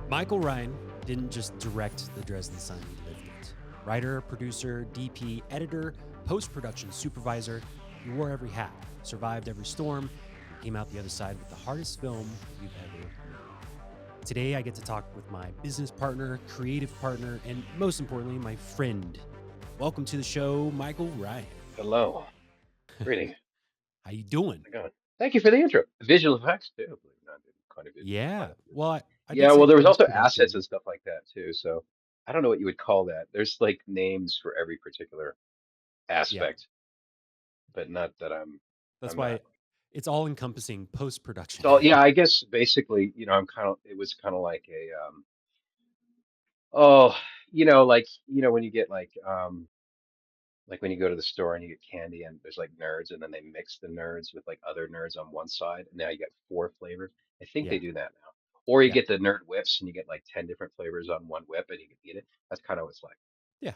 Michael Ryan didn't just direct the Dresden Sun, he lived it. Writer, producer, DP, editor, post production supervisor, he wore every hat, survived every storm, and came out the other side with the hardest film you've ever made. Today, I get to talk with my business partner, creative partner, and most importantly, my friend. Welcome to the show, Michael Ryan. Hello. Greetings. How you doing? How's it going? Thank you for the intro. Visual effects too. Believe it or not, I did quite a bit. Quite Yeah. a bit. Well, I did Yeah, say well, there was post also assets production. and stuff like that too. So I don't know what you would call that. There's like names for every particular Yeah. aspect, but not that That's I'm why not. it's all encompassing post production. So yeah, I guess basically, I'm kind of. It was kind of like a oh, when you get like when you go to the store and you get candy and there's like nerds and then they mix the nerds with like other nerds on one side and now you get four flavors. I think Yeah. they do that now. Or you Yeah. get the nerd whips and you get like 10 different flavors on one whip and you can eat it. That's kind of what it's like. Yeah.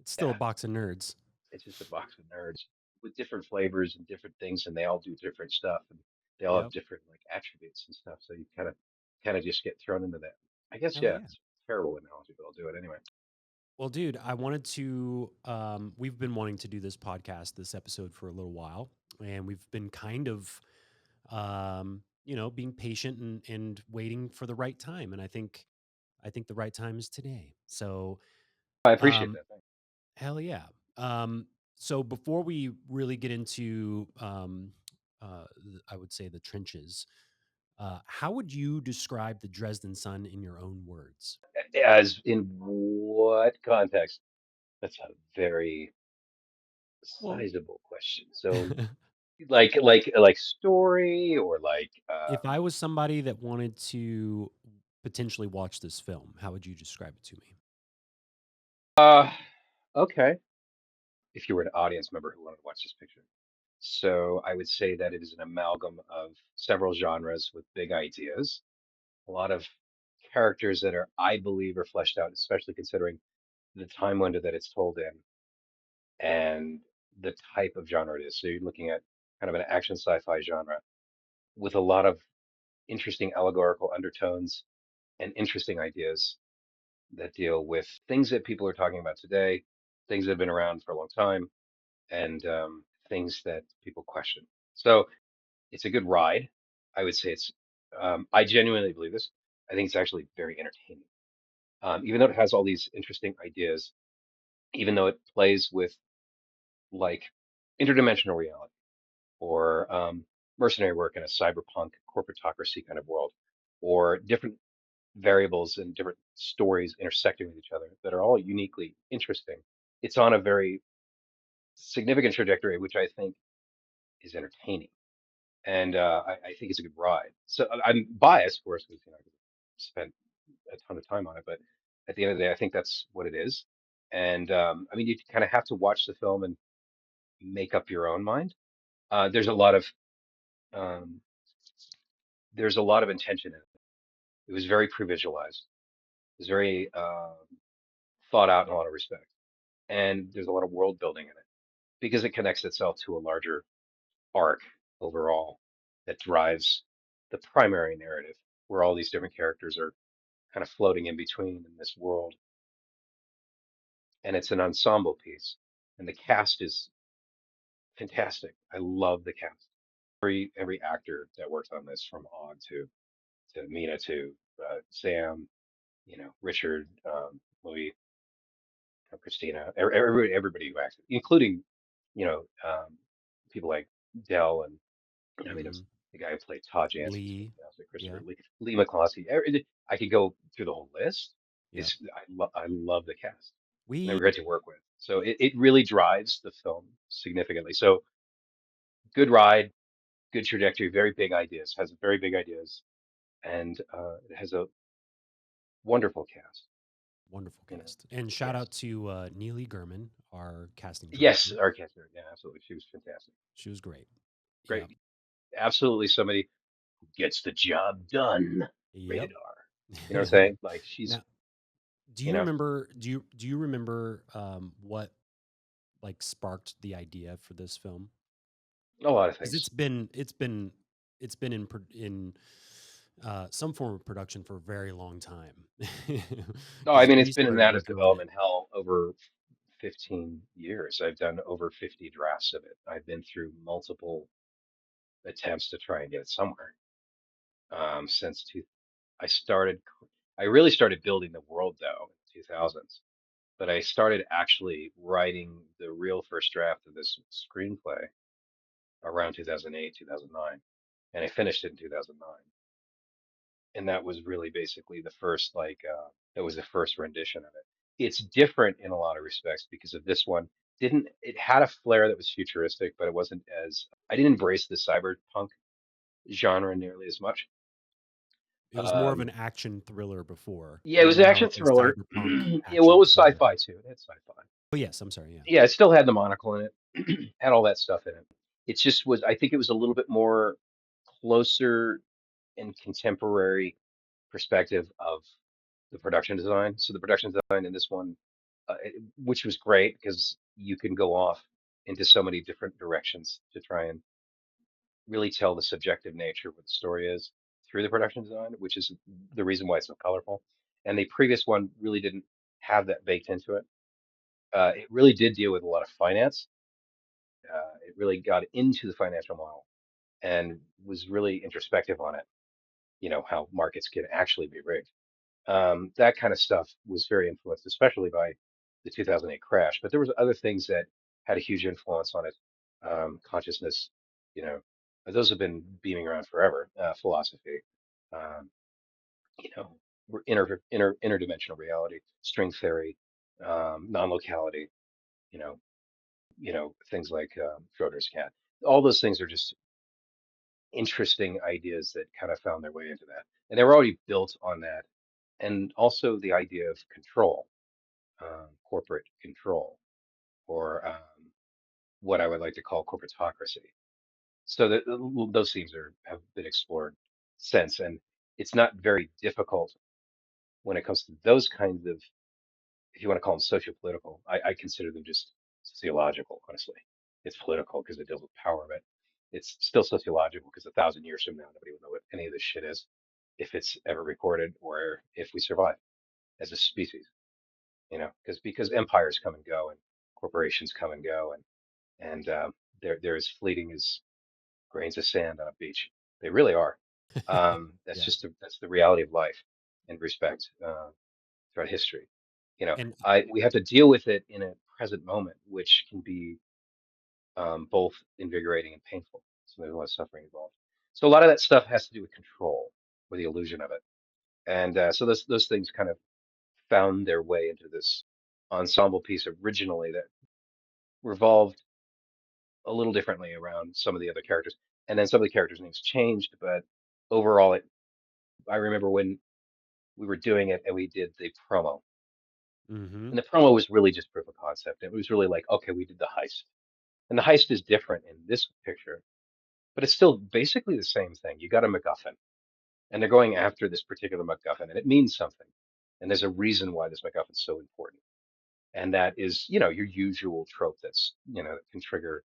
It's still a Yeah, box of nerds. it's just a box of nerds with different flavors and different things and they all do different stuff and they all have Yep. different like attributes and stuff. So you kind of just get thrown into that. I guess Hell yeah, yeah. it's a terrible analogy, but I'll do it anyway. Well, dude, I wanted to we've been wanting to do this podcast, this episode for a little while, and we've been kind of being patient and waiting for the right time. And I think the right time is today. So I appreciate um that. Thanks. hell yeah. Um so before we really get into I would say the trenches, how would you describe the Dresden Sun in your own words? As in what context? That's a very Well, sizable question. So like story or like if I was somebody that wanted to potentially watch this film, how would you describe it to me? uh okay. If you were an audience member who wanted to watch this picture. So I would say that it is an amalgam of several genres with big ideas, a lot of characters that are, I believe, are fleshed out, especially considering the time window that it's told in and the type of genre it is. So you're looking at kind of an action sci-fi genre with a lot of interesting allegorical undertones and interesting ideas that deal with things that people are talking about today, things that have been around for a long time, and things that people question. So it's a good ride. I would say I genuinely believe this. I think it's actually very entertaining. Even though it has all these interesting ideas, even though it plays with like interdimensional reality or mercenary work in a cyberpunk corporatocracy kind of world, or different variables and different stories intersecting with each other that are all uniquely interesting. It's on a very significant trajectory, which I think is entertaining, and I think it's a good ride. So I'm biased, of course, because I spent a ton of time on it, but at the end of the day, I think that's what it is. And I mean, you kind of have to watch the film and make up your own mind. There's a lot of um, there's a lot of intention in it. It was very pre-visualized. It was very thought out in a lot of respects, and there's a lot of world building in it because it connects itself to a larger arc overall that drives the primary narrative, where all these different characters are kind of floating in between in this world, and it's an ensemble piece, and the cast is fantastic. I love the cast. Every actor that worked on this, from Og to Mina to Sam, Richard, Louis, Christina, everybody who acted, including you know um, people like Dell and I mean, it was Hmm. the guy who played Todd Jansen was Lee. fantastic. Yeah. Christopher Lee McCloskey. I could go through the whole list. Yep. I love the cast and they were We great to work with. So it really drives the film significantly. So good ride, good trajectory, very big ideas, has very big ideas, and it has a wonderful cast. Wonderful You know, cast. And shout yes, out to Neely Gurman, our casting yes, director. our cast, yeah, absolutely, she was fantastic, She was great. Yep. great, absolutely somebody who gets the job done. Yep. Rated R. You know what I'm saying? Like she's, Now, do you you know. remember do you remember what like sparked the idea for this film? A lot of Cuz things. it's been in some form of production for a very long time. No, I Because mean it's we been in started that of working on it. development hell over 15 years. I've done over 50 drafts of it. I've been through multiple attempts to try and get it somewhere. Since two, I started, I really started building the world though in 2000s, but I started actually writing the real first draft of this screenplay around 2008, 2009, and I finished it in 2009. And that was really basically the first that was the first rendition of it. It's different in a lot of respects because of this one didn't it had a flair that was futuristic, but it wasn't as I didn't embrace the cyberpunk genre nearly as much. It was more of an Um, action thriller before, yeah, it and was an now action a thriller. cyberpunk Yeah, well, it action was thriller. sci-fi too. It had sci-fi. Oh yes, I'm sorry. Yeah, Yeah, it still had the monocle in it, had all that stuff in it. It just was, I think it was a little bit more closer and contemporary perspective of the production design. So the production design in this one, which was great because you can go off into so many different directions to try and really tell the subjective nature of what the story is through the production design, which is the reason why it's so colorful. And the previous one really didn't have that baked into it. It really did deal with a lot of finance. It really got into the financial model and was really introspective on it. You know, how markets can actually be rigged. That kind of stuff was very influenced, especially by the 2008 crash. But there was other things that had a huge influence on it. Consciousness, you know, those have been beaming around forever. Philosophy, um, you know, interdimensional reality, string theory, non-locality, you know, things like Schrodinger's cat. All those things are just interesting ideas that kind of found their way into that, and they were already built on that. And also the idea of control, corporate control, or what I would like to call corporatocracy. So those themes have been explored since, and it's not very difficult when it comes to those kinds of, if you want to call them socio-political. I consider them just sociological, honestly. It's political because it deals with power, but it's still sociological because 1,000 years from now, nobody will know what any of this shit is if it's ever recorded or if we survive as a species. Because empires come and go and corporations come and go, and they're as fleeting as grains of sand on a beach. They really are. yeah. That's the reality of life and respect throughout history. And We have to deal with it in a present moment, which can be both invigorating and painful. So there's a lot of suffering involved. So a lot of that stuff has to do with control or the illusion of it, and so those things kind of found their way into this ensemble piece originally that revolved a little differently around some of the other characters. And then some of the characters' names changed, but overall, I remember when we were doing it and we did the promo. hmm And the promo was really just proof of concept. It was really like, okay, we did the heist. And the heist is different in this picture, but it's still basically the same thing. You got a MacGuffin, and they're going after this particular MacGuffin, and it means something. And there's a reason why this MacGuffin's so important. And that is, your usual trope that can trigger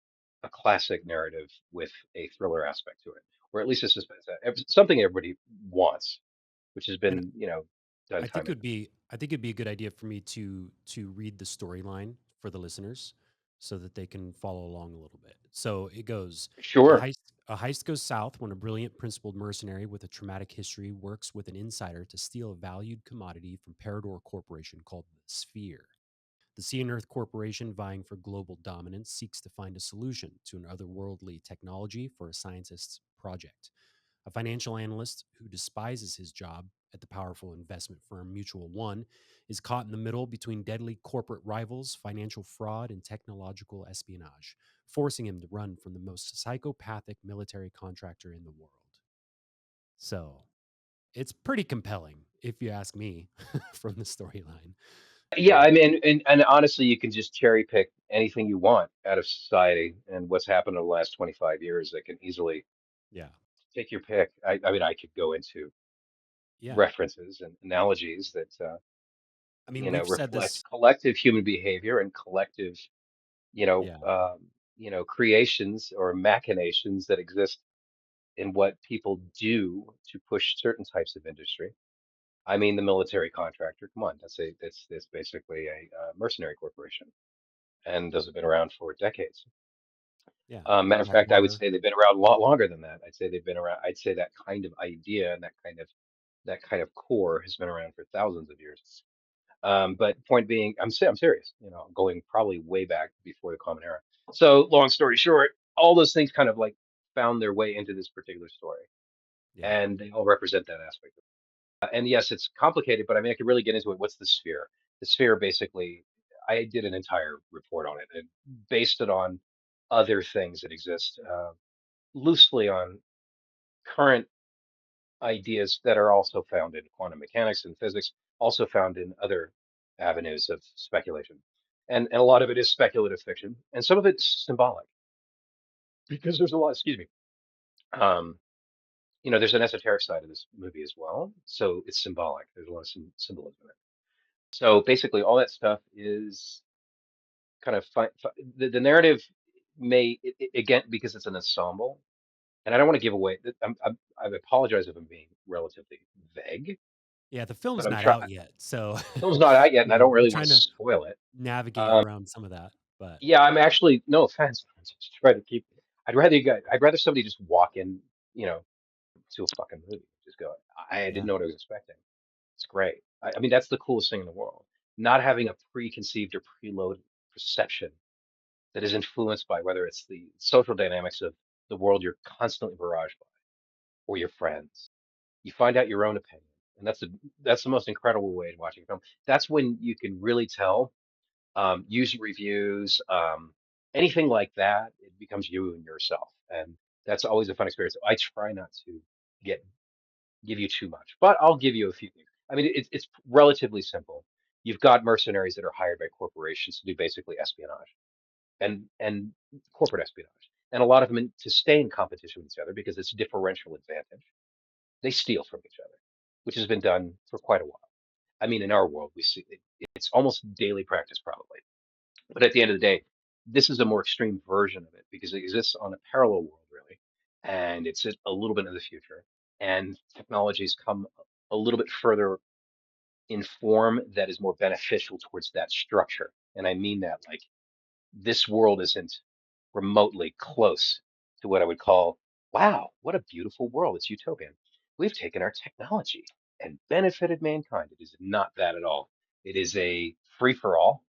a classic narrative with a thriller aspect to it, or at least a suspense, something everybody wants, which has and been, done I think time it and would be I think it'd be a good idea for me to read the storyline for the listeners so that they can follow along a little bit. So it goes sure. a heist goes south when a brilliant principled mercenary with a traumatic history works with an insider to steal a valued commodity from Parador Corporation called the Sphere. The Sea and Earth Corporation, vying for global dominance, seeks to find a solution to an otherworldly technology for a scientist's project. A financial analyst who despises his job at the powerful investment firm Mutual One is caught in the middle between deadly corporate rivals, financial fraud, and technological espionage, forcing him to run from the most psychopathic military contractor in the world. So it's pretty compelling, if you ask me, from the storyline. Yeah, Um, I mean, and honestly, you can just cherry pick anything you want out of society and what's happened in the last 25 years that can easily yeah. take your pick. I mean, I could go into Yeah. references and analogies that, I mean, we've said reflect this. collective human behavior and collective, Yeah. creations or machinations that exist in what people do to push certain types of industry. I mean, the military contractor. Come on, that's basically a mercenary corporation, and those have been around for decades. Yeah. Matter of Tech fact, I would war. say they've been around a lot longer than that. I'd say they've been around. I'd say that kind of idea and that kind of core has been around for thousands of years. But point being, I'm serious. Going probably way back before the Common Era. So long story short, all those things kind of like found their way into this particular story, Yeah. and they all represent that aspect. And yes, it's complicated, but I mean, I could really get into it. What's the sphere? The sphere basically, I did an entire report on it and based it on other things that exist, loosely on current ideas that are also found in quantum mechanics and physics, also found in other avenues of speculation. And a lot of it is speculative fiction, and some of it's symbolic because there's a lot, excuse me. Um, there's an esoteric side of this movie as well, so it's symbolic. There's a lot of symbolism in it. So basically, all that stuff is kind of the narrative again because it's an ensemble, and I don't want to give away. I apologize if I'm being relatively vague, Yeah. The but film's I'm not trying. out yet, so Film's not out yet, and I don't we're really want trying to to spoil it. navigate Um, around some of that. But yeah, I'm actually no offense. I'm just trying to keep. I'd rather somebody just walk in, you know, to a fucking movie. Just go. I didn't yeah, know what I was expecting. It's great. I mean, that's the coolest thing in the world. Not having a preconceived or preloaded perception that is influenced by whether it's the social dynamics of the world you're constantly barraged by or your friends. You find out your own opinion, and that's the most incredible way of watching a film. That's when you can really tell. User reviews, anything like that, it becomes you and yourself, and that's always a fun experience. I try not to get give you too much, but I'll give you a few things. I mean, it's relatively simple. You've got mercenaries that are hired by corporations to do basically espionage and corporate espionage, and a lot of them to stay in competition with each other because it's differential advantage. They steal from each other, which has been done for quite a while. I mean, in our world, we see it's almost daily practice, probably. But at the end of the day, this is a more extreme version of it because it exists on a parallel world, really, and it's a little bit in the future. And technologies come a little bit further in form that is more beneficial towards that structure. And I mean that like this world isn't remotely close to what I would call, wow, what a beautiful world. It's utopian. We've taken our technology and benefited mankind. It is not that at all. It is a free for all,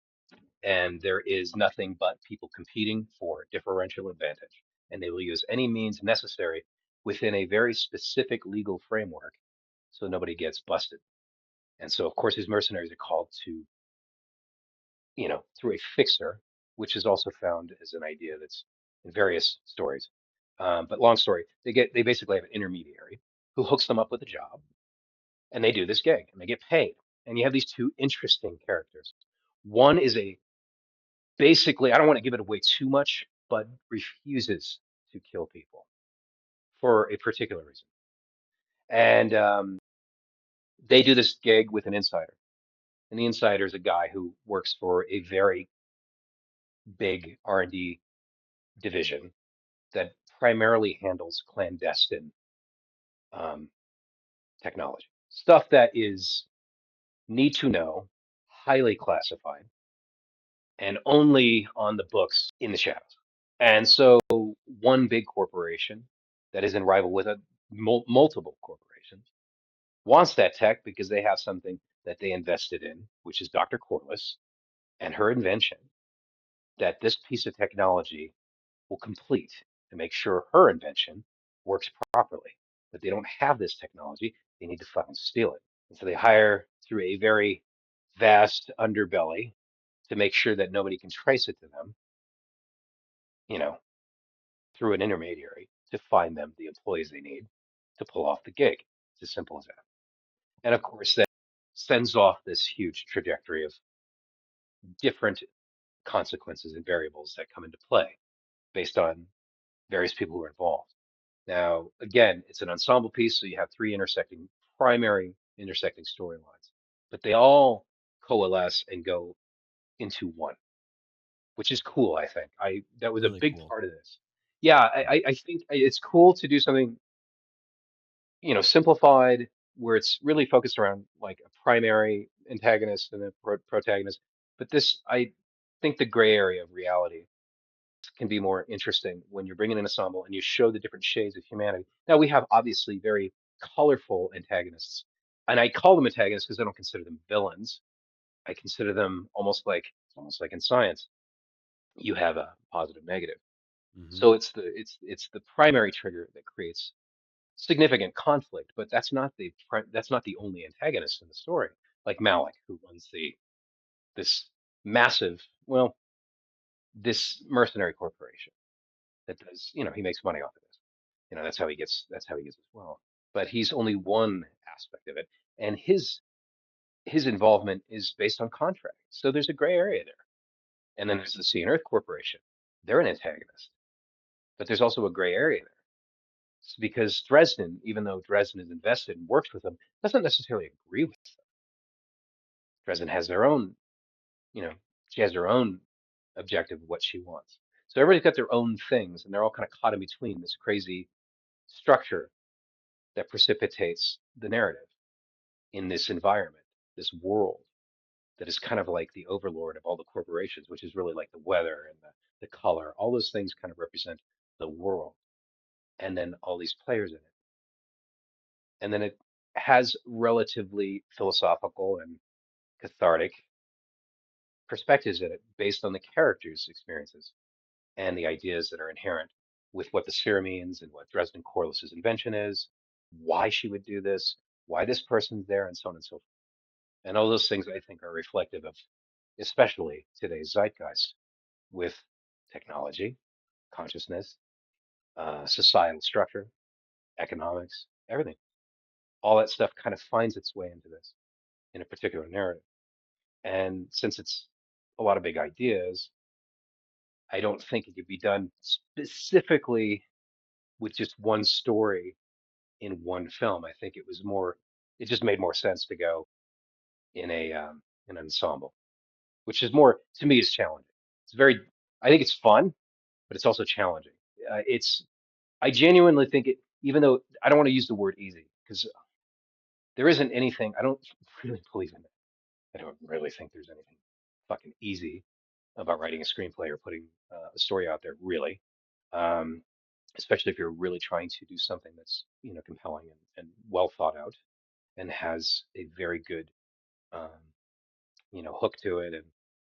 and there is nothing but people competing for differential advantage. And they will use any means necessary within a very specific legal framework so nobody gets busted. And so, of course, these mercenaries are called to, through a fixer, which is also found as an idea that's in various stories. But long story, they basically have an intermediary who hooks them up with a job, and they do this gig and they get paid. And you have these two interesting characters. One is a basically, I don't want to give it away too much, but refuses to kill people for a particular reason. And they do this gig with an insider. And the insider is a guy who works for a very big R&D division that primarily handles clandestine um, technology, stuff that is need to know, highly classified, and only on the books in the shadows. And so one big corporation that is in rival with multiple corporations wants that tech because they have something that they invested in, which is Dr. Corliss and her invention that this piece of technology will complete to make sure her invention works properly. But they don't have this technology. They need to fucking steal it. And so they hire through a very vast underbelly to make sure that nobody can trace it to them, you know, through an intermediary to find them the employees they need to pull off the gig. It's as simple as that. And of course, that sends off this huge trajectory of different consequences and variables that come into play based on various people who are involved. Now, again, it's an ensemble piece, so you have three primary intersecting storylines, but they all coalesce and go into one, which is cool, I think. That was a really big cool. part of this. Yeah, I think it's cool to do something. simplified, where it's really focused around like a primary antagonist and a protagonist. But this, I think the gray area of reality can be more interesting when you're bringing an ensemble and you show the different shades of humanity. Now we have obviously very colorful antagonists, and I call them antagonists because I don't consider them villains. I consider them almost like in science, you have a positive, negative. Hmm. So it's the primary trigger that creates significant conflict, but that's not the only antagonist in the story. Like Malik, who runs the this massive, well, this mercenary corporation that does, he makes money off of this. That's how he gets his wealth. But he's only one aspect of it, and his involvement is based on contract. So there's a gray area there. And then there's the Sea and Earth Corporation. They're an antagonist, but there's also a gray area there. Because Dresden, even though Dresden is invested and works with them, doesn't necessarily agree with them. Dresden has their own, you know, she has her own objective of what she wants. So everybody's got their own things, and they're all kind of caught in between this crazy structure that precipitates the narrative in this environment, this world that is kind of like the overlord of all the corporations, which is really like the weather and the color. All those things kind of represent the world, and then all these players in it. And then it has relatively philosophical and cathartic perspectives in it based on the characters' experiences and the ideas that are inherent with what the sphere means and what Dresden Corliss's invention is, why she would do this, why this person's there, and so on and so forth. And all those things I think are reflective of especially today's zeitgeist with technology, consciousness, societal structure, economics, everything. All that stuff kind of finds its way into this in a particular narrative. And since it's a lot of big ideas, I don't think it could be done specifically with just one story in one film. I think it just made more sense to go in an ensemble, which is more to me is challenging. It's very, I think it's fun, but it's also challenging. I genuinely think it, even though I don't want to use the word easy because there isn't anything. I don't really believe in it. I don't really think there's anything fucking easy about writing a screenplay or putting a story out there, really. Um, Especially if you're really trying to do something that's, compelling and well thought out and has a very good, um, hook to it and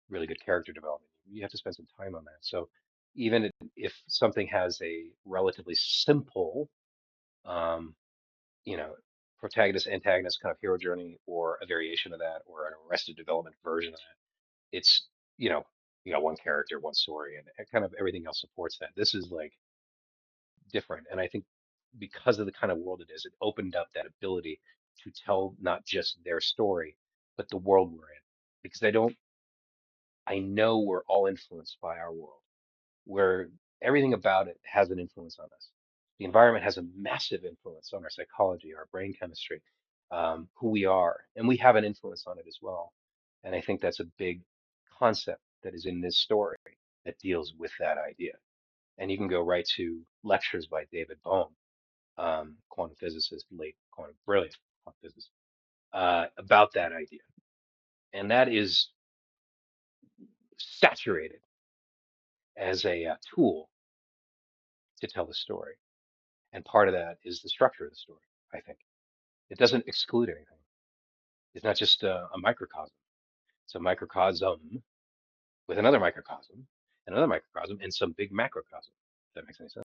really good character development. You have to spend some time on that. So even if something has a relatively simple, um, you know, protagonist, antagonist kind of hero journey or a variation of that or an Arrested Development version of that, it's, you know, you got one character, one story, and kind of everything else supports that. This is like different. And I think because of the kind of world it is, it opened up that ability to tell not just their story, but the world we're in. Because I know we're all influenced by our world, where everything about it has an influence on us. The environment has a massive influence on our psychology, our brain chemistry, who we are, and we have an influence on it as well. And I think that's a big concept that is in this story that deals with that idea. And you can go right to lectures by David Bohm, quantum physicist, late quantum, brilliant quantum physicist, about that idea. And that is saturated as a tool to tell the story. And part of that is the structure of the story, I think. It doesn't exclude anything. It's not just a microcosm. It's a microcosm with another microcosm and another microcosm and some big macrocosm. If that makes any sense.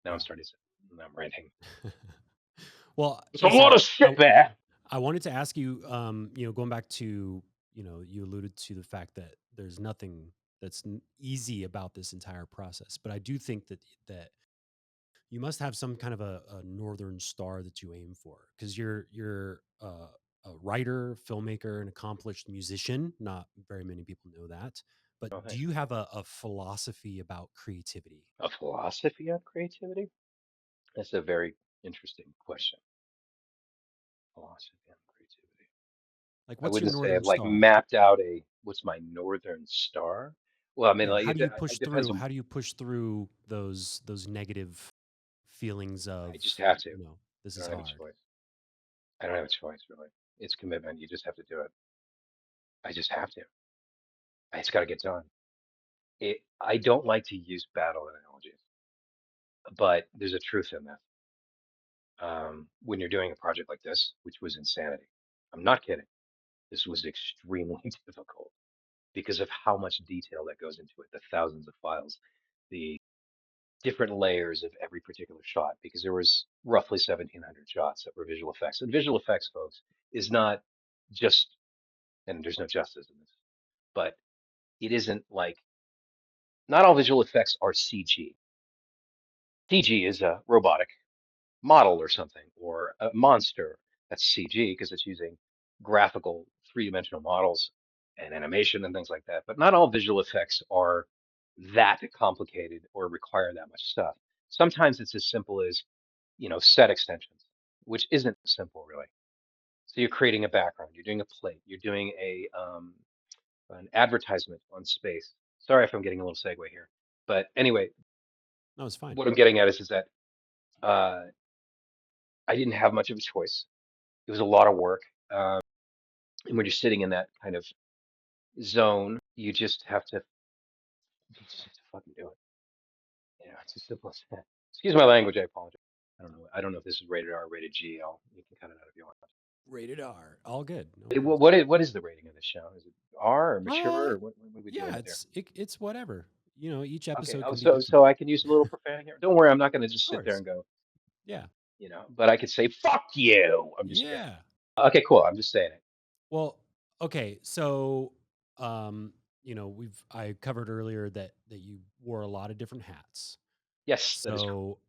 Now I'm Yeah. starting to say, now I'm ranting. Well, It's a listen, lot of shit there. I wanted to ask you, going back to, you alluded to the fact that there's nothing that's easy about this entire process, but I do think that you must have some kind of a northern star that you aim for because you're a writer, filmmaker, an accomplished musician. Not very many people know that, but Oh, do thanks. you have a philosophy about creativity? A philosophy on creativity? That's a very interesting question. Philosophy on creativity. Like, I what's your wouldn't say northern I've like star? mapped out what's my northern star. Well, I mean, Yeah, like how do you it push depends through? on. How do you push through those negative feelings I of, just have to. this I is don't have a hard? choice. I don't have a choice, really. It's commitment. You just have to do it. I just have to. It's got to get done. I don't like to use battle analogies, but there's a truth in that. When you're doing a project like this, which was insanity, I'm not kidding. This was extremely difficult because of how much detail that goes into it, the thousands of files, the different layers of every particular shot, because there was roughly 1,700 shots that were visual effects. And visual effects, folks, is not just, and there's no justice in this, but it isn't like, not all visual effects are CG. CG is a robotic model or something, or a monster. That's CG because it's using graphical three-dimensional models and animation and things like that. But not all visual effects are that complicated or require that much stuff. Sometimes it's as simple as, set extensions, which isn't simple really. So you're creating a background, you're doing a plate, you're doing an advertisement on space. Sorry if I'm getting a little segue here, but anyway, No, it's fine. what I'm getting at is that uh, I didn't have much of a choice. It was a lot of work. Um, and when you're sitting in that kind of zone, you just have to fucking do it. It's as simple as that. Excuse my language. I apologize. I don't know. I don't know if this is rated R, rated G. You can cut it out if you want. Rated R. All good. No What worries. what is the rating of this show? Is it R or Uh, mature or what are we doing yeah, there? it's whatever. Each Okay. episode Oh, can be different. so I can use a little profanity here. Don't worry. I'm not going to just Of sit there course. and go, Yeah. but I could say fuck you. I'm just kidding. Yeah. Okay. Cool. I'm just saying it. Well, okay. So, I covered earlier that you wore a lot of different hats. Yes, that is correct. So,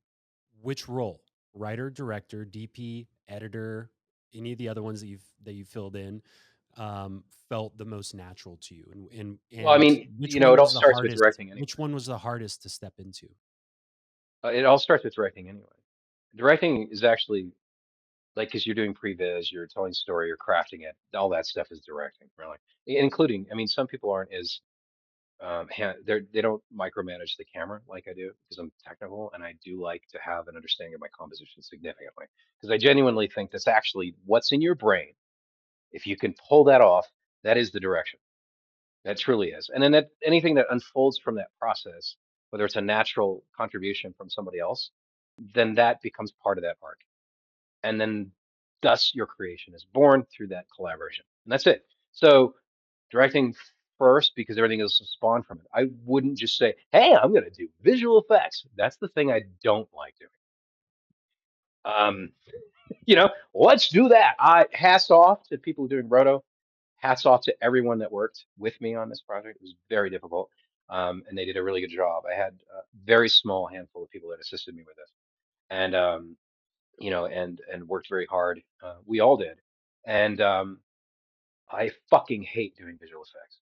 which role? Writer, director, DP, editor, any of the other ones that you filled in, felt the most natural to you, Well, I and mean, it all starts with directing anyway. which one was the hardest to step into? It all starts with directing anyway. Directing is actually like because you're doing previs, you're telling a story, you're crafting it. All that stuff is directing, really, including. I mean, some people aren't as they don't micromanage the camera like I do because I'm technical and I do like to have an understanding of my composition significantly because I genuinely think that's actually what's in your brain. If you can pull that off, that is the direction. That truly is. And then that anything that unfolds from that process, whether it's a natural contribution from somebody else, then that becomes part of that arc. And then thus your creation is born through that collaboration. And that's it. So directing first because everything else is spawned from it. I wouldn't just say, hey, I'm going to do visual effects. That's the thing I don't like doing. Um, let's do that. Hats off to people doing roto. Hats off to everyone that worked with me on this project. It was very difficult, and they did a really good job. I had a very small handful of people that assisted me with this, and and worked very hard. We all did, and I fucking hate doing visual effects.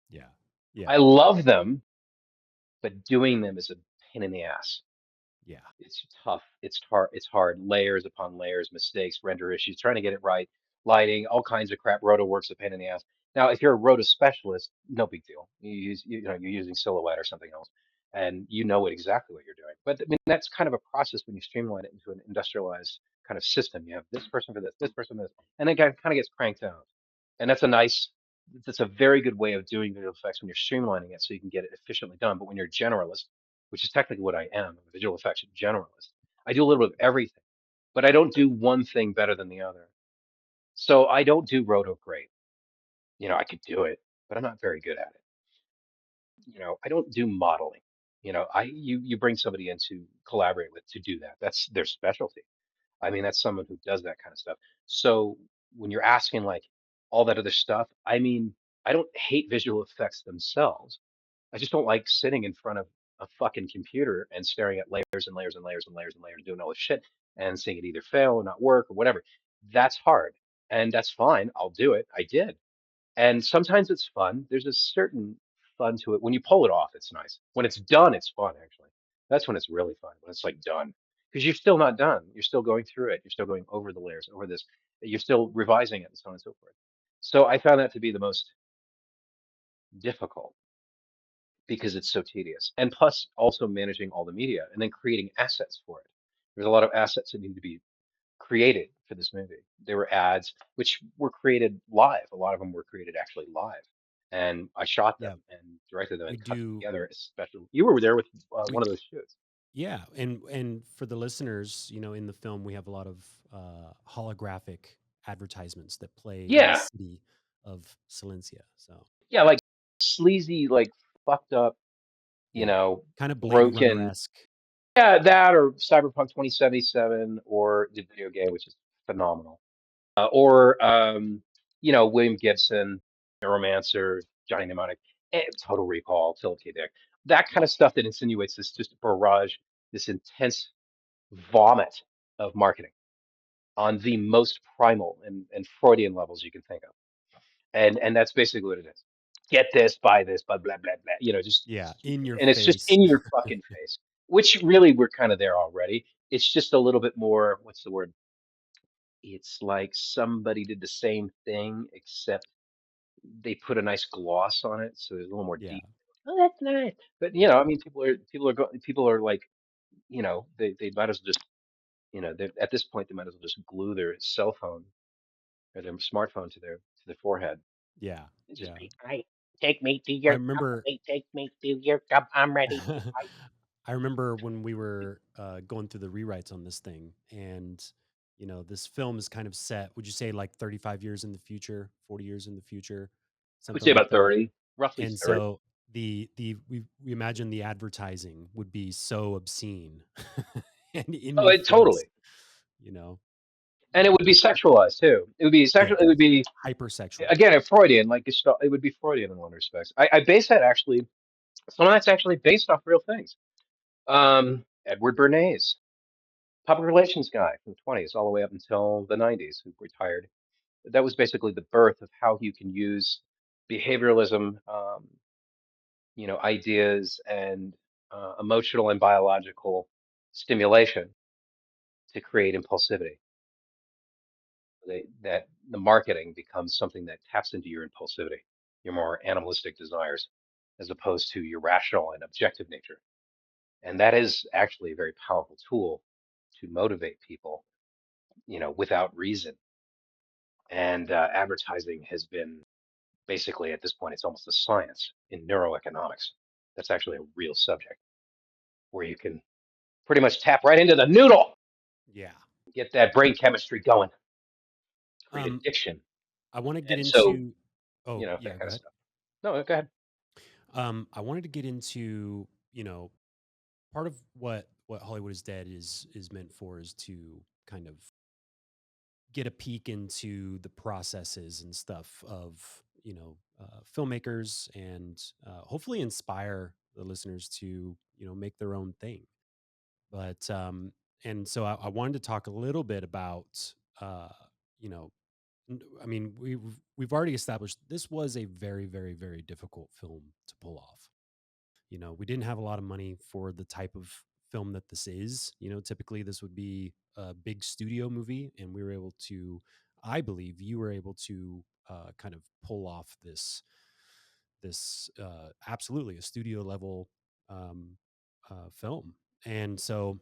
Yeah. Yeah. I love them, but doing them is a pain in the ass. Yeah. It's tough. It's hard. It's hard. Layers upon layers, mistakes, render issues, trying to get it right, lighting, all kinds of crap. Roto works a pain in the ass. Now, if you're a roto specialist, no big deal. You're using Silhouette or something else, and you know exactly what you're doing. But I mean, that's kind of a process when you streamline it into an industrialized kind of system. You have this person for this person for this, and it kind of gets cranked out. And that's a very good way of doing visual effects when you're streamlining it so you can get it efficiently done. But when you're a generalist, which is technically what I am, I'm a visual effects generalist. I do a little bit of everything, but I don't do one thing better than the other. So I don't do roto great. I could do it, but I'm not very good at it. I don't do modeling. You bring somebody in to collaborate with to do that. That's their specialty. I mean, that's someone who does that kind of stuff. So when you're asking like all that other stuff, I mean, I don't hate visual effects themselves. I just don't like sitting in front of a fucking computer and staring at layers and layers and layers and layers and layers, doing all this shit and seeing it either fail or not work or whatever. That's hard. And that's fine. I'll do it. I did. And sometimes it's fun. There's a certain fun to it. When you pull it off, it's nice. When it's done, it's fun, actually. That's when it's really fun, when it's like done. Because you're still not done. You're still going through it. You're still going over the layers, over this. You're still revising it and so on and so forth. So I found that to be the most difficult because it's so tedious. And plus also managing all the media and then creating assets for it. There's a lot of assets that need to be created for this movie. They were ads which were created live. A lot of them were created actually live, and I shot them Yeah, and directed them we and cut them do. together as special. You were there with We one of those shoots. Yeah, and for the listeners, in the film we have a lot of holographic advertisements that play in the Yeah, city of Silencia. So yeah, like sleazy, like fucked up, yeah, kind of Blade Runner broken. esque. Yeah, that or Cyberpunk 2077 or the video game, which is phenomenal. Or William Gibson, Neuromancer, Johnny Mnemonic, Total Recall, Philip K. Dick. That kind of stuff that insinuates this just barrage, this intense vomit of marketing on the most primal and Freudian levels you can think of. And that's basically what it is. Get this, buy this, blah blah blah blah. Just Yeah, in your and it's just face. in your fucking face. Which really we're kind of there already. It's just a little bit more, what's the word? It's like somebody did the same thing, except they put a nice gloss on it, so there's a little more Yeah, deep. Oh, that's nice. But yeah, I mean, people are like, they might as well just, they at this point they might as well just glue their cell phone or their smartphone to their forehead. yeah, It's just yeah. be, I take me to I your cup, remember. I take me to your cup. I'm ready to fight. I remember when we were going through the rewrites on this thing, and this film is kind of set. Would you say like 35 years in the future, 40 years in the future, I would something say like about that? 30, roughly And 30. so we imagine the advertising would be so obscene and in Oh, your it face, totally. you know, And it would be sexualized too. It would be sexual. It would yes, be hypersexual. again a Freudian, like Gestalt. It would be Freudian in one respect. I base that actually. Some of that's actually based off real things. Edward Bernays, public relations guy from the 20s all the way up until the 90s, who retired. That was basically the birth of how you can use behavioralism, ideas and emotional and biological stimulation to create impulsivity. That the marketing becomes something that taps into your impulsivity, your more animalistic desires, as opposed to your rational and objective nature. And that is actually a very powerful tool to motivate people, without reason. And advertising has been basically at this point, it's almost a science in neuroeconomics. That's actually a real subject where you can pretty much tap right into the noodle, Yeah. get that brain chemistry going, create Um, addiction. I want to get And so, into. Oh that yeah, go kind of ahead. stuff. No, go ahead. I wanted to get into part of what Hollywood is Dead is meant for is to kind of get a peek into the processes and stuff of filmmakers and hopefully inspire the listeners to make their own thing. But and so I wanted to talk a little bit about uh, you know I mean we've already established this was a very very very difficult film to pull off. We didn't have a lot of money for the type of film that this is. Typically this would be a big studio movie, and we were able to, I believe, you were able to kind of pull off this absolutely a studio level um, film. And so,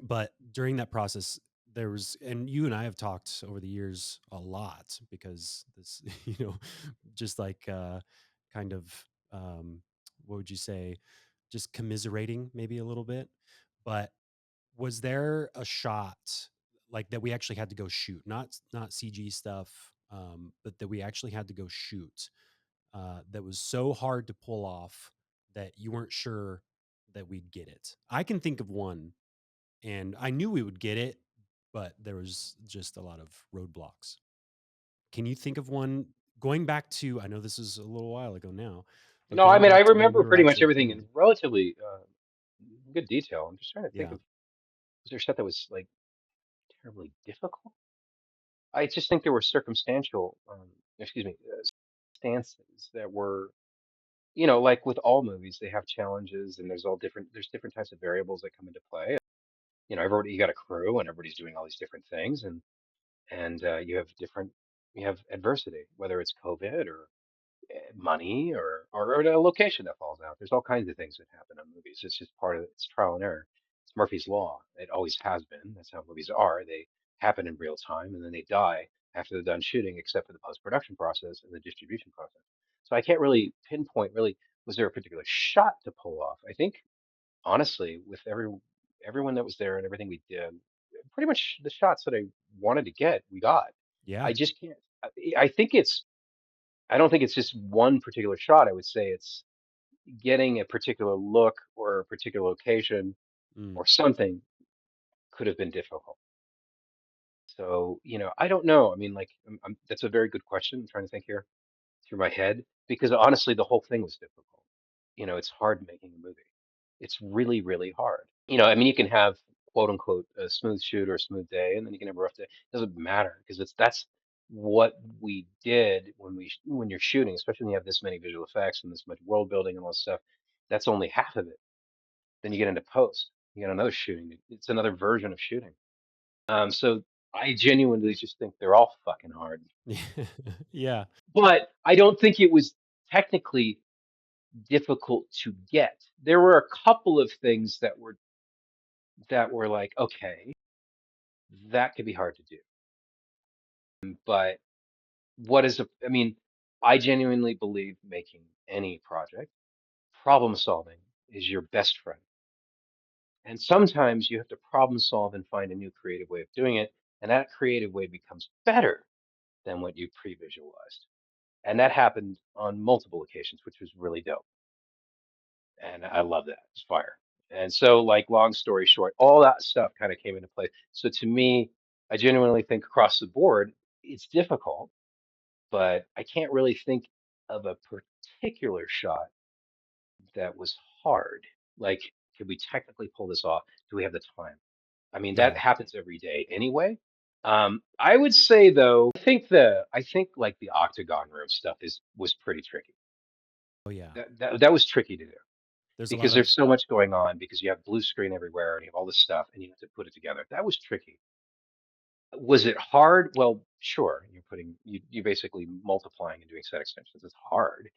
but during that process, there was, and you and I have talked over the years a lot because this, just like kind of, um, what would you say, just commiserating maybe a little bit. But was there a shot like that we actually had to go shoot, not CG stuff, but that we actually had to go shoot that was so hard to pull off that you weren't sure that we'd get it? I can think of one, and I knew we would get it, but there was just a lot of roadblocks. Can you think of one going back to? I know this is a little while ago now, but No, I going mean, I back to when remember we were pretty much actually everything in filming. relatively good detail. I'm just trying to think Yeah. of, was there stuff that was like terribly difficult? I just think there were circumstantial, excuse me, stances that were, like with all movies, they have challenges and there's different types of variables that come into play. Everybody, you got a crew and everybody's doing all these different things and you have adversity, whether it's COVID or money or a location that falls out. There's all kinds of things that happen in movies. It's just part of it. It's trial and error. It's Murphy's Law. It always has been. That's how movies are. happen in real time, and then they die after they're done shooting, except for the post-production process and the distribution process. So I can't really pinpoint really was there a particular shot to pull off. I think honestly, with everyone that was there and everything we did, pretty much the shots that I wanted to get, we got. Yeah. I just can't. I think it's. I don't think it's just one particular shot. I would say it's getting a particular look or a particular location Mm. or something could have been difficult. So, I don't know. I mean, like, that's a very good question. I'm trying to think here through my head because honestly, the whole thing was difficult. It's hard making a movie. It's really, really hard. I mean, you can have quote unquote a smooth shoot or a smooth day, and then you can have a rough day. It doesn't matter because that's what we did when you're shooting, especially when you have this many visual effects and this much world building and all this stuff. That's only half of it. Then you get into post. You get another shooting. It's another version of shooting. So I genuinely just think they're all fucking hard. Yeah. But I don't think it was technically difficult to get. There were a couple of things that were like, okay, that could be hard to do. But I mean, I genuinely believe making any project, problem solving is your best friend. And sometimes you have to problem solve and find a new creative way of doing it. And that creative way becomes better than what you pre-visualized. And that happened on multiple occasions, which was really dope. And I love that. It's fire. And so, like, long story short, all that stuff kind of came into play. So to me, I genuinely think across the board, it's difficult, but I can't really think of a particular shot that was hard. Like, could we technically pull this off? Do we have the time? I mean, that Yeah. happens every day anyway. I would say though, I think like the octagon room stuff was pretty tricky. Oh yeah. That was tricky to do There's a lot because of there's so much going on because you have blue screen everywhere and you have all this stuff and you have to put it together. That was tricky. Was it hard? Well, sure. You basically multiplying and doing set extensions. It's hard,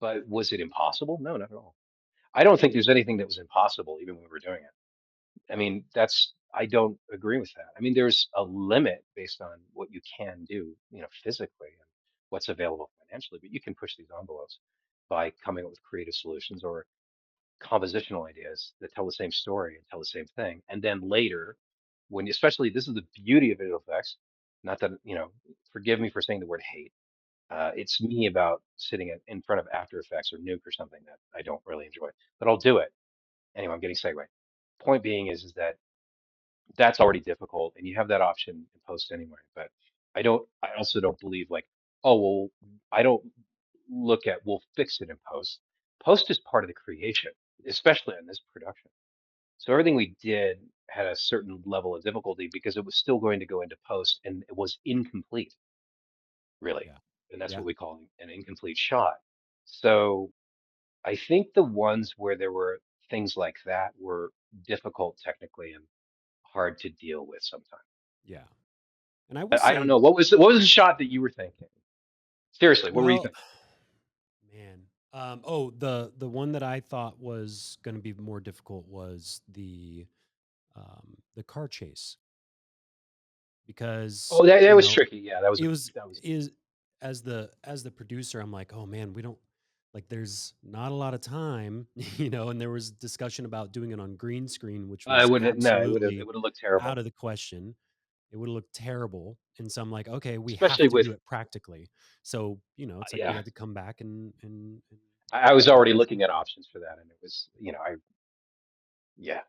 but was it impossible? No, not at all. I don't think there's anything that was impossible even when we were doing it. I mean, I don't agree with that. I mean, there's a limit based on what you can do, physically and what's available financially, but you can push these envelopes by coming up with creative solutions or compositional ideas that tell the same story and tell the same thing. And then later, especially this is the beauty of visual effects, not that, forgive me for saying the word hate. It's me about sitting in front of After Effects or Nuke or something that I don't really enjoy, but I'll do it. Anyway, I'm getting segued. Point being is that that's already difficult and you have that option in post anyway. But I also don't believe like, oh, well, I don't look at, we'll fix it in post. Post is part of the creation, especially on this production. So everything we did had a certain level of difficulty because it was still going to go into post and it was incomplete, really. yeah. And that's Yeah. what we call an incomplete shot. So I think the ones where there were things like that were difficult technically and hard to deal with sometimes. Yeah. And I will I don't say, know. What was the shot that you were thinking? Seriously, what were you well, thinking? man. Oh, the one that I thought was going to be more difficult was the car chase because Oh, that was tricky. Yeah, that was it was that was is as the producer, I'm like, oh man, we don't like there's not a lot of time, and there was discussion about doing it on green screen, which I was wouldn't no, it absolutely would have looked out terrible. of the question. It would have looked terrible. And so I'm like, okay, we have Especially to with do it practically. So, it's like we yeah. had to come back and I was make already the looking decision. at options for that and it was, I yeah.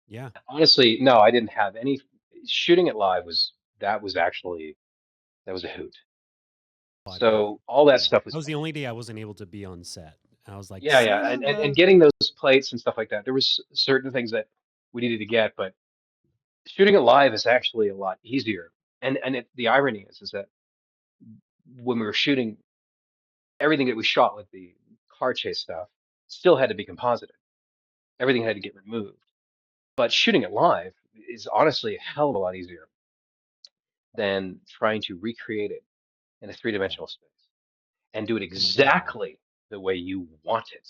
Yeah. Honestly, no, I didn't have any shooting it live was actually that was a hoot. Oh, I bet. So all that Yeah. stuff was That was the fun. only day I wasn't able to be on set. And I was like, Yeah, son yeah. of And a. getting those plates and stuff like that. There was certain things that we needed to get, but shooting it live is actually a lot easier. The irony is that when we were shooting everything that we shot with the car chase stuff still had to be composited. Everything had to get removed. But shooting it live is honestly a hell of a lot easier than trying to recreate it in a Yeah. three-dimensional space and do it Oh my God. Yeah. exactly the way you want it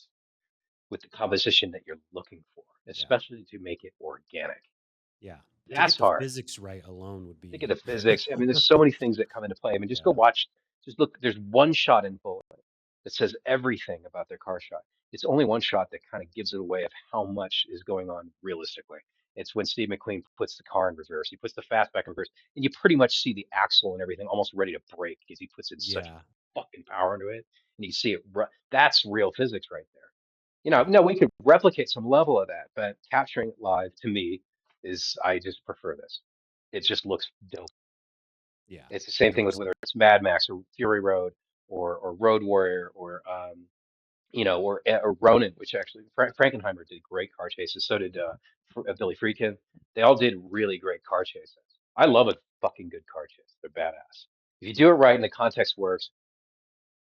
with the composition that you're looking for, Yeah. especially to make it organic. Yeah. To That's get the hard. physics right alone would Think of be the physics. I mean, there's so many things that come into play. I mean, just go yeah. watch, just look, there's one shot in Bullet that says everything about their car shot. It's only one shot that kind of gives it away of how much is going on realistically. It's when Steve McQueen puts the car in reverse. He puts the fastback in reverse, and you pretty much see the axle and everything almost ready to break because he puts in such Yeah. fucking power into it, and you see it. That's real physics right there. Yeah. No, we could replicate some level of that, but capturing it live to me is I just prefer this. It just looks dope. Yeah. It's the same thing with 100%. whether it's Mad Max or Fury Road or Road Warrior or or Ronin, which actually Frankenheimer did great car chases. So did Billy Friedkin. They all did really great car chases. I love a fucking good car chase. They're badass. If you do it Yeah. right and the context works,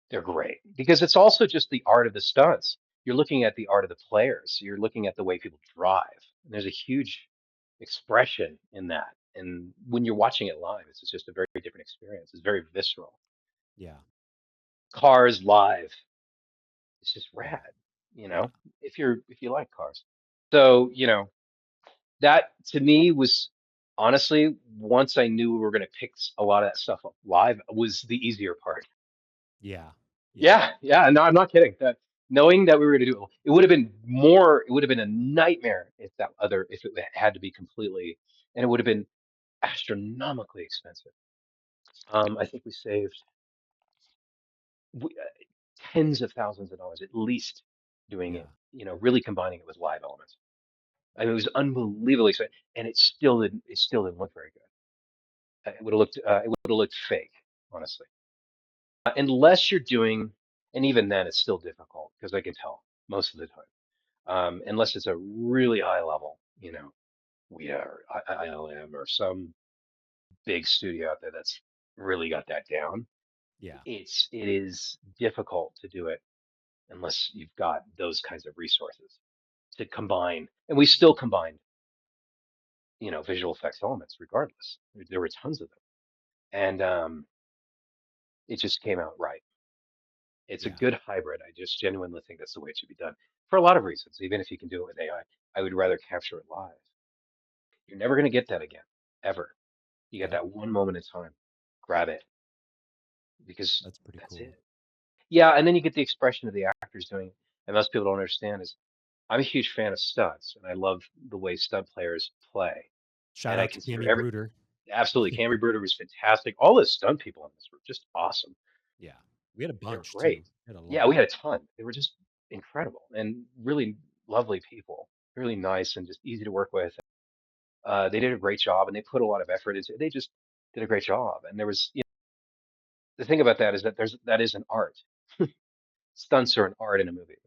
they're great because it's also just the art of the stunts. You're looking at the art of the players. You're looking at the way people drive. And there's a huge expression in that. And when you're watching it live, it's just a very different experience. It's very visceral. Yeah. Cars live, it's just Yeah. rad, you Yeah. know, if you like cars. So, that to me was honestly, once I knew we were going to pick a lot of that stuff up live, was the easier part. Yeah. Yeah. Yeah, yeah, no, I'm not kidding. That knowing that we were going to do it, it would have been more, it would have been a nightmare if it had to be completely, and it would have been astronomically expensive. I think we saved tens of thousands of dollars at least doing Yeah. it, really combining it with live elements. I mean, it was unbelievably exciting, and it still didn't look very good. It would have looked fake, honestly. Unless you're doing, and even then, it's still difficult because I can tell most of the time. Unless it's a really high level, we are ILM or some big studio out there that's really got that down. Yeah. It is difficult to do it unless you've got those kinds of resources to combine. And we still combined, visual effects elements regardless. There were tons of them. And it just came out right. It's a Yeah. good hybrid. I just genuinely think that's the way it should be done for a lot of reasons. Even if you can do it with AI, I would rather capture it live. You're never going to get that again, ever. You get Yep. that one moment in time. Grab it because That's pretty that's cool. it. Yeah, and then you get the expression of the actors doing it. And most people don't understand is I'm a huge fan of stunts, and I love the way stunt players play. Shout And I out to consider Cammy Bruder. absolutely Camry Bruder was fantastic. All the stunt people in this were just awesome. Yeah. We had a They were bunch great. too. We had a Yeah, lot. we had a ton. They were just incredible and really lovely people, really nice and just easy to work with. They did a great job, and they put a lot of effort into it. They just did a great job. And there was, the thing about that is that is an art. Stunts are an art in a movie.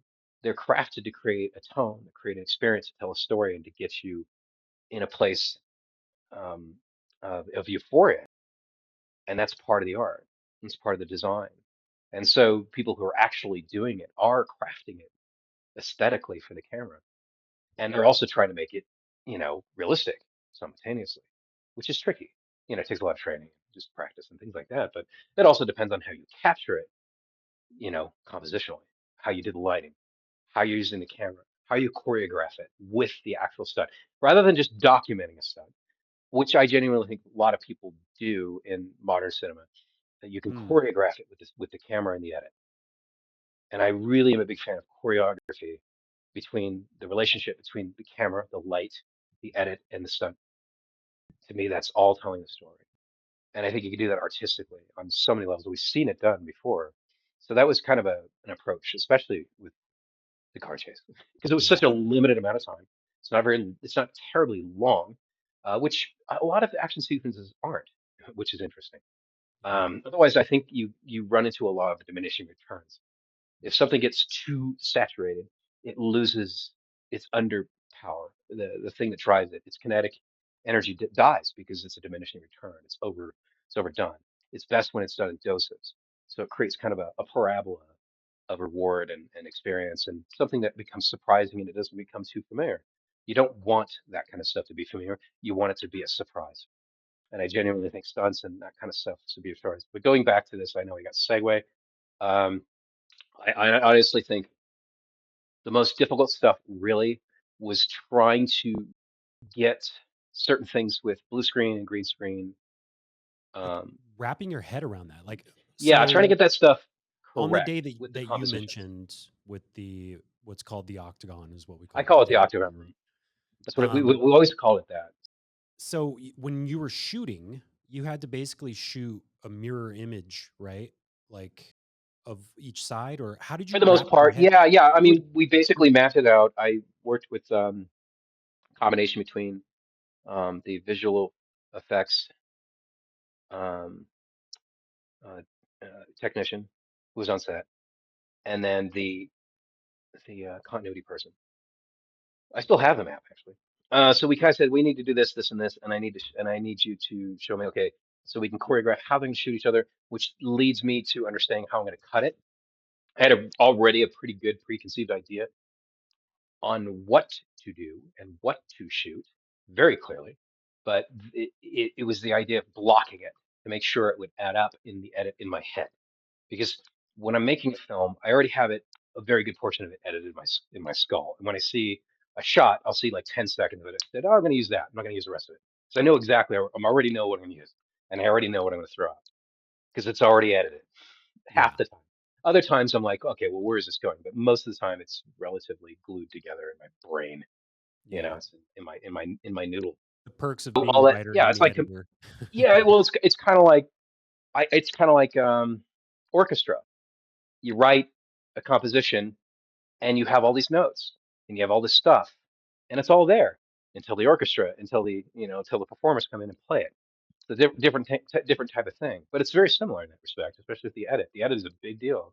They're crafted to create a tone, to create an experience, to tell a story, and to get you in a place um, of euphoria. And that's part of the art. It's part of the design. And so people who are actually doing it are crafting it aesthetically for the camera. And they're also trying to make it, realistic simultaneously, which is tricky. It takes a lot of training, just practice and things like that. But that also depends on how you capture it, compositionally, how you do the lighting, how you're using the camera, how you choreograph it with the actual stunt, rather than just documenting a stunt, which I genuinely think a lot of people do in modern cinema. That you can Mm. choreograph it with the camera and the edit. And I really am a big fan of choreography between the relationship between the camera, the light, the edit, and the stunt. To me, that's all telling the story. And I think you can do that artistically on so many levels. We've seen it done before. So that was kind of an approach, especially with the car chase, because it was Yeah. such a limited amount of time. It's not terribly long, which a lot of action sequences aren't, which is interesting. Yeah. Otherwise, I think you run into a lot of diminishing returns. If something gets too saturated, it loses its underpower, the thing that drives it. Its kinetic energy dies because it's a diminishing return. It's overdone. It's best when it's done in doses. So it creates kind of a parabola of reward and experience and something that becomes surprising and it doesn't become too familiar. You don't want that kind of stuff to be familiar. You want it to be a surprise. And I genuinely think stunts and that kind of stuff should be a surprise. But going back to this, I know we got segue. Um, I honestly think the most difficult stuff really was trying to get. certain things with blue screen and green screen. Like Um, wrapping your head around that. Like yeah, trying to so get that stuff on the correct day that with the that you compositions. mentioned with the what's called the octagon is what we I call it, call the it the octagon octagon room. room. That's what we Um, always call it that. so when you were shooting, you had to basically shoot a mirror image, right? Like of each side, or how did For you the most wrap your part, head? yeah, yeah. I Would, mean, we would basically mapped it out. I worked with combination between the visual effects um, uh, technician who was on set, and then the continuity person. I still have the map actually. So we kind of said we need to do this, this, and this, and I need you to show me okay, so we can choreograph how they can shoot each other, which leads me to understanding how I'm going to cut it. I had already a pretty good preconceived idea on what to do and what to shoot very clearly, but it was the idea of blocking it to make sure it would add up in the edit in my head. Because when I'm making a film, I already have it a very good portion of it edited in my skull. And when I see a shot, I'll see like 10 seconds of it. I said, oh, I'm going to use that. I'm not going to use the rest of it. So I know exactly. I'm already know what I'm going to use, and I already know what I'm going to throw out because it's already edited yeah, half the time. Other times I'm like, okay, well, where is this going? But most of the time it's relatively glued together in my brain. You know, yeah. it's in my noodle. The perks of So being all the that, writer yeah, and it's the like, editor. yeah, well, it's kind of like it's kind of like orchestra. You write a composition and you have all these notes and you have all this stuff and it's all there until the orchestra, until the until the performers come in and play it. It's a different type of thing, but it's very similar in that respect, especially with the edit. The edit is a big deal.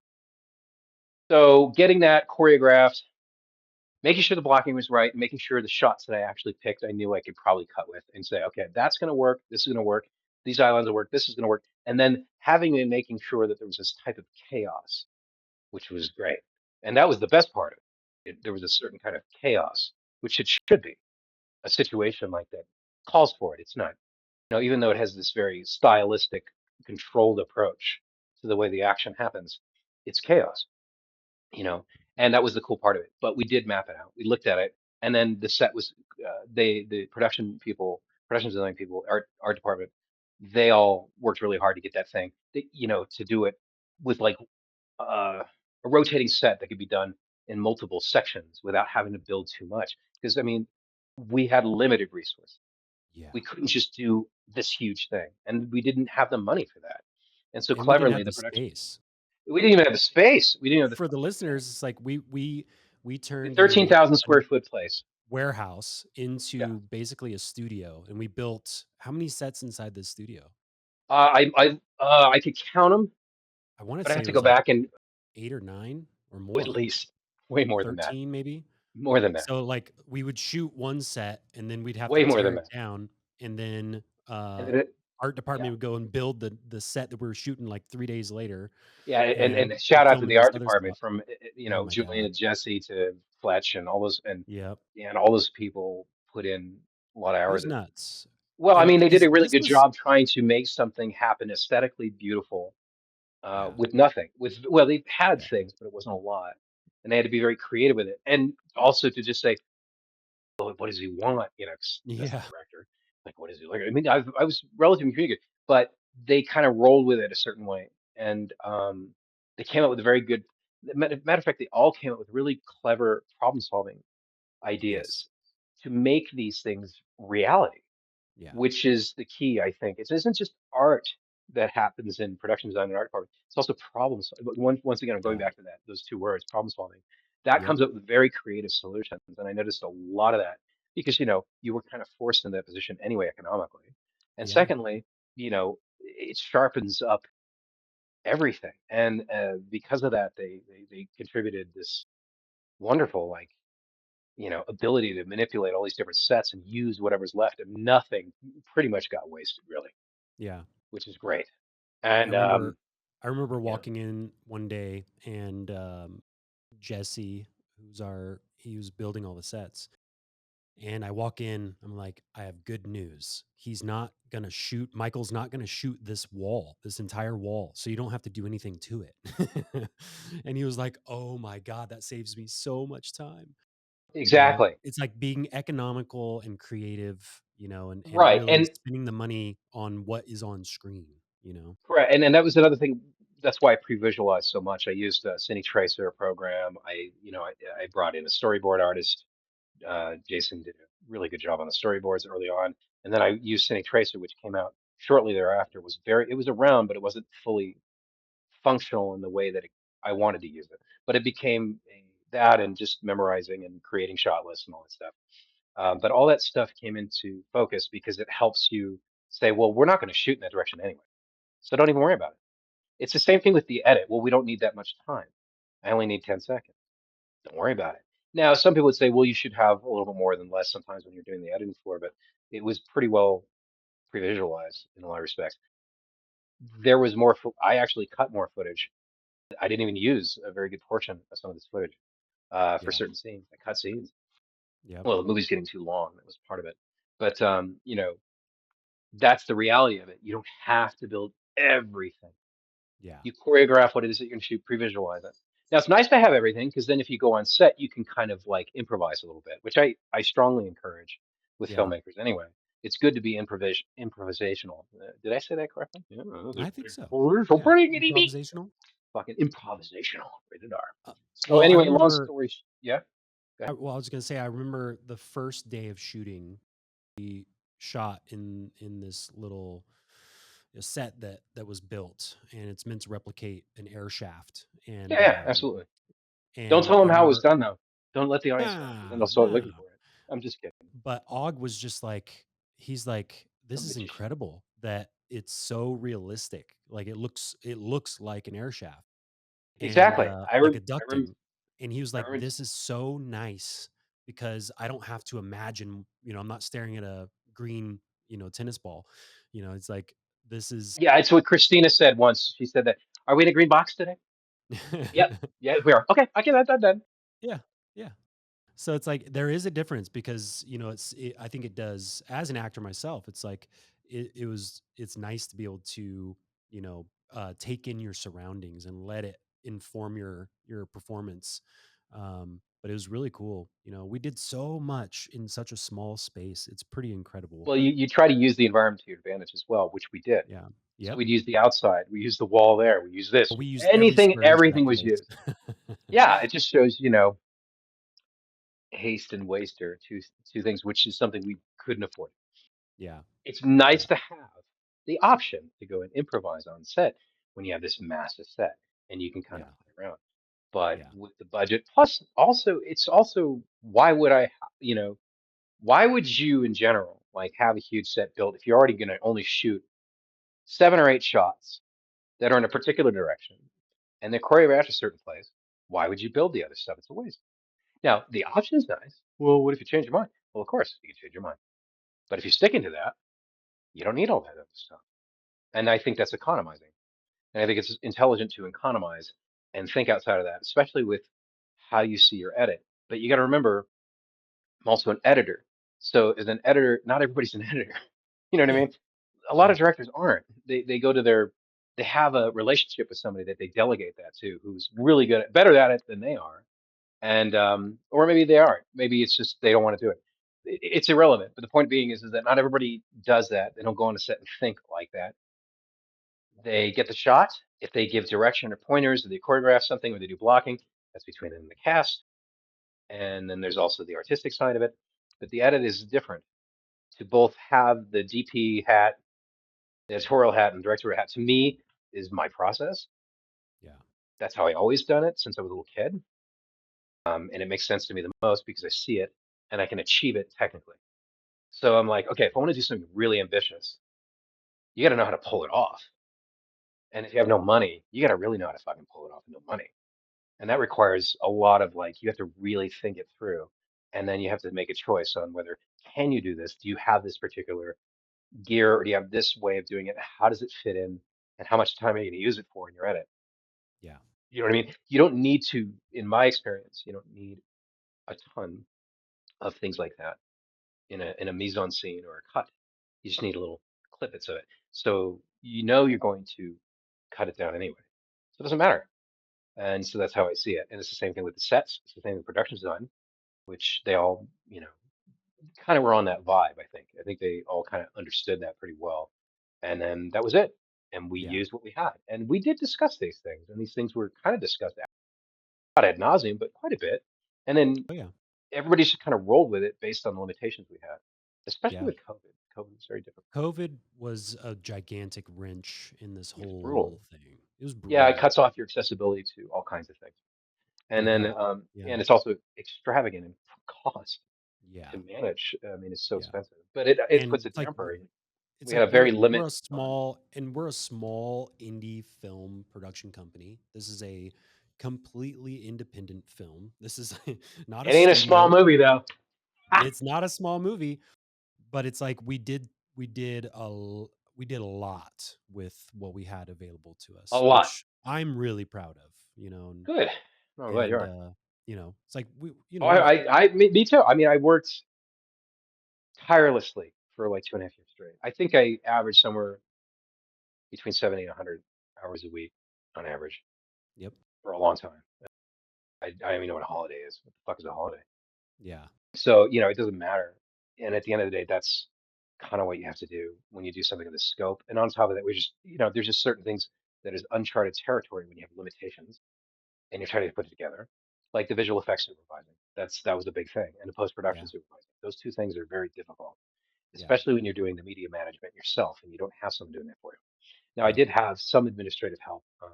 So getting that choreographed, making sure the blocking was right, making sure the shots that I actually picked, I knew I could probably cut with and say, okay, that's going to work. This is going to work. These eye lines will work. This is going to work. And then having and making sure that there was this type of chaos, which was great. And that was the best part of it. There was a certain kind of chaos, which it should be. A situation like that calls for it. It's not, even though it has this very stylistic, controlled approach to the way the action happens, it's chaos, you know, and that was the cool part of it. But we did map it out. We looked at it, and then the set was the production people, production design people, art department, they all worked really hard to get that thing, to do it with like a rotating set that could be done in multiple sections without having to build too much. Because I mean, we had limited resources. Yeah. We couldn't just do this huge thing, and we didn't have the money for that. And so And we didn't cleverly, have the the production, space. we didn't even have the space. We didn't have For the the listeners, it's like we the turned 13,000 a square foot place. warehouse Yeah. into basically a studio, and we built how many sets inside this studio? I could count them, I want to but I say have it to go was like back and 8 or 9 or at more, least way more than that. 13 maybe. More than that. So like we would shoot one set and then we'd have to Way more tear than it that. down, and then And then it, art yeah. department would go and build the set that we were shooting like 3 days later, Yeah, and and we'd shout out to film the in this art other department spot. from Oh my Julian god. and Jesse to Fletch and all those Yep. and all those people put in a lot of It hours. was nuts. Well, I And mean, they did cuz a really this good was job trying to make something happen aesthetically beautiful yeah. with nothing. Well, they had Yeah. things, but it wasn't a lot, and they had to be very creative with it, and also to just say, well, what does he want? That's the Yeah. director. Like, what is he like? I mean, I was relatively creative, but they kind of rolled with it a certain way, and they came up with a very good. Matter of fact, they all came up with really clever problem-solving Yes. ideas to make these things reality, Yeah. which is the key, I think. It isn't just art that happens in production design and art department. It's also problem solving. But once again, I'm going Yeah. back to those two words, problem solving. That Yep. comes up with very creative solutions, and I noticed a lot of that because you were kind of forced in that position anyway economically, and Yeah. secondly, it sharpens up everything, and because of that, they contributed this wonderful like ability to manipulate all these different sets and use whatever's left, and nothing pretty much got wasted really, Yeah. which is great. I And remember I remember yeah, walking in one day and Jesse, he was building all the sets. And I walk in, I'm like, I have good news. Michael's not gonna shoot this wall, this entire wall. So you don't have to do anything to it. And he was like, oh my God, that saves me so much time. exactly. It's like being economical and creative, and Right. really And spending the money on what is on screen. correct. And that was another thing. That's why I pre-visualized so much. I used a Cine Tracer program. I brought in a storyboard artist. Jason did a really good job on the storyboards early on. And then I used Cine Tracer, which came out shortly thereafter. It was around, but it wasn't fully functional in the way that I wanted to use it. But it became that and just memorizing and creating shot lists and all that stuff. But all that stuff came into focus because it helps you say, well, we're not going to shoot in that direction anyway. So don't even worry about it. It's the same thing with the edit. Well, we don't need that much time. I only need 10 seconds. Don't worry about it. Now, some people would say, well, you should have a little bit more than less sometimes when you're doing the editing floor, but it was pretty well pre-visualized in a lot of respects. There was more, I actually cut more footage. I didn't even use a very good portion of some of this footage for Yeah. certain scenes. I cut scenes. Yep. Well, the movie's getting too long. That was part of it. But, that's the reality of it. You don't have to build everything. Yeah. You choreograph what it is that you're going to shoot, pre-visualize it. Now it's nice to have everything because then if you go on set, you can kind of like improvise a little bit, which I strongly encourage with Yeah. filmmakers anyway. It's good to be improvisational. Did I say that correctly? Yeah, I think so. so Yeah. pretty itty bitty. Improvisational. Fucking improvisational, rated R. Uh, So well, I anyway, long remember. story. Yeah, go ahead. Well, I was gonna say I remember the first day of shooting. We shot in this little set that was built, and it's meant to replicate an air shaft. Yeah, yeah, absolutely. Don't And tell I them how it was remember, done though. Don't let the audience know because then they'll nah, start looking nah. for it. I'm just kidding. But Og was just like, he's like, I'm a this is magician. incredible that it's so realistic. Like it looks like an air shaft and Exactly. like a I rem ducting. And he was I like, remember. this is so nice because I don't have to imagine, I'm not staring at a green, tennis ball. It's like this is Yeah, it's what Christina said once. She said that, "Are we in a green box today?" Yep. Yeah, we are. Okay, I get that done. yeah, yeah. So it's like there is a difference because I think it does as an actor myself. It's like it's nice to be able to take in your surroundings and let it inform your performance. But it was really cool. We did so much in such a small space. It's pretty incredible. Well, you try to use the environment to your advantage as well, which we did. Yeah. So Yep. we'd use the outside, we use the wall there, we use this, We used every anything, square inch of everything that was place. used. Yeah, it just shows, haste and waste are two things, which is something we couldn't afford. Yeah. It's nice Yeah. to have the option to go and improvise on set when you have this massive set and you can kind of Yeah. play around. But Yeah. with the budget, plus also, it's also why would you know, why would you in general like have a huge set built if you're already going to only shoot 7 or 8 shots that are in a particular direction and they're choreographed a certain place? Why would you build the other stuff? It's a waste. Now, the option is nice. Well, what if you change your mind? Well, of course, you can change your mind. But if you're sticking to that, you don't need all that other stuff. And I think that's economizing. And I think it's intelligent to economize and think outside of that, especially with how you see your edit. But you got to remember, I'm also an editor. So as an editor, not everybody's an editor. You know what I Yeah. mean? A lot Yeah. of directors aren't. They go to they have a relationship with somebody that they delegate that to, who's really good better at it than they are, and or maybe they aren't. Maybe it's just they don't want to do it. It's irrelevant. But the point being is that not everybody does that. They don't go on a set and think like that. They get the shot. If they give direction or pointers, or they choreograph something, or they do blocking, that's between them and the cast. And then there's also the artistic side of it. But the edit is different. To both have the DP hat, the editorial hat, and director hat, to me, is my process. Yeah. That's how I always done it since I was a little kid. And it makes sense to me the most because I see it and I can achieve it technically. So I'm like, okay, if I want to do something really ambitious, you got to know how to pull it off. And if you have no money, you got to really know how to fucking pull it off with no money. And that requires a lot of like, you have to really think it through. And then you have to make a choice on whether can you do this? Do you have this particular gear or do you have this way of doing it? How does it fit in? And how much time are you going to use it for in your edit? Yeah. You know what I mean? You don't need to, in my experience, you don't need a ton of things like that in a mise en scene or a cut. You just need a little clippets of it. So you're going to cut it down anyway. So it doesn't matter. And so that's how I see it. And it's the same thing with the sets. It's the same with production design, which they all, kind of were on that vibe, I think. I think they all kind of understood that pretty well. And then that was it. And we Yeah. used what we had. And we did discuss these things, and these things were kind of discussed not ad nauseum, but quite a bit. And then Oh yeah. everybody just kind of rolled with it based on the limitations we had, especially Yeah. with COVID. COVID was very difficult. COVID was a gigantic wrench in this It was brutal. whole thing. It was Yeah, it brutal. cuts off your accessibility to all kinds of things. And then, Without yeah. and it's also extravagant in cost Yeah. to manage. I mean, it's so Yeah. expensive, but it And puts a it's like damper. it's We had like a very we're limited a fund. small indie film production company. This is a completely independent film. This is not a It ain't a small studio. movie though. It's not a small movie, but it's like we did we did a lot with what we had available to A us, lot. which I'm really proud of, you know, Good. No, I'm glad you and are. you know, it's like we you Oh, know, we've me too. I mean, I worked tirelessly for like 2.5 years straight. I think I averaged somewhere between 70 and 100 hours a week on average yep, for a long time. I don't even know what a holiday is. What the fuck is a holiday? yeah, So, it doesn't matter. And at the end of the day, that's kind of what you have to do when you do something of this scope. And on top of that, we just, there's just certain things that is uncharted territory when you have limitations and you're trying to put it together, like the visual effects supervising. That was a big thing, and the post-production yeah, supervising. Those two things are very difficult, yeah, especially when you're doing the media management yourself and you don't have someone doing that for you. Now, I yeah, did have some administrative help from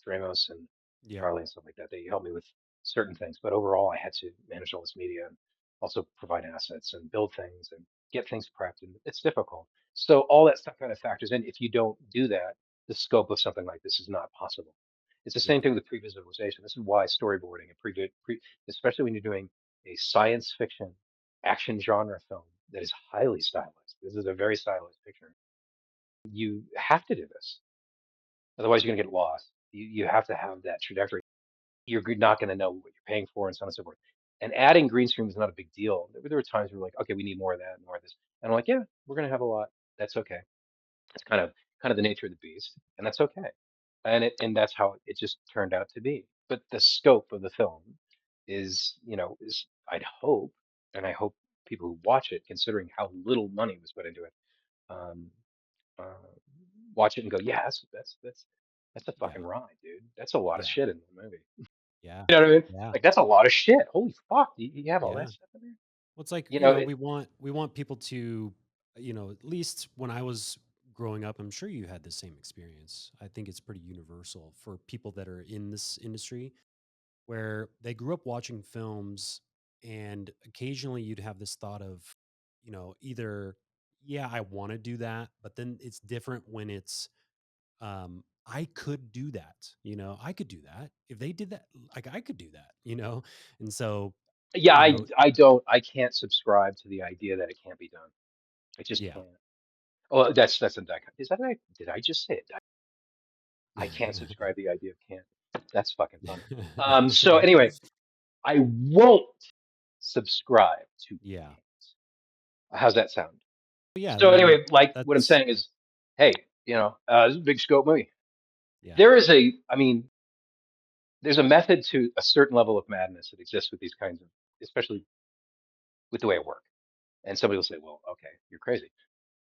Dramos and yep, Charlie and stuff like that. They helped me with certain things, but overall, I had to manage all this media and also provide assets and build things and get things prepped, and it's difficult. So all that stuff kind of factors in. If you don't do that, the scope of something like this is not possible. It's the yeah, same thing with pre-visualization. This is why storyboarding and especially when you're doing a science fiction action genre film that is highly stylized. This is a very stylized picture. You have to do this. Otherwise, you're going to get lost. You have to have that trajectory. You're not going to know what you're paying for and so on and so forth. And adding green screen was not a big deal. There were times where we're like, okay, we need more of that, more of this. And I'm like, yeah, we're going to have a lot. That's okay. It's kind of the nature of the beast, and that's okay. And that's how it just turned out to be. But the scope of the film is I'd hope, and I hope people who watch it, considering how little money was put into it, um, uh, watch it and go, yeah, that's a yeah, fucking ride, dude. That's a lot of yeah, shit in the movie. yeah, You know what I mean? yeah, Like that's a lot of shit. Holy fuck, you have all yeah. that stuff in there. Well, it's like, You you know, know, it, we want people to, you know, at least when I was growing up, I'm sure you had the same experience. I think it's pretty universal for people that are in this industry where they grew up watching films and occasionally you'd have this thought of, you know, either, yeah, I want to do that, but then it's different when it's, I could do that, you know, I could do that. If they did that, like I could do that, you know? And so, yeah, you know, I can't subscribe to the idea that it can't be done. I just yeah. can't. Oh, that's a is that did I just say it? I can't subscribe to the idea of can't. That's fucking funny. So anyway, I won't subscribe to Yeah. can't. How's that sound? Yeah, I So mean, anyway, like what I'm that's saying is, hey, this is a big scope movie. yeah. There is I mean, there's a method to a certain level of madness that exists with these kinds of, especially with the way I work. And somebody will say, well, okay, you're crazy.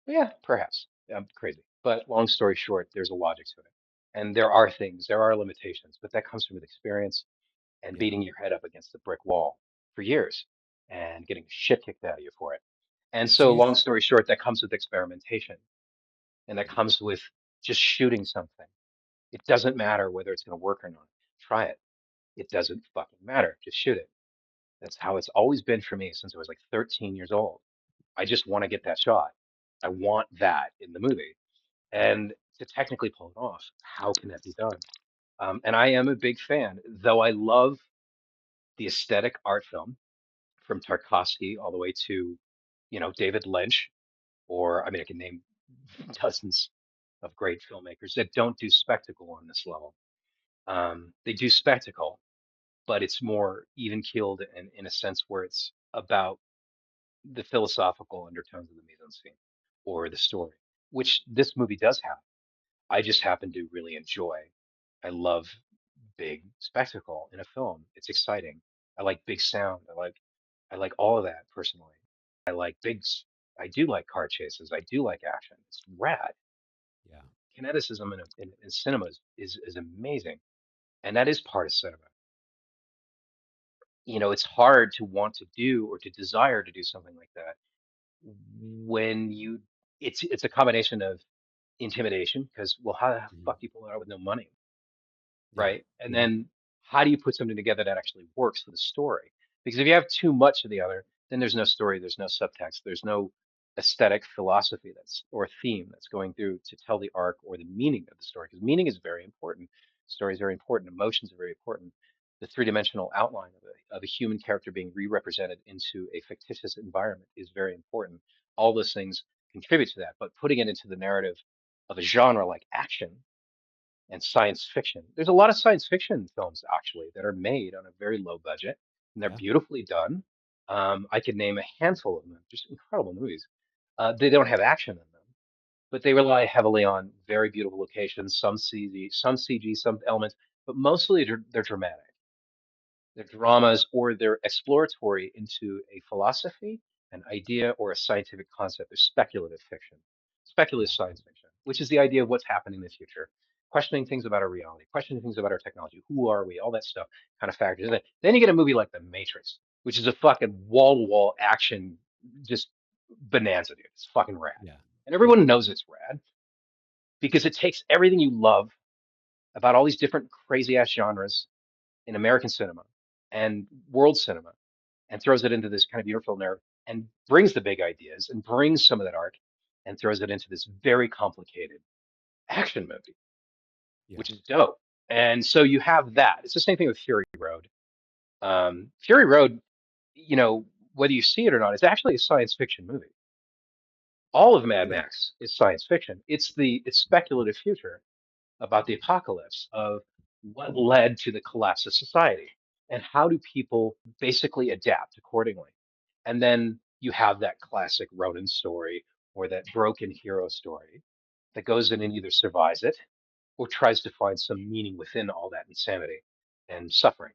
Well, yeah, perhaps I'm crazy. But long story short, there's a logic to it. And there are limitations, but that comes from experience and Yeah. beating your head up against the brick wall for years and getting shit kicked out of you for it. And Do so, you th- long story short, that comes with experimentation and that yeah. comes with just shooting something. It doesn't matter whether it's going to work or not. Try it. It doesn't fucking matter. Just shoot it. That's how it's always been for me since I was like 13 years old. I just want to get that shot. I want that in the movie. Yeah. And to technically pull it off, how can that be done? And I am a big fan, though I love the aesthetic art film from Tarkovsky all the way to, David Lynch, or I mean, I can name dozens of great filmmakers that don't do spectacle on this level. They do spectacle, but it's more even keeled and in a sense where it's about the philosophical undertones of the mise en scene or the story, which this movie does have. I just happen to really enjoy. I love big spectacle in a film. It's exciting. I like big sound. I like all of that personally. I like I do like car chases. I do like action. It's rad. Yeah. Kineticism in cinema is amazing. And that is part of cinema. It's hard to want to do or to desire to do something like that when it's a combination of intimidation because, well, how the Mhm. fuck do you pull it out with no money? Yeah. Right? And Yeah. then how do you put something together that actually works for the story? Because if you have too much of the other, then there's no story, there's no subtext, there's no aesthetic philosophy or theme that's going through to tell the arc or the meaning of the story. Because meaning is very important. Story is very important. Emotions are very important. The three-dimensional outline of a human character being re-represented into a fictitious environment is very important. All those things contribute to that, but putting it into the narrative of a genre like action and science fiction. There's a lot of science fiction films actually that are made on a very low budget and they're Yeah. beautifully done. I could name a handful of them, just incredible movies. They don't have action in them, but they rely heavily on very beautiful locations, some CG, some elements, but mostly they're dramatic. They're dramas or they're exploratory into a philosophy, an idea, or a scientific concept. They're speculative fiction, speculative Yeah. science fiction, which is the idea of what's happening in the future, questioning things about our reality, questioning things about our technology. Who are we? All that stuff kind of factors in. Then you get a movie like The Matrix, which is a fucking wall-to-wall action, just bonanza, dude. It's fucking rad. Yeah. And Yeah. everyone knows it's rad because it takes everything you love about all these different crazy ass genres in American cinema and world cinema and throws it into this kind of beautiful narrative and brings the big ideas and brings some of that art and throws it into this very complicated action movie, Yeah. which is dope. And so you have that. It's the same thing with Fury Road. Fury Road, you know, whether you see it or not, it's actually a science fiction movie. All of Mad Yeah. Max is science fiction. It's speculative future about the apocalypse of what led to the collapse of society and how do people basically adapt accordingly. And then you have that classic Ronin story or that broken hero story that goes in and either survives it or tries to find some meaning within all that insanity and suffering.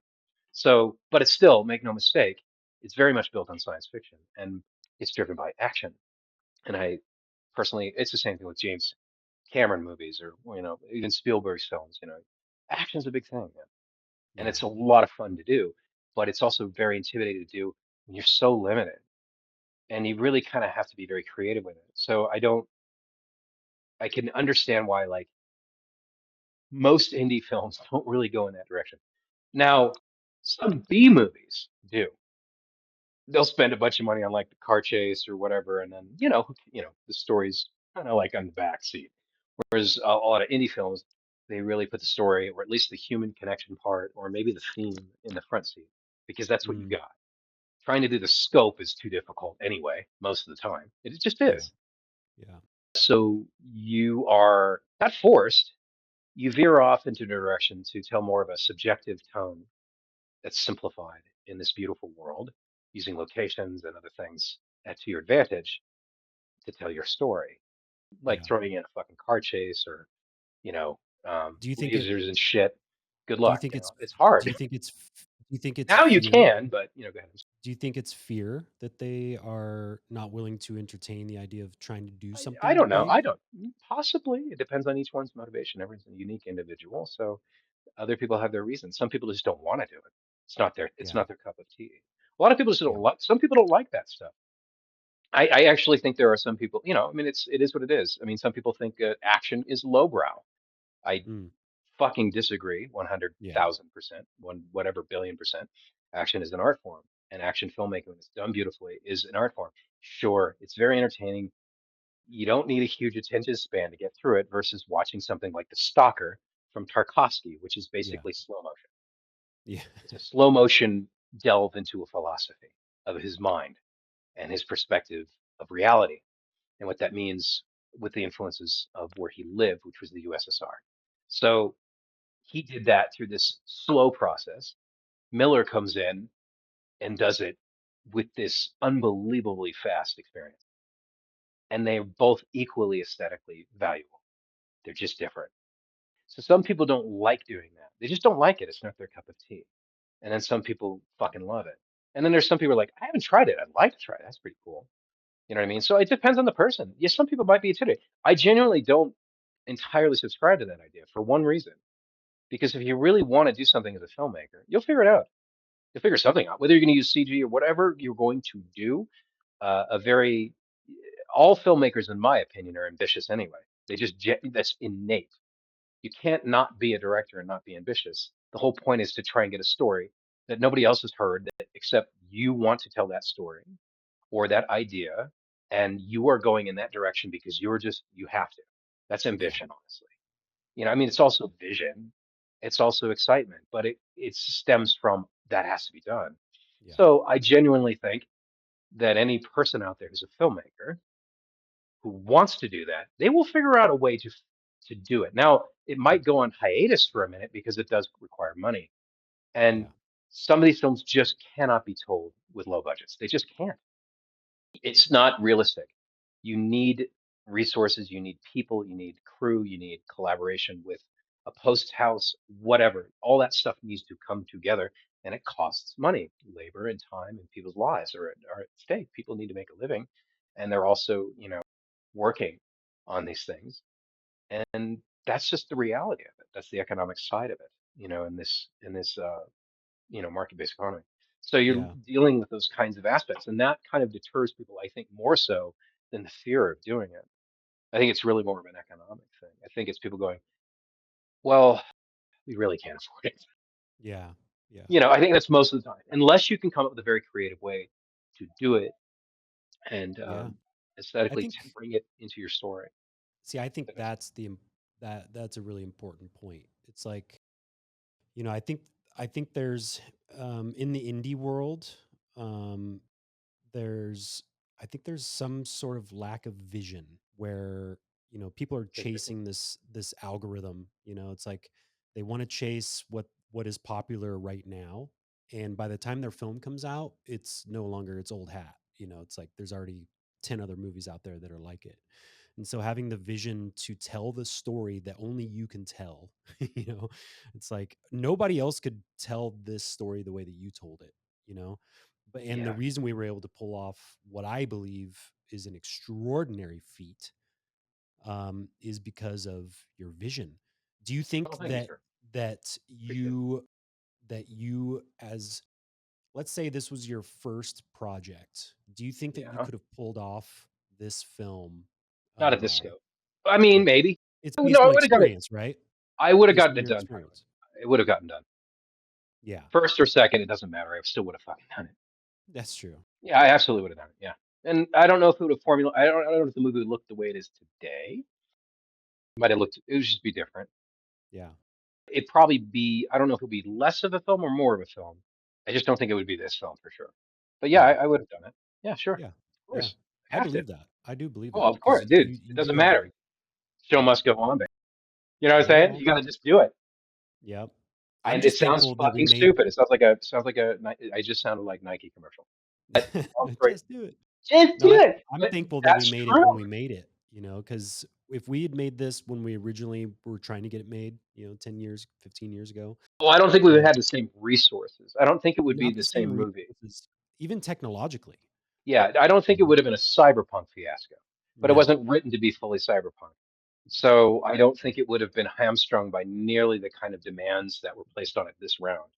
So, but it's still, make no mistake, it's very much built on science fiction and it's driven by action. And I personally, it's the same thing with James Cameron movies or even Spielberg's films. Action's a big thing, man. And Yeah. it's a lot of fun to do, but it's also very intimidating to do when you're so limited, and you really kind of have to be very creative with it. So I can understand why like most indie films don't really go in that direction. Now, some B movies do. They'll spend a bunch of money on like the car chase or whatever, and then the story's kind of like on the back seat. Whereas a lot of indie films, they really put the story, or at least the human connection part, or maybe the theme in the front seat, because that's what you Mm. got. Trying to do the scope is too difficult anyway, most of the time. It just Yeah. is. Yeah. So you are not forced, you veer off into a direction to tell more of a subjective tone that's simplified in this beautiful world, using locations and other things to your advantage to tell your story, like Yeah. throwing in a fucking car chase or you know, Do you think it? lasers and shit. Good Do you luck. think it's? It's Do hard. you think it's? Do you think it's Now you fear? can, but go ahead. Do you think it's fear that they are not willing to entertain the idea of trying to do I something don't know. I big? don't. Possibly. It depends on each one's motivation. Everyone's a unique individual, so other people have their reasons. Some people just don't want to do it. It's Yeah. not their cup of tea. A lot of people just Yeah. don't like. Some people don't like that stuff. I actually think there are some people. I mean, it is what it is. I mean, some people think action is lowbrow. I Mm. fucking disagree Yeah. 100,000%, one whatever billion percent. Action is an art form, and action filmmaking, when it's done beautifully, is an art form. Sure, it's very entertaining. You don't need a huge attention span to get through it versus watching something like The Stalker from Tarkovsky, which is Yeah. basically slow motion. Yeah. It's a slow motion delve into a philosophy of his mind and his perspective of reality and what that means with the influences of where he lived, which was the USSR. So he did that through this slow process. Miller comes in and does it with this unbelievably fast experience. And they're both equally aesthetically valuable. They're just different. So some people don't like doing that. They just don't like it. It's not their cup of tea. And then some people fucking love it. And then there's some people who are like, I haven't tried it. I'd like to try it. That's pretty cool. You know what I mean? So it depends on the person. Yes, some people might be intimidated. I genuinely don't entirely subscribe to that idea for one reason. Because if you really want to do something as a filmmaker, you'll figure it out. You'll figure something out. Whether you're going to use CG or whatever you're going to do, a very all filmmakers, in my opinion, are ambitious anyway. That's innate. You can't not be a director and not be ambitious. The whole point is to try and get a story that nobody else has heard that except you want to tell that story or that idea, and you are going in that direction because you have to. That's Yeah. ambition, honestly. I mean, it's also vision, it's also excitement, but it stems from that has to be done. Yeah. So I genuinely think that any person out there who's a filmmaker who wants to do that, they will figure out a way to do it. Now, it might go on hiatus for a minute because it does require money. And Yeah. some of these films just cannot be told with low budgets. They just can't. It's not realistic. You need resources, you need people, you need crew, you need collaboration with a post house, whatever. All that stuff needs to come together and it costs money, labor and time, and people's lives are at stake. People need to make a living and they're also, working on these things. And that's just the reality of it. That's the economic side of it, in this market-based economy. So you're Yeah. dealing with those kinds of aspects, and that kind of deters people, I think, more so than the fear of doing it. I think it's really more of an economic thing. I think it's people going, well, we really can't afford it. Yeah. Yeah. I think that's most of the time, unless you can come up with a very creative way to do it and Yeah. I aesthetically think, to bring it into your story. see, I think But that's- that's that's a really important point. It's like, I think there's in the indie world, um, there's I think there's some sort of lack of vision where people are Interesting. chasing this algorithm. It's like they want to chase what is popular right now, and by the time their film comes out, it's no longer its old hat. It's like there's already 10 other movies out there that are like it. And so having the vision to tell the story that only you can tell, you know it's like nobody else could tell this story the way that you told it. you know and the Yeah, reason we were able to pull off what I believe is an extraordinary feat, is because of your vision. Do you think oh, thank you, that sir. that Appreciate it. you, as, let's say this was your first project, do you think that you Yeah, could have pulled off this film? not at this uh scope. I mean, it, maybe. it's Oh, no, based I on would have got it. experience, right? I would have Based gotten on it your done probably. experience. It would have gotten done. Yeah, First or second, it doesn't matter. I still would have fucking done it. that's true. Yeah, I absolutely would have done it. Yeah. And I don't know if it would have formula. I don't know if the movie would look the way it is today. It might have looked. It would just be different. Yeah. It'd probably be. I don't know if it would be less of a film or more of a film. I just don't think it would be this film for sure. But yeah, I, Yeah. I would have done it. Yeah, sure. Yeah. Of Yeah. course. I I have to. believe that. I do believe Oh, that of course, because dude. It you doesn't do have matter. Show yeah. must go on, babe. You know what I'm Yeah, saying? well, You got to just do it. yep. I'm And it just sounds thankful that we fucking made stupid. It sounds like a. I just sounded like Nike commercial. But long story. just do it. Just No, do it. I'm But thankful that we that's made it true. when we made it, because if we had made this when we originally were trying to get it made, 10 years, 15 years ago, Well, I don't think we would uh, have had the same resources. I don't think it would be not the the same same movie. resources, even technologically. Yeah, I don't think it Mhm. would have been a cyberpunk fiasco, but it No. wasn't written to be fully cyberpunk. So I don't think it would have been hamstrung by nearly the kind of demands that were placed on it this round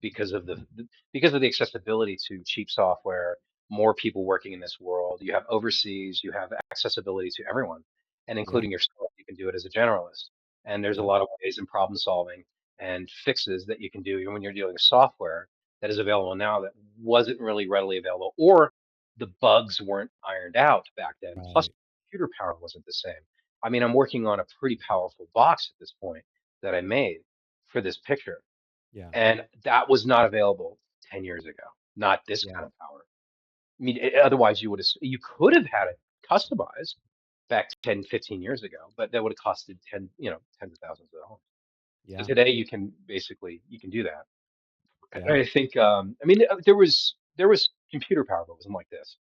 because of the accessibility to cheap software, more people working in this world. You have overseas, you have accessibility to everyone, and Yeah. including yourself. You can do it as a generalist. And there's a Yep. lot of ways in problem solving and fixes that you can do even when you're dealing with software that is available now that wasn't really readily available, or the bugs weren't ironed out back then. Plus, Right. computer power wasn't the same. I mean, I'm working on a pretty powerful box at this point that I made for this picture, Yeah. and that was not available 10 years ago. Not this Yeah. kind of power. I mean, otherwise you could have had it customized back 10, 15 years ago, but that would have costed tens of thousands of dollars. So Yeah. today you can do that. And Yeah. I think I mean there was computer power, but it wasn't like this.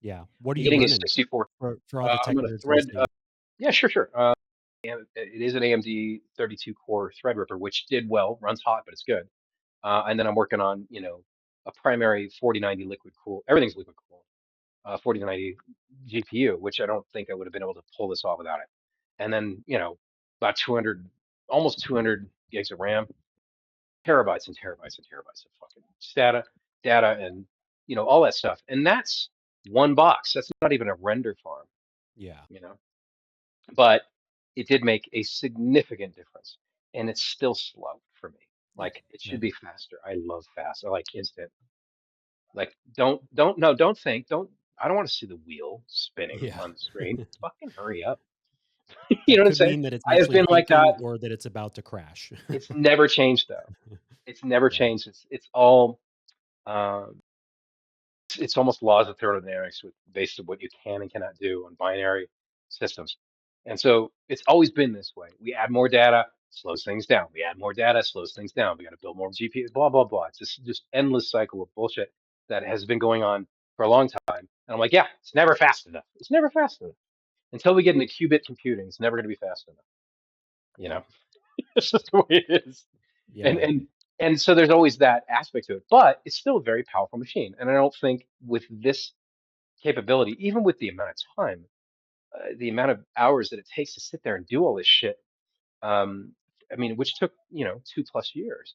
Yeah. What are you Getting a running 64. for all the I'm tech gonna nerds thread. listening? Yeah, sure, sure. And it is an AMD 32 core Threadripper, which did well, runs hot, but it's good. And then I'm working on, a primary 4090 liquid cool. Everything's liquid cooled. 4090 GPU, which I don't think I would have been able to pull this off without it. And then, about 200, almost 200 gigs of RAM, terabytes and terabytes and terabytes of fucking data, and all that stuff. And that's one box. That's not even a render farm, Yeah. you know. But it did make a significant difference, and it's still slow for me. Yeah. Like it Yeah. should be faster. I love fast. I like instant. Like don't no don't think don't I don't want to see the wheel spinning Yeah. on the screen. Fucking hurry up. You know That what I'm could saying? mean that it's I have actually been like thinking that. or that it's about to crash. It's never changed though. It's never Yeah. changed. It's all um, it's almost laws of thermodynamics with based on what you can and cannot do on binary systems. And so it's always been this way. We add more data, slows things down. We add more data, slows things down. We got to build more GPU, blah, blah, blah. It's just endless cycle of bullshit that has been going on for a long time. And I'm like, yeah, it's never fast enough. It's never fast enough. Until we get into qubit computing, it's never going to be fast enough. You know, it's just the way it is. And Yeah. and and so there's always that aspect to it, but it's still a very powerful machine. And I don't think with this capability, even with the amount of time, the amount of hours that it takes to sit there and do all this shit, um, I mean, which took, 2+ years.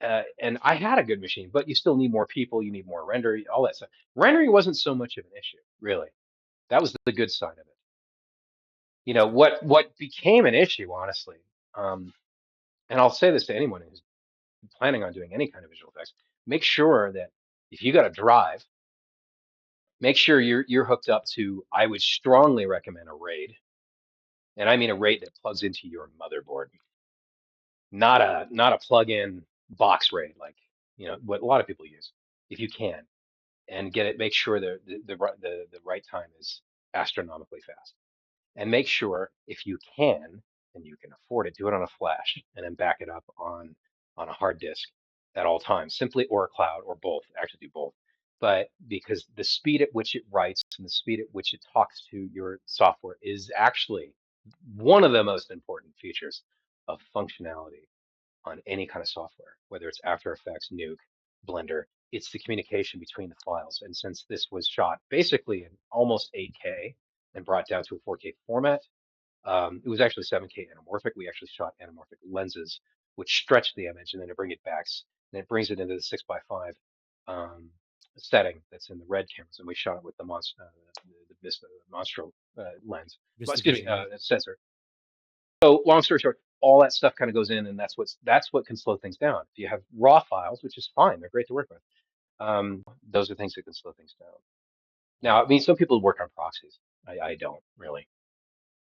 And I had a good machine, but you still need more people, you need more render, all that stuff. Rendering wasn't so much of an issue, really. That was the good side of it. What became an issue, honestly, um, and I'll say this to anyone who's planning on doing any kind of visual effects, make sure that if you got a drive, make sure you're hooked up to, I would strongly recommend a RAID. And I mean a RAID that plugs into your motherboard, not a plug-in box RAID like what a lot of people use. If you can, and get it, make sure the right time is astronomically fast, and make sure if you can and you can afford it, do it on a flash, and then back it up on a hard disk at all times, simply, or a cloud, or both. Actually, do both. But because the speed at which it writes and the speed at which it talks to your software is actually one of the most important features of functionality on any kind of software, whether it's After Effects, Nuke, Blender. It's the communication between the files. And since this was shot basically in almost 8K and brought down to a 4K format, it was actually 7K anamorphic. We actually shot anamorphic lenses, which stretch the image and then it brings it back, and it brings it into the 6x5 um, setting that's in the red cameras. And we shot it with the Monstro lens. Well, Vista excuse me, Vision. Yeah. sensor. So long story short, all that stuff kind of goes in, and that's what can slow things down. If you have raw files, which is fine, they're great to work with. Those are things that can slow things down. Yeah. Now, I mean, some people work on proxies. I don't really.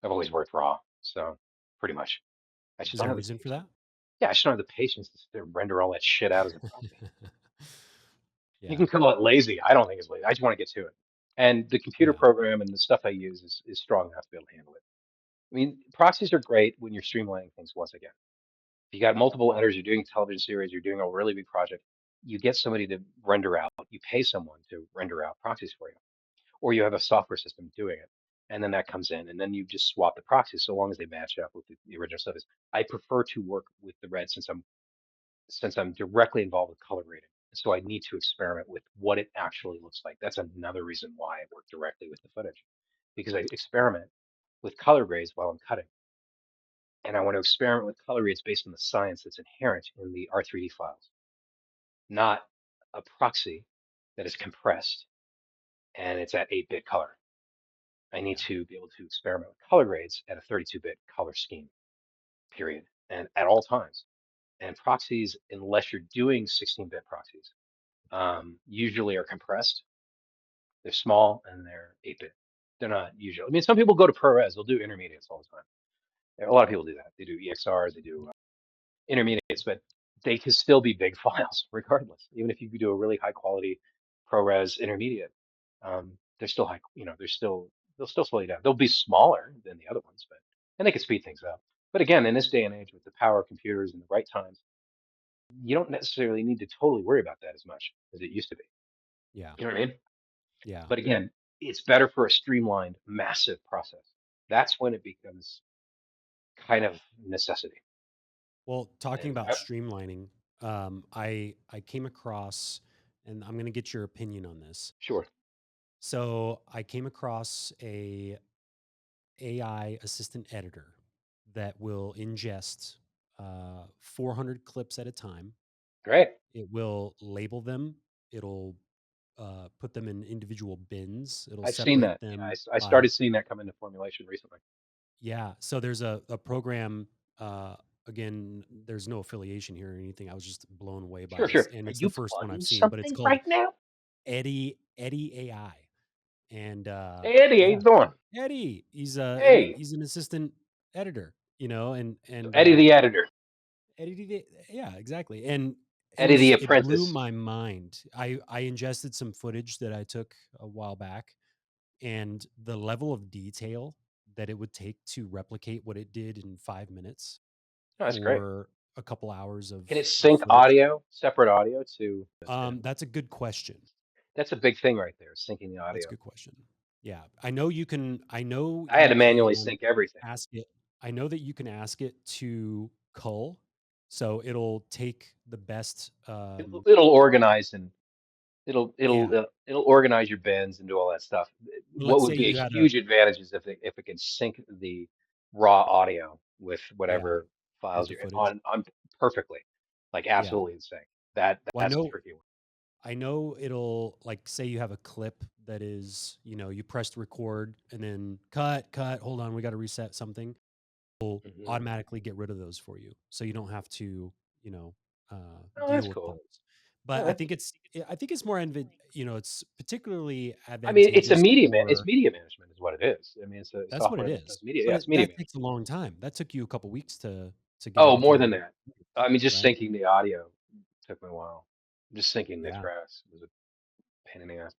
I've always worked raw, so pretty much. I just Is don't there a have the reason for patience. that? Yeah, I just don't have the patience to sit there and render all that shit out as a proxy. You Yeah. can call it lazy. I don't think it's lazy. I just want to get to it. And the computer Yeah. program and the stuff I use is strong enough to be able to handle it. I mean, proxies are great when you're streamlining things once again. If you got multiple editors, you're doing a television series, you're doing a really big project, you get somebody to render out, you pay someone to render out proxies for you, or you have a software system doing it. And then that comes in, and then you just swap the proxies so long as they match up with the original stuff. I prefer to work with the red since I'm directly involved with color grading. So I need to experiment with what it actually looks like. That's another reason why I work directly with the footage, because I experiment with color grades while I'm cutting. And I want to experiment with color grades based on the science that's inherent in the R3D files, not a proxy that is compressed and it's at 8-bit color. I need Yeah. to be able to experiment with color grades at a 32-bit color scheme, period, and at all times. And proxies, unless you're doing 16-bit proxies, usually are compressed. They're small and they're 8-bit. They're not usual. I mean, some people go to ProRes. They'll do intermediates all the time. A lot of people do that. They do EXRs. They do intermediates, but they can still be big files regardless. Even if you do a really high quality ProRes intermediate, they're still high. They'll still slow you down. They'll be smaller than the other ones, but and they can speed things up. But again, in this day and age, with the power of computers and the right times, you don't necessarily need to totally worry about that as much as it used to be. Yeah. You know what I mean? Yeah. But again, it's better for a streamlined, massive process. That's when it becomes kind of necessity. Well, talking And about streamlining, I came across, and I'm going to get your opinion on this. sure, So I came across a AI assistant editor that will ingest 400 clips at a time. Great. It will label them. It'll put them in individual bins. It'll I've seen separate that. Yeah, them I by started seeing that come into formulation recently. yeah. So there's a program. Uh, again, there's no affiliation here or anything. I was just blown away by Sure, this, sure. and Are it's the you first one I've plugging seen. But it's something called right now? Eddie AI, and Hey, Eddie, how you yeah, doing? Eddie. Hey, He's an assistant editor, so and Eddie the editor, Eddie did it. Yeah, exactly. And Eddie the it blew apprentice. my mind. I ingested some footage that I took a while back, and the level of detail that it would take to replicate what it did in 5 minutes Oh, that's great. for a couple hours Can it of sync footage. audio, separate audio to? That's a good question. That's a big thing right there, syncing the That's a audio. good question. Yeah, I know you can. I know I had to you manually can sync everything. ask it. I know that you can ask it to cull, so it'll take the best. It'll organize and Yeah, it'll organize your bins and do all that stuff. What let's say would be a you had a huge advantage is if it can sync the raw audio with yeah whatever with files the you're footage. on perfectly, like Yeah. absolutely in sync. Well, That's a tricky one. I know it'll like say you have a clip that is, you pressed record and then cut, hold on, we got to reset something. Will Hmm. automatically get rid of those for you. So you don't have to, you know, Oh, that's deal with cool. those. But Yeah. I think it's more it's particularly I mean, it's a advantageous it's for media management is what it is. I mean, it's a that's what it software that is. does media. Yeah, But it's media that takes management. a long time. That took you a couple weeks to get Oh, more than everything, that. I mean, just right? syncing the audio took me a while. Just syncing the Yeah. tracks was a pain in the ass.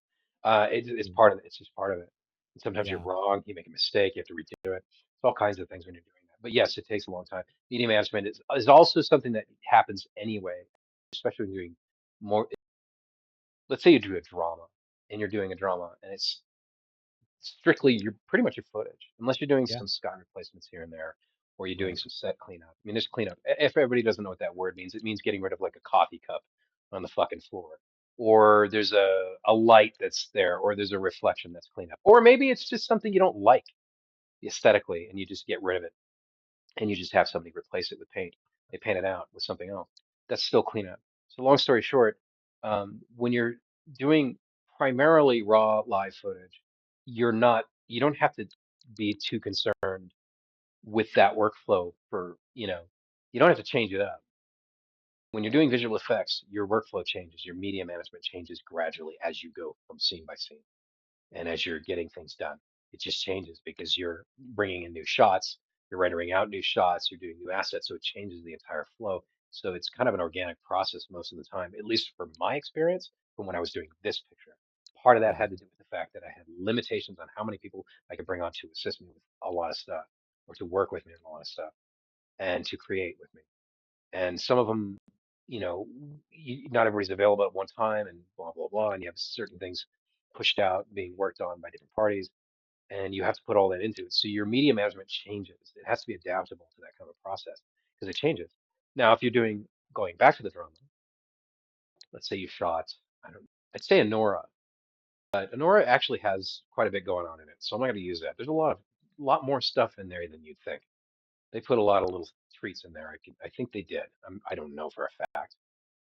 It's Mm. part of it. It's just part of it. And sometimes you're Yeah. wrong. You make a mistake. You have to redo it. It's all kinds of things when you're doing that. But yes, it takes a long time. Media management is also something that happens anyway, especially when you're doing more. Let's say you do a drama and you're doing a drama and it's strictly you're pretty much your footage, unless you're doing Yeah. some sky replacements here and there, or you're doing Right. some set cleanup. I mean, there's cleanup. If everybody doesn't know what that word means, it means getting rid of like a coffee cup on the fucking floor, or there's a light that's there, or there's a reflection that's cleanup, or maybe it's just something you don't like aesthetically and you just get rid of it and you just have somebody replace it with paint. They paint it out with something else. That's still cleanup. So long story short, when you're doing primarily raw live footage, you don't have to be too concerned with that workflow you don't have to change it up. When you're doing visual effects, your workflow changes, your media management changes gradually as you go from scene by scene. And as you're getting things done, it just changes because you're bringing in new shots, you're rendering out new shots, you're doing new assets. So it changes the entire flow. So it's kind of an organic process most of the time, at least from my experience from when I was doing this picture. Part of that Yeah. had to do with the fact that I had limitations on how many people I could bring on to assist me with a lot of stuff or to work with me on a lot of stuff and to create with me. And some of them, not everybody's available at one time and blah, blah, blah. And you have certain things pushed out, being worked on by different parties, and you have to put all that into it. So your media management changes. It has to be adaptable to that kind of process because it changes. Now, if you're going back to the drama, let's say you shot, I don't, I'd say Honora, but Honora actually has quite a bit going on in it. So I'm not going to use that. There's a lot more stuff in there than you'd think. They put a lot of little treats in there. I think they did. I don't know for a fact,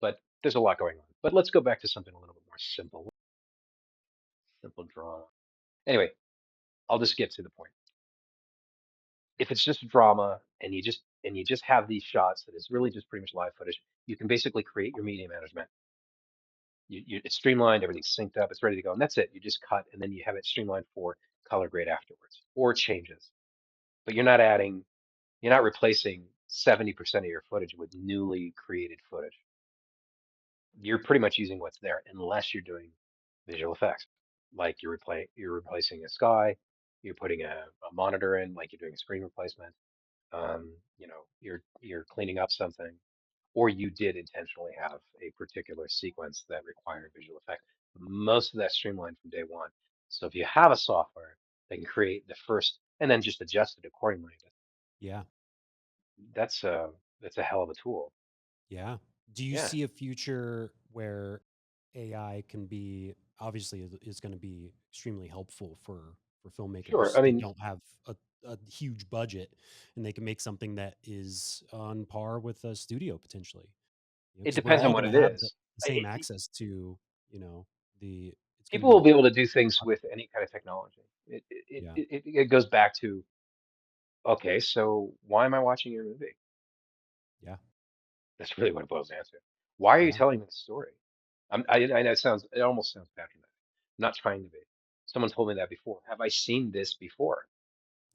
but there's a lot going on. But let's go back to something a little bit more simple drama. Anyway, I'll just get to the point. If it's just drama and you just have these shots that is really just pretty much live footage, you can basically create your media management. It's streamlined, everything's synced up, it's ready to go, and that's it. You just cut and then you have it streamlined for color grade afterwards or changes. But you're not replacing 70% of your footage with newly created footage. You're pretty much using what's there unless you're doing visual effects. Like you're replacing a sky, you're putting a monitor in, like you're doing a screen replacement. You're cleaning up something, or you did intentionally have a particular sequence that required visual effect. Most of that streamlined from day one. So if you have a software that can create the first and then just adjust it accordingly, Yeah. that's a that's a hell of a tool. Yeah. Do you Yeah. see a future where AI can be obviously is going to be extremely helpful for Sure. filmmakers I that mean, don't have a huge budget, and they can make something that is on par with a studio potentially. it Because we're depends on all what going to it have is. the same access to, you know, the it's going to People will be be able to do things with any kind of technology. yeah, It goes back to, okay, so why am I watching your movie? yeah, That's really what it boils down to. Why are you yeah, telling me the story? I know it almost sounds patronising. I'm not trying to be. Someone told me that before. Have I seen this before?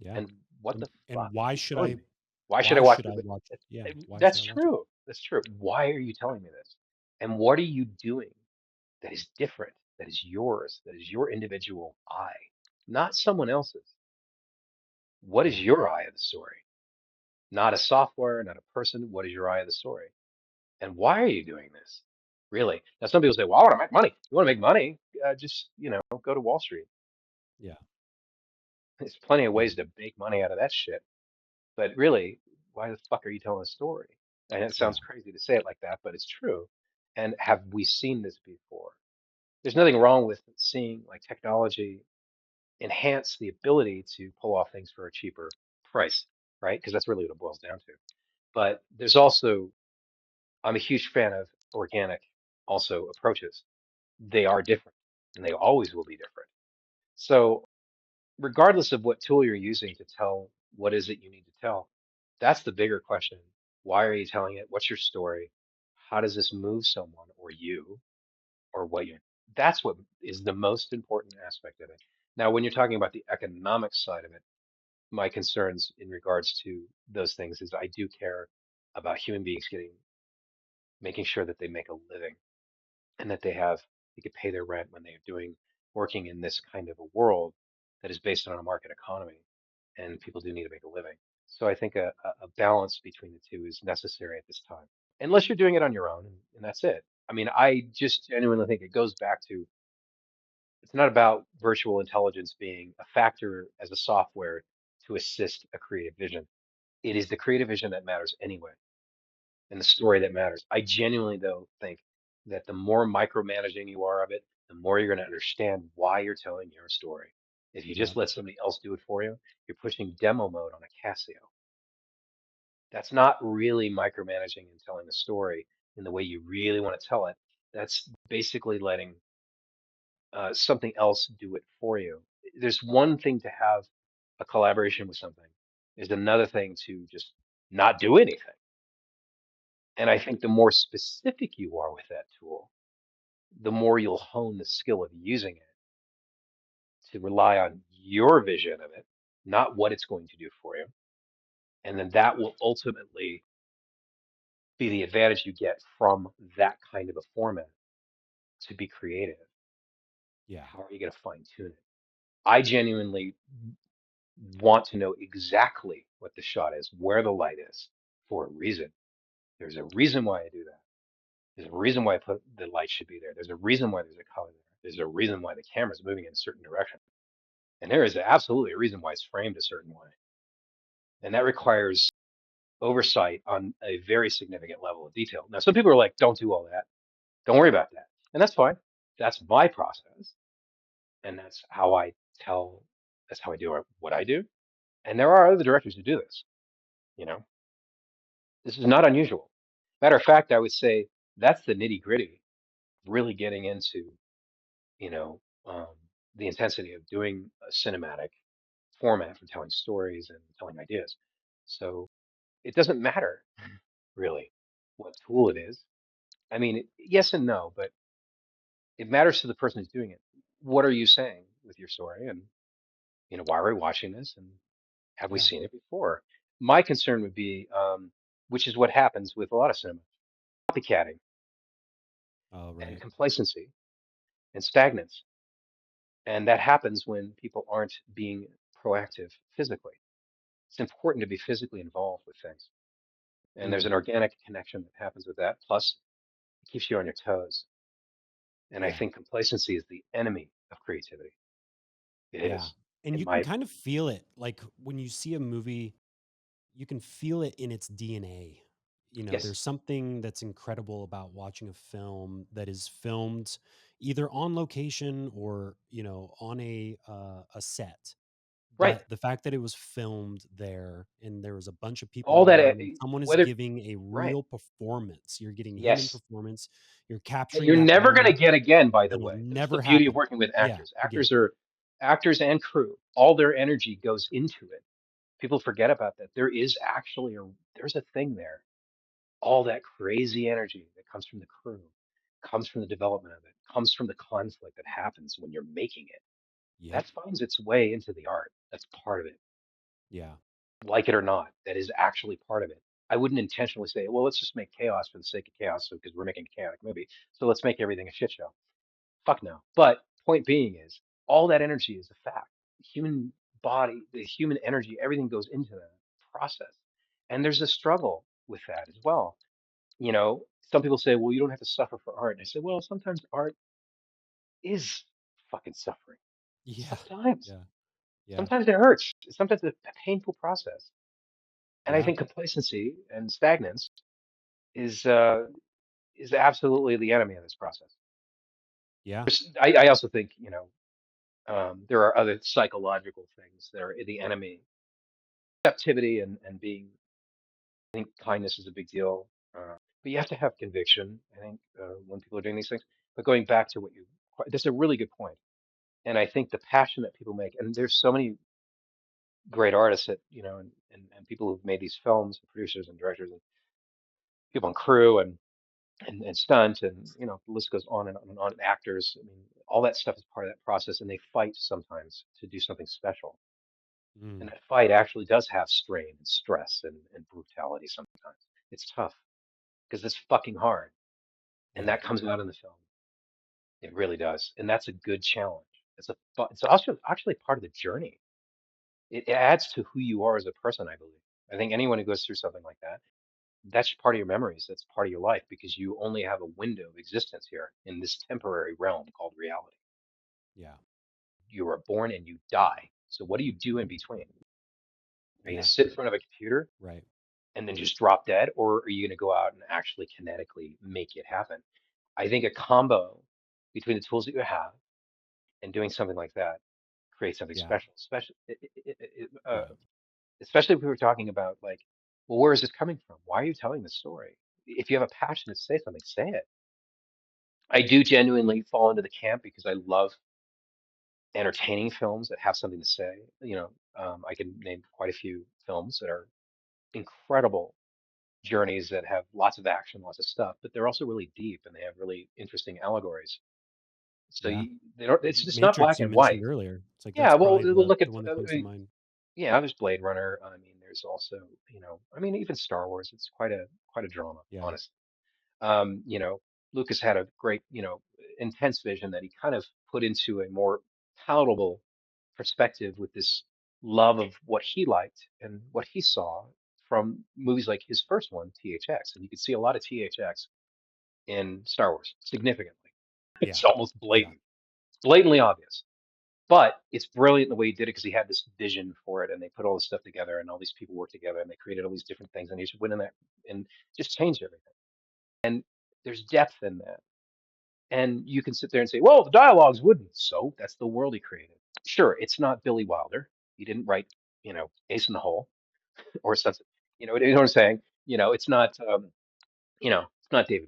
yeah. And what the And fuck are you telling me? Why should I why watch should I the? watch yeah, why should That's I watch it? true. That's true. Why are you telling me this? And what are you doing that is different, that is yours, that is your individual eye, not someone else's? What is Yeah, your eye of the story? Not a software, not a person. What is your eye of the story? And why are you doing this? Really? Now, some people say, well, I want to make money. You want to make money? Just, go to Wall Street. yeah, There's plenty of yeah, ways to make money out of that shit. But really, why the fuck are you telling a story? And it yeah, sounds crazy to say it like that, but it's true. And have we seen this before? There's nothing wrong with seeing like technology enhance the ability to pull off things for a cheaper price, right? Because that's really what it boils down to. But there's also, I'm a huge fan of organic also approaches. They are different and they always will be different. So, regardless of what tool you're using to tell what is it you need to tell, that's the bigger question. Why are you telling it? What's your story? How does this move someone or you or what you that's what is the most important aspect of it. Now, when you're talking about the economic side of it, my concerns in regards to those things is I do care about human beings making sure that they make a living and that they could pay their rent when they're working in this kind of a world that is based on a market economy, and people do need to make a living. So I think a balance between the two is necessary at this time, unless you're doing it on your own, and that's it. I mean, I just genuinely think it goes back to it's not about virtual intelligence being a factor as a software to assist a creative vision. It is the creative vision that matters anyway and the story that matters. I genuinely, though, think that the more micromanaging you are of it, the more you're going to understand why you're telling your story. If you yeah, just let somebody else do it for you, you're pushing demo mode on a Casio. That's not really micromanaging and telling a story in the way you really want to tell it. That's basically letting something else do it for you. There's one thing to have a collaboration with something. There's another thing to just not do anything. And I think the more specific you are with that tool, the more you'll hone the skill of using it to rely on your vision of it, not what it's going to do for you. And then that will ultimately be the advantage you get from that kind of a format to be creative. yeah, How are you going to fine tune it? I genuinely want to know exactly what the shot is, where the light is for a reason. There's a reason why I do that. There's a reason why I put the light should be there. There's a reason why there's a color there. There's a reason why the camera's moving in a certain direction. And there is absolutely a reason why it's framed a certain way. And that requires oversight on a very significant level of detail. Now, some people are like, don't do all that. Don't worry about that. And that's fine. That's my process. And tell, that's how I do what I do. And there are other directors who do this. You know, this is not unusual. Matter of fact, I would say that's the nitty gritty, really getting into, you know, the intensity of doing a cinematic format for telling stories and telling ideas. So it doesn't matter really what tool it is. I mean, yes and no, but it matters to the person who's doing it. What are you saying with your story? And, why are we watching this? And have we yeah. seen it before? My concern would be, which is what happens with a lot of cinema, copycatting Oh, and right. complacency and stagnance. And that happens when people aren't being proactive physically. It's important to be physically involved with things. And there's Hmm. an organic connection that happens with that. Plus, it keeps you on your toes. And I Yeah, think complacency is the enemy of creativity. It yeah. is, And in you my can opinion. kind of feel it, like when you see a movie, you can feel it in its DNA. Yes. there's something that's incredible about watching a film that is filmed either on location or, on a set. Right. But the fact that it was filmed there and there was a bunch of people All that, around and someone is whether, giving a right. real performance. You're getting human Yes. performance. You're That capturing you're that never going to moment. get again, by the It'll way. That's the never beauty of happen. working with Yeah, actors. again. Actors and crew. All their energy goes into it. People forget about that. There's a thing there. All that crazy energy that comes from the crew, comes from the development of it, comes from the conflict that happens when you're making it. Yep. That finds its way into the art. That's part of it. Yeah. Like it or not, that is actually part of it. I wouldn't intentionally say, well, let's just make chaos for the sake of chaos because we're making a chaotic movie. So let's make everything a shit show. Fuck no. But point being is, all that energy is a fact. The human body, the human energy, everything goes into that process. And there's a struggle with that as well. Some people say, well, you don't have to suffer for art. And I say, well, sometimes art is fucking suffering. Yeah. Sometimes. Yeah. Yeah. Sometimes it hurts. Sometimes it's a painful process. And I Yeah. think complacency and stagnance is is absolutely the enemy of this process. Yeah. I also think, there are other psychological things that are the enemy. Receptivity and being, I think kindness is a big deal. But you have to have conviction, I think, when people are doing these things. But going back to that's a really good point. And I think the passion that people make, and there's so many great artists that, and people who've made these films, and producers and directors and people on crew and stunt and the list goes on and on and on. Actors, I mean, all that stuff is part of that process, and they fight sometimes to do something special. And Mm. that fight actually does have strain and stress and brutality sometimes. It's tough because it's fucking hard, and Yeah. that comes out in the film. It really does, and that's a good challenge. It's also actually part of the journey. It adds to who you are as a person, I believe. I think anyone who goes through something like that, that's part of your memories. That's part of your life because you only have a window of existence here in this temporary realm called reality. Yeah. You are born and you die. So what do you do in between? Are you going Yeah. to sit in front of a computer Right. and then just drop dead, or are you going to go out and actually kinetically make it happen? I think a combo between the tools that you have and doing something like that creates something Yeah. special. Yeah. Especially if we were talking about like, well, where is this coming from? Why are you telling this story? If you have a passion to say something, say it. I do genuinely fall into the camp because I love entertaining films that have something to say. I can name quite a few films that are incredible journeys that have lots of action, lots of stuff, but they're also really deep and they have really interesting allegories. So Yeah. they don't, it's just not Matrix black you and mentioned white. earlier. It's like Yeah, that's well, probably we'll the look at, the one that comes to mind. yeah, there's Blade Runner. I mean, there's also, I mean, even Star Wars. It's quite a drama, Yeah. honestly. Um, you know, Lucas had a great, intense vision that he kind of put into a more palatable perspective with this love of what he liked and what he saw from movies like his first one, THX. And you could see a lot of THX in Star Wars significantly. Yeah. It's almost Yeah. blatantly obvious. But it's brilliant the way he did it because he had this vision for it, and they put all this stuff together, and all these people worked together, and they created all these different things, and he just went in there and just changed everything. And there's depth in that. And you can sit there and say, well, the dialogue's wooden. So that's the world he created. Sure, it's not Billy Wilder. He didn't write, Ace in the Hole or something. You know what I'm saying? It's not David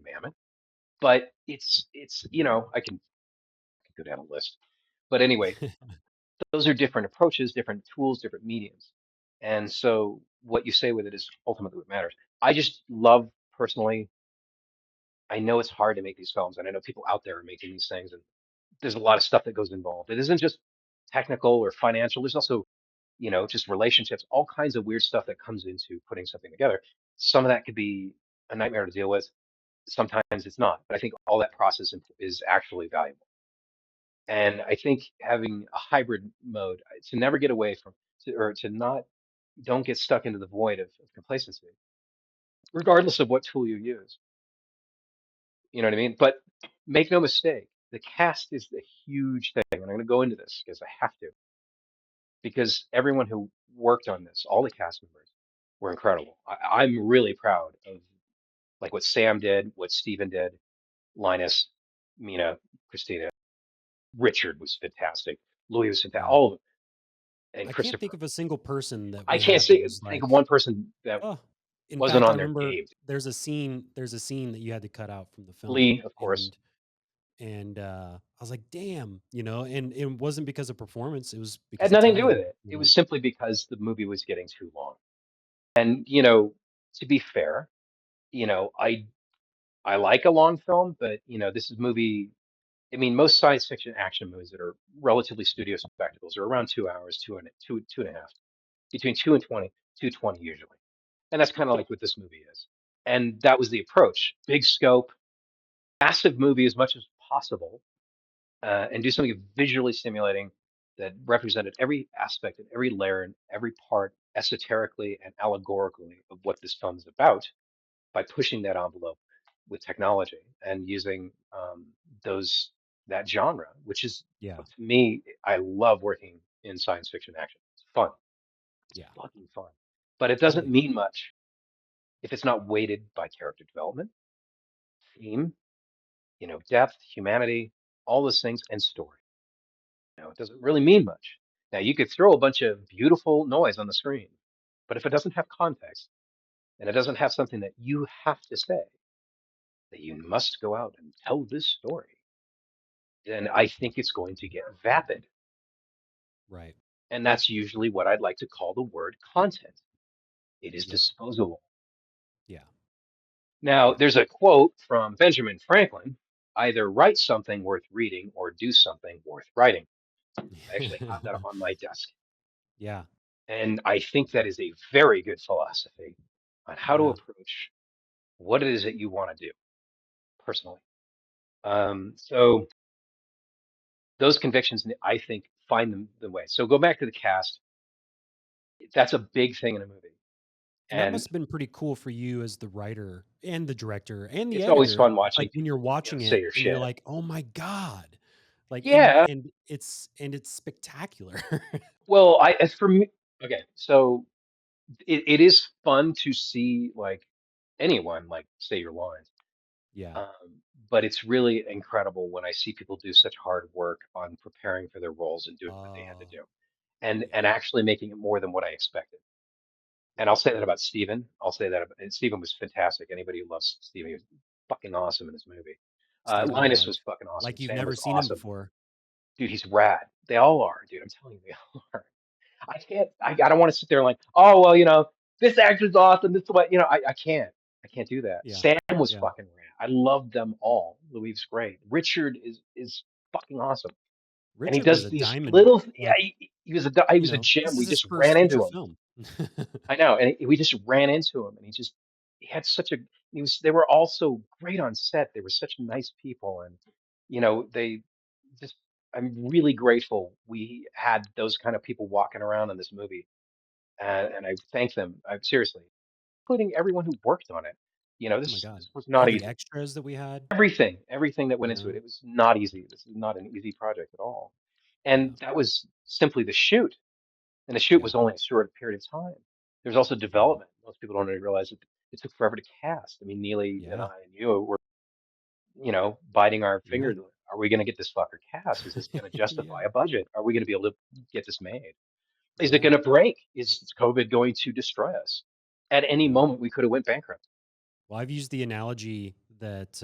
Mamet, but I can go down a list. But anyway, those are different approaches, different tools, different mediums. And so what you say with it is ultimately what matters. I just love personally, I know it's hard to make these films, and I know people out there are making these things, and there's a lot of stuff that goes involved. It isn't just technical or financial. There's also, just relationships, all kinds of weird stuff that comes into putting something together. Some of that could be a nightmare to deal with. Sometimes it's not, but I think all that process is actually valuable. And I think having a hybrid mode to never get away from, or to not, don't get stuck into the void of complacency, regardless of what tool you use. You know what I mean? But make no mistake, the cast is the huge thing. And I'm going to go into this because I have to, because everyone who worked on this, all the cast members were incredible. I'm really proud of like what Sam did, what Steven did, Linus, Mina, Christina, Richard was fantastic, Louis was fantastic, Yeah. all of them, and I can't think Christopher. of a single person that I we can't had that say was think of like, one person that oh. In wasn't fact, I on their remember game. there's a scene that you had to cut out from the film, Lee, of course. and I was like, damn, and it wasn't because of performance, it was Had because of nothing to do with time, it. It was simply because the movie was getting too long. And to be fair, I like a long film, but this is movie. I mean, most science fiction action movies that are relatively studio spectacles are around 2 hours, two and a half, between 2 and 20, 2:20 usually. And that's kind of like what this movie is. And that was the approach. Big scope, massive movie as much as possible, and do something visually stimulating that represented every aspect and every layer and every part esoterically and allegorically of what this film is about by pushing that envelope with technology and using those that genre, which is Yeah, to me, I love working in science fiction action. It's fun. It's yeah. fucking fun. But it Oh doesn't yeah, mean much if it's not weighted by character development, theme, depth, humanity, all those things, and story. It doesn't really mean much. Now, you could throw a bunch of beautiful noise on the screen, but if it doesn't have context and it doesn't have something that you have to say, that you must go out and tell this story, then I think it's going to get vapid. right. And that's usually what I'd like to call the word content. It is Yep. disposable. Yeah. Now, Yeah. there's a quote from Benjamin Franklin: either write something worth reading or do something worth writing. I actually have that on my desk. Yeah. And I think that is a very good philosophy on how to Yeah. approach what it is that you want to do personally. So those convictions, I think, find them the way. So go back to the cast. That's a big thing in a movie. And that And must have been pretty cool for you as the writer and the director and the it's always editor. fun watching Like when you're people, watching say it your and you're shit. like, "Oh my God." Like Yeah. it's spectacular. Well, as for me, okay. So it is fun to see like anyone like say your lines. Yeah. Um, but it's really incredible when I see people do such hard work on preparing for their roles and doing what they had to Oh, do, and yeah. actually making it more than what I expected. And I'll Yeah. say that about Steven. I'll say that and Steven was fantastic. Anybody who loves Steven, he was fucking awesome in this movie. Stephen Linus Hogg. was fucking awesome. Like you've Sam never was seen him awesome. before. Dude, he's rad. They all are, dude. I'm telling you, they all are. I can't. I don't want to sit there like, oh well, this actor's awesome. This is what I can't. I can't do that. Yeah. Sam was Yeah. fucking rad. I loved them all. Louis was great. Richard is fucking awesome, and he Richard was does a these diamond. little. Yeah, Like, he was a gem. this We is his just first ran feature into him. film. I know, and we just ran into him, and he had such a he was. They were all so great on set. They were such nice people, and they just. I'm really grateful we had those kind of people walking around in this movie, and I thank them. I seriously, including everyone who worked on it. Oh my This God. was All not the easy. extras that we had. Everything that went into Yeah. it, it was not easy. This is not an easy project at all, Yeah. and that was simply the shoot. And the shoot Yeah. was only a short period of time. There's also Yeah. development. Most people don't really realize it took forever to cast. I mean, Neely and Yeah. I and you were, biting our Yeah. fingers. Are we going to get this fucker cast? Is this going to Yeah. justify a budget? Are we going to be able to get this made? Is it Yeah. going to break? Is COVID going to destroy us? At any Yeah. moment, we could have went bankrupt. Well, I've used the analogy that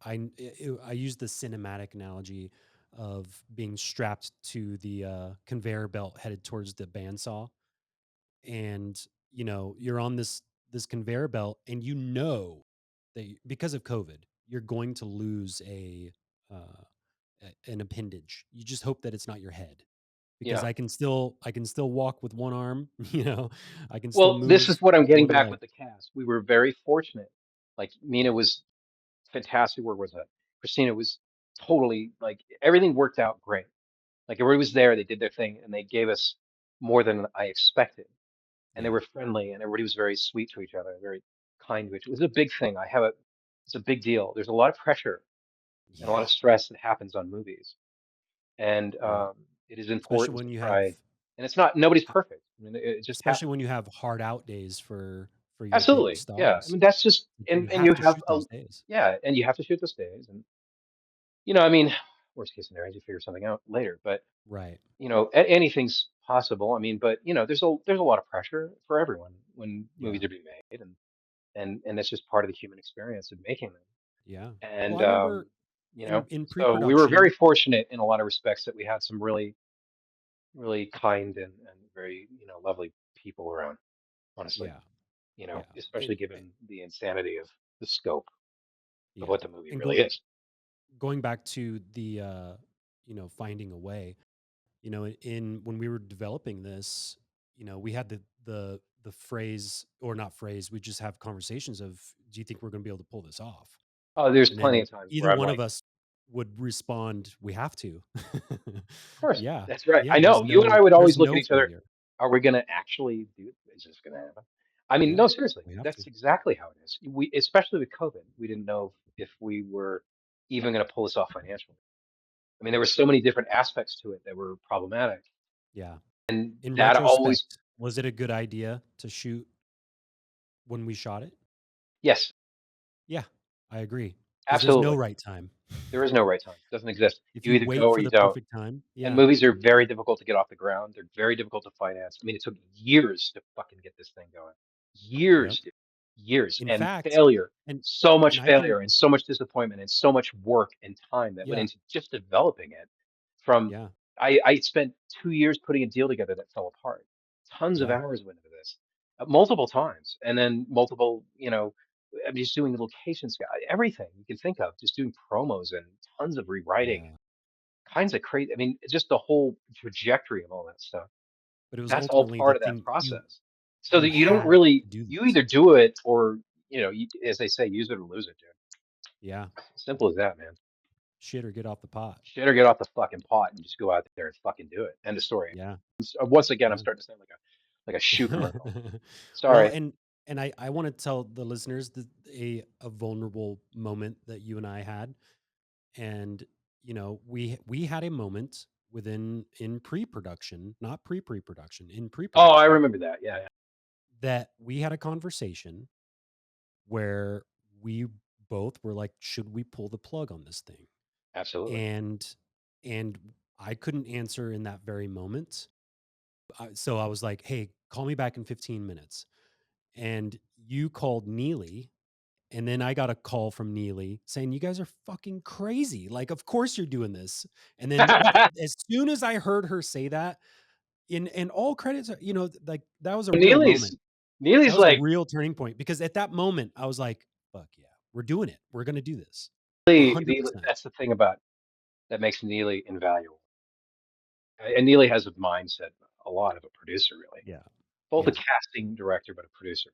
I use the cinematic analogy of being strapped to the conveyor belt headed towards the bandsaw, and you're on this conveyor belt, and that because of COVID, you're going to lose uh, an appendage. You just hope that it's not your head, because Yeah. I can still walk with one arm. I can still Well, this move is what I'm getting one back leg. with the cast. We were very fortunate. Like Mina Yeah, was fantastic. Where was that? Christina was totally like everything worked out great. Like everybody was there, they did their thing, and they gave us more than I expected. And they yeah, were friendly, and everybody was very sweet to each other, very kind to each other. It was a big thing. It's a big deal. There's a lot of pressure and a lot yeah, of stress that happens on movies, and yeah. it is Especially important when to you have try. And it's not nobody's perfect. I mean, it just especially happens. when you have hard out days for for your big Absolutely. Yeah. I stars. mean, that's just, You and have you to have shoot a, those days. yeah, and you have to shoot those days. And, I mean, worst case scenario, you figure something out later. But, Right. anything's possible. I mean, but, there's a lot of pressure for everyone when Yeah. movies are being made. And that's just part of the human experience of making them. Yeah. Well, And, I remember in so we were very pre-production. fortunate in a lot of respects that we had some really, really kind and very, lovely people around, honestly, Yeah. Yeah. especially given the insanity of the scope of Yeah. what the movie And really is. going back to the finding a way, in when we were developing this, we had the phrase, or not phrase, we just have conversations of, do you think we're going to be able to pull this off? Oh, there's And plenty then of times either where I'm one like, of us would respond, we have to. of course, Yeah. that's right. I Yeah, know. You and I would there's always look at no each other. failure. Are we going to actually do it? Is this going to happen? I mean, Yeah, no, seriously, we have to. that's exactly how it is. Especially with COVID, we didn't know if we were even going to pull this off financially. I mean, there were so many different aspects to it that were problematic, Yeah. and In that always, retrospect, was it a good idea to shoot when we shot it? yes, Yeah, I agree. Because there's no absolutely. right time. There is no right time. It doesn't exist. If You you either wait go or for you the don't. perfect time, And yeah, movies are very difficult to get off the ground. They're very difficult to finance. I mean, it took years to fucking get this thing going. yep. Years, dude. Years. In And fact, failure. and So and much I can, failure and so much disappointment and so much work and time that went yeah, into just developing it. From yeah, I spent 2 years putting a deal together that fell apart. Tons of yeah, hours went into this, multiple times, and then multiple, I'm just doing locations, everything you can think of, just doing promos and tons of rewriting yeah. kinds of crazy. I mean, just the whole trajectory of all that stuff. But it was That's all ultimately the part of that thing process. So you that you don't had really, to do you this. either do it or, as they say, use it or lose it, dude. Yeah, Simple as that, man. shit or get off the pot. Shit or get off the fucking pot and just go out there and fucking do it. End of story. Yeah, Once again, I'm yeah. starting to sound like a shoe commercial. Well, Sorry. and I want to tell the listeners that a vulnerable moment that you and I had, and we had a moment within in pre-production, not pre-production, in Oh, I pre-production, remember that. Yeah, yeah. that we had a conversation where we both were like, should we pull the plug on this thing? Absolutely. And I couldn't answer in that very moment. So I was like, hey, call me back in 15 minutes. And you called Neely. And then I got a call from Neely saying, you guys are fucking crazy. Like, of course you're doing this. And then as soon as I heard her say that, and all credits are, like that was a real Neely's moment. That Neely's was a like real turning point because at that moment I was like, fuck yeah, we're doing it. We're going to do this. Neely, 100%. that's the thing about that makes Neely invaluable. And Neely has a mindset, a lot of a producer, really. Yeah. Both a Yeah. casting director, but a producer.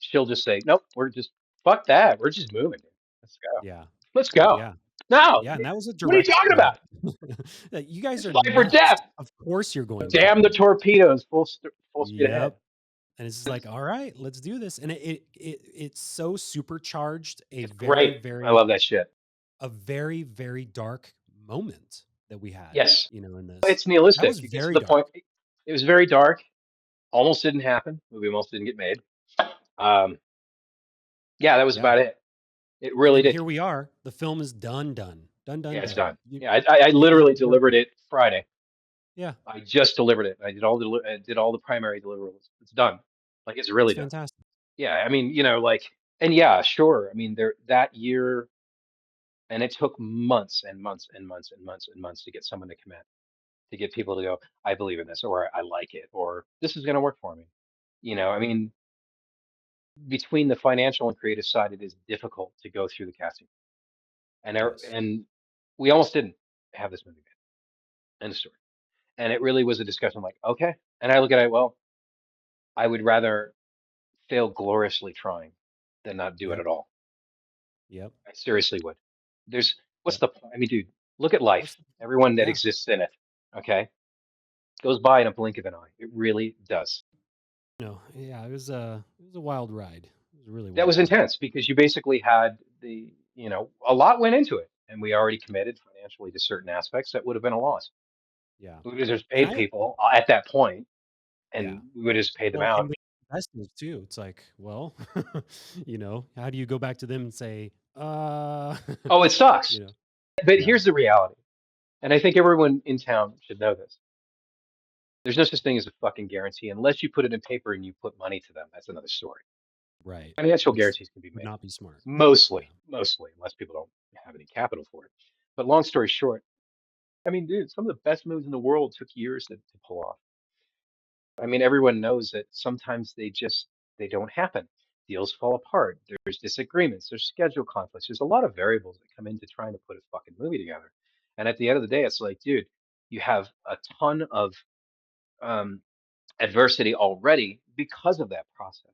She'll just say, "Nope, we're just fuck that. We're just moving. Let's go. Yeah. Let's go." Yeah. No, Yeah. And that was a what are you direct talking call. about? That you guys It's are life or nuts. death. Of course you're going for Damn it. the torpedoes, full speed ahead. Yep. And it's just like, all right, let's do this. And it's so supercharged It's great. I love that shit. a very, very dark moment that we had, Yes, in this. it's That was nihilistic. It gets to very the dark. point. It was very dark. Almost didn't happen. Movie almost didn't get made. Um, yeah, that was Yeah. about it. It And really then did. here we are. The film is done, done, done, Yeah, done, it's done. done. Yeah, I You literally work. delivered it Friday. Yeah. I just delivered it. I did all the primary deliverables. It's done. Like it's really It's done. fantastic. Yeah, I mean, like, and yeah, sure. I mean, there that year, and it took months and months and months and months and months to get someone to commit, to get people to go, I believe in this, or I like it, or this is going to work for me. I mean, between the financial and creative side, it is difficult to go through the casting, Yes. and we almost didn't have this movie made. End of story. And it really was a discussion like, okay. And I look at it, well, I would rather fail gloriously trying than not do it Yep. at all. Yep. I seriously would. What's Yep. the point? I mean, dude, look at What's life. the, Everyone that yeah. exists in it, okay, goes by in a blink of an eye. It really does. No. Yeah. It was a wild ride. It was a really That wild was ride. intense because you basically had a lot went into it, and we already committed financially to certain aspects that would have been a loss. Yeah. We would have just And paid people at that point, yeah. and we would have just paid them Well, and out. investors too. It's like, well, how do you go back to them and say, Oh, it sucks. you know, But yeah, here's the reality, and I think everyone in town should know this. There's no such thing as a fucking guarantee unless you put it in paper and you put money to them. That's another story. right. Financial Which guarantees can be would made, not be smart. Yeah. mostly, unless people don't have any capital for it. But long story short, I mean, dude, some of the best movies in the world took years to pull off. I mean, everyone knows that sometimes they don't happen. Deals fall apart. There's disagreements. There's schedule conflicts. There's a lot of variables that come into trying to put a fucking movie together. And at the end of the day, it's like, dude, you have a ton of um, adversity already because of that process.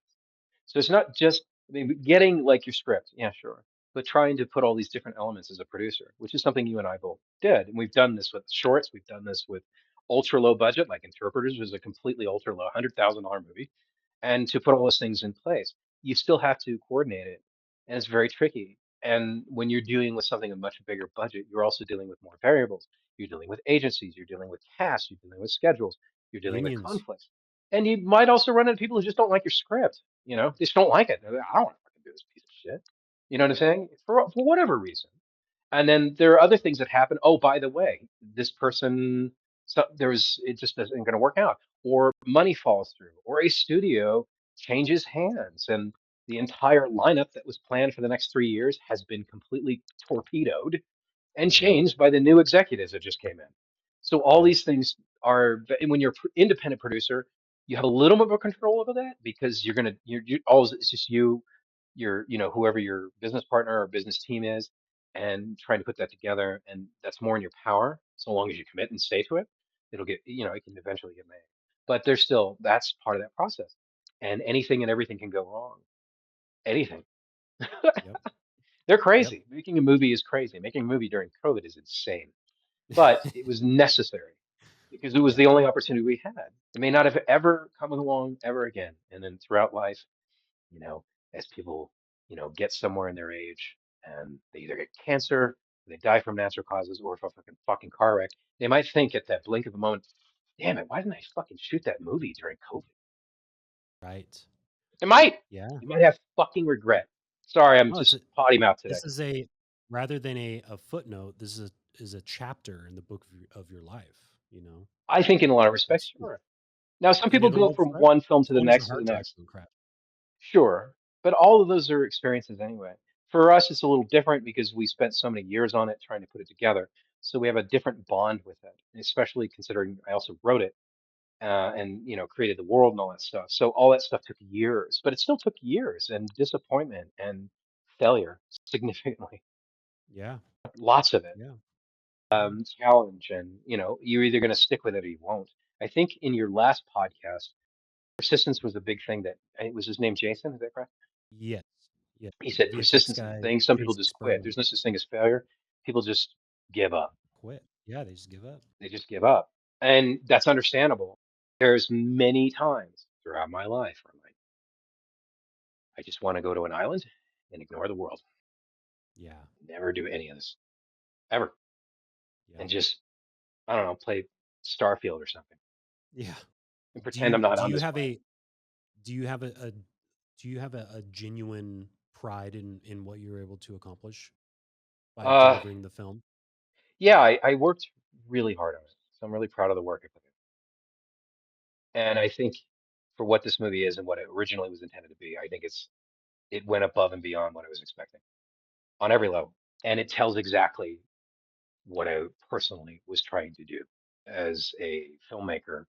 So it's not just, I mean, getting like your script, yeah, sure, but trying to put all these different elements as a producer, which is something you and I both did. And we've done this with shorts, we've done this with ultra low budget, like Interpreters was a completely ultra low $100,000 movie. And to put all those things in place, you still have to coordinate it. And it's very tricky. And when you're dealing with something of much bigger budget, you're also dealing with more variables. You're dealing with agencies, you're dealing with cast, you're dealing with schedules, you're dealing with Unions. conflicts. And you might also run into people who just don't like your script. They just don't like it. They're like, I don't want to fucking do this piece of shit. You know what I'm saying? For whatever reason. And then there are other things that happen. Oh, by the way, this person, so it just isn't going to work out, or money falls through, or a studio changes hands, and the entire lineup that was planned for the next 3 years has been completely torpedoed and Yeah. changed by the new executives that just came in. So all Yeah. these things are, when you're independent producer, you have a little bit of control over that because you're always, it's just whoever your business partner or business team is, and trying to put that together, and that's more in your power. So long as you commit and stay to it, it can eventually get made. But there's still, that's part of that process, and anything and everything can go wrong. Anything. Yep. They're Yep. crazy. Making a movie is crazy. Making a movie during COVID is insane, but it was necessary because it was Yeah. the only opportunity we had. It may not have ever come along ever again. And then throughout life, you know, as people, get somewhere in their age and they either get cancer, they die from natural causes, or from a fucking car wreck, they might think at that blink of a moment, damn it, why didn't I fucking shoot that movie during COVID? Right. It might. Yeah. You might have fucking regret. Sorry, I'm Oh, just potty mouth today. this is a rather than a footnote, this is a chapter in the book of your life, I think in a lot of respects, It's sure. Now, some and people it'll go live from forever. one film As to the long as your next to the hard drive's next. still crap. Sure. But all of those are experiences anyway. For us, it's a little different because we spent so many years on it trying to put it together. So we have a different bond with it, especially considering I also wrote it and created the world and all that stuff. So all that stuff took years, but it still took years and disappointment and failure significantly, Yeah. lots of it. Yeah. Yeah. Challenge, and you're either going to stick with it or you won't. I think in your last podcast, persistence was a big thing. That it was his name, Jason. Is that correct? Yes. Yeah. He said VFX persistence is the guy, thing. Some people Jason just quit. Sperling, There's no such thing as failure. People just give up. quit. Yeah, they just give up. They just give up. And that's understandable. There's many times throughout my life where I'm like, I just want to go to an island and ignore the world. Yeah. Never do any of this. Ever. And Yep. just, I don't know, play Starfield or something. Yeah. And Do pretend you I'm not do on you this have planet. a do you have a do you have a genuine pride in what you were able to accomplish by Uh delivering the film? yeah, I worked really hard on it. So I'm really proud of the work I put in. And I think for what this movie is and what it originally was intended to be, I think it went above and beyond what I was expecting on every level. And it tells exactly what I personally was trying to do as a filmmaker,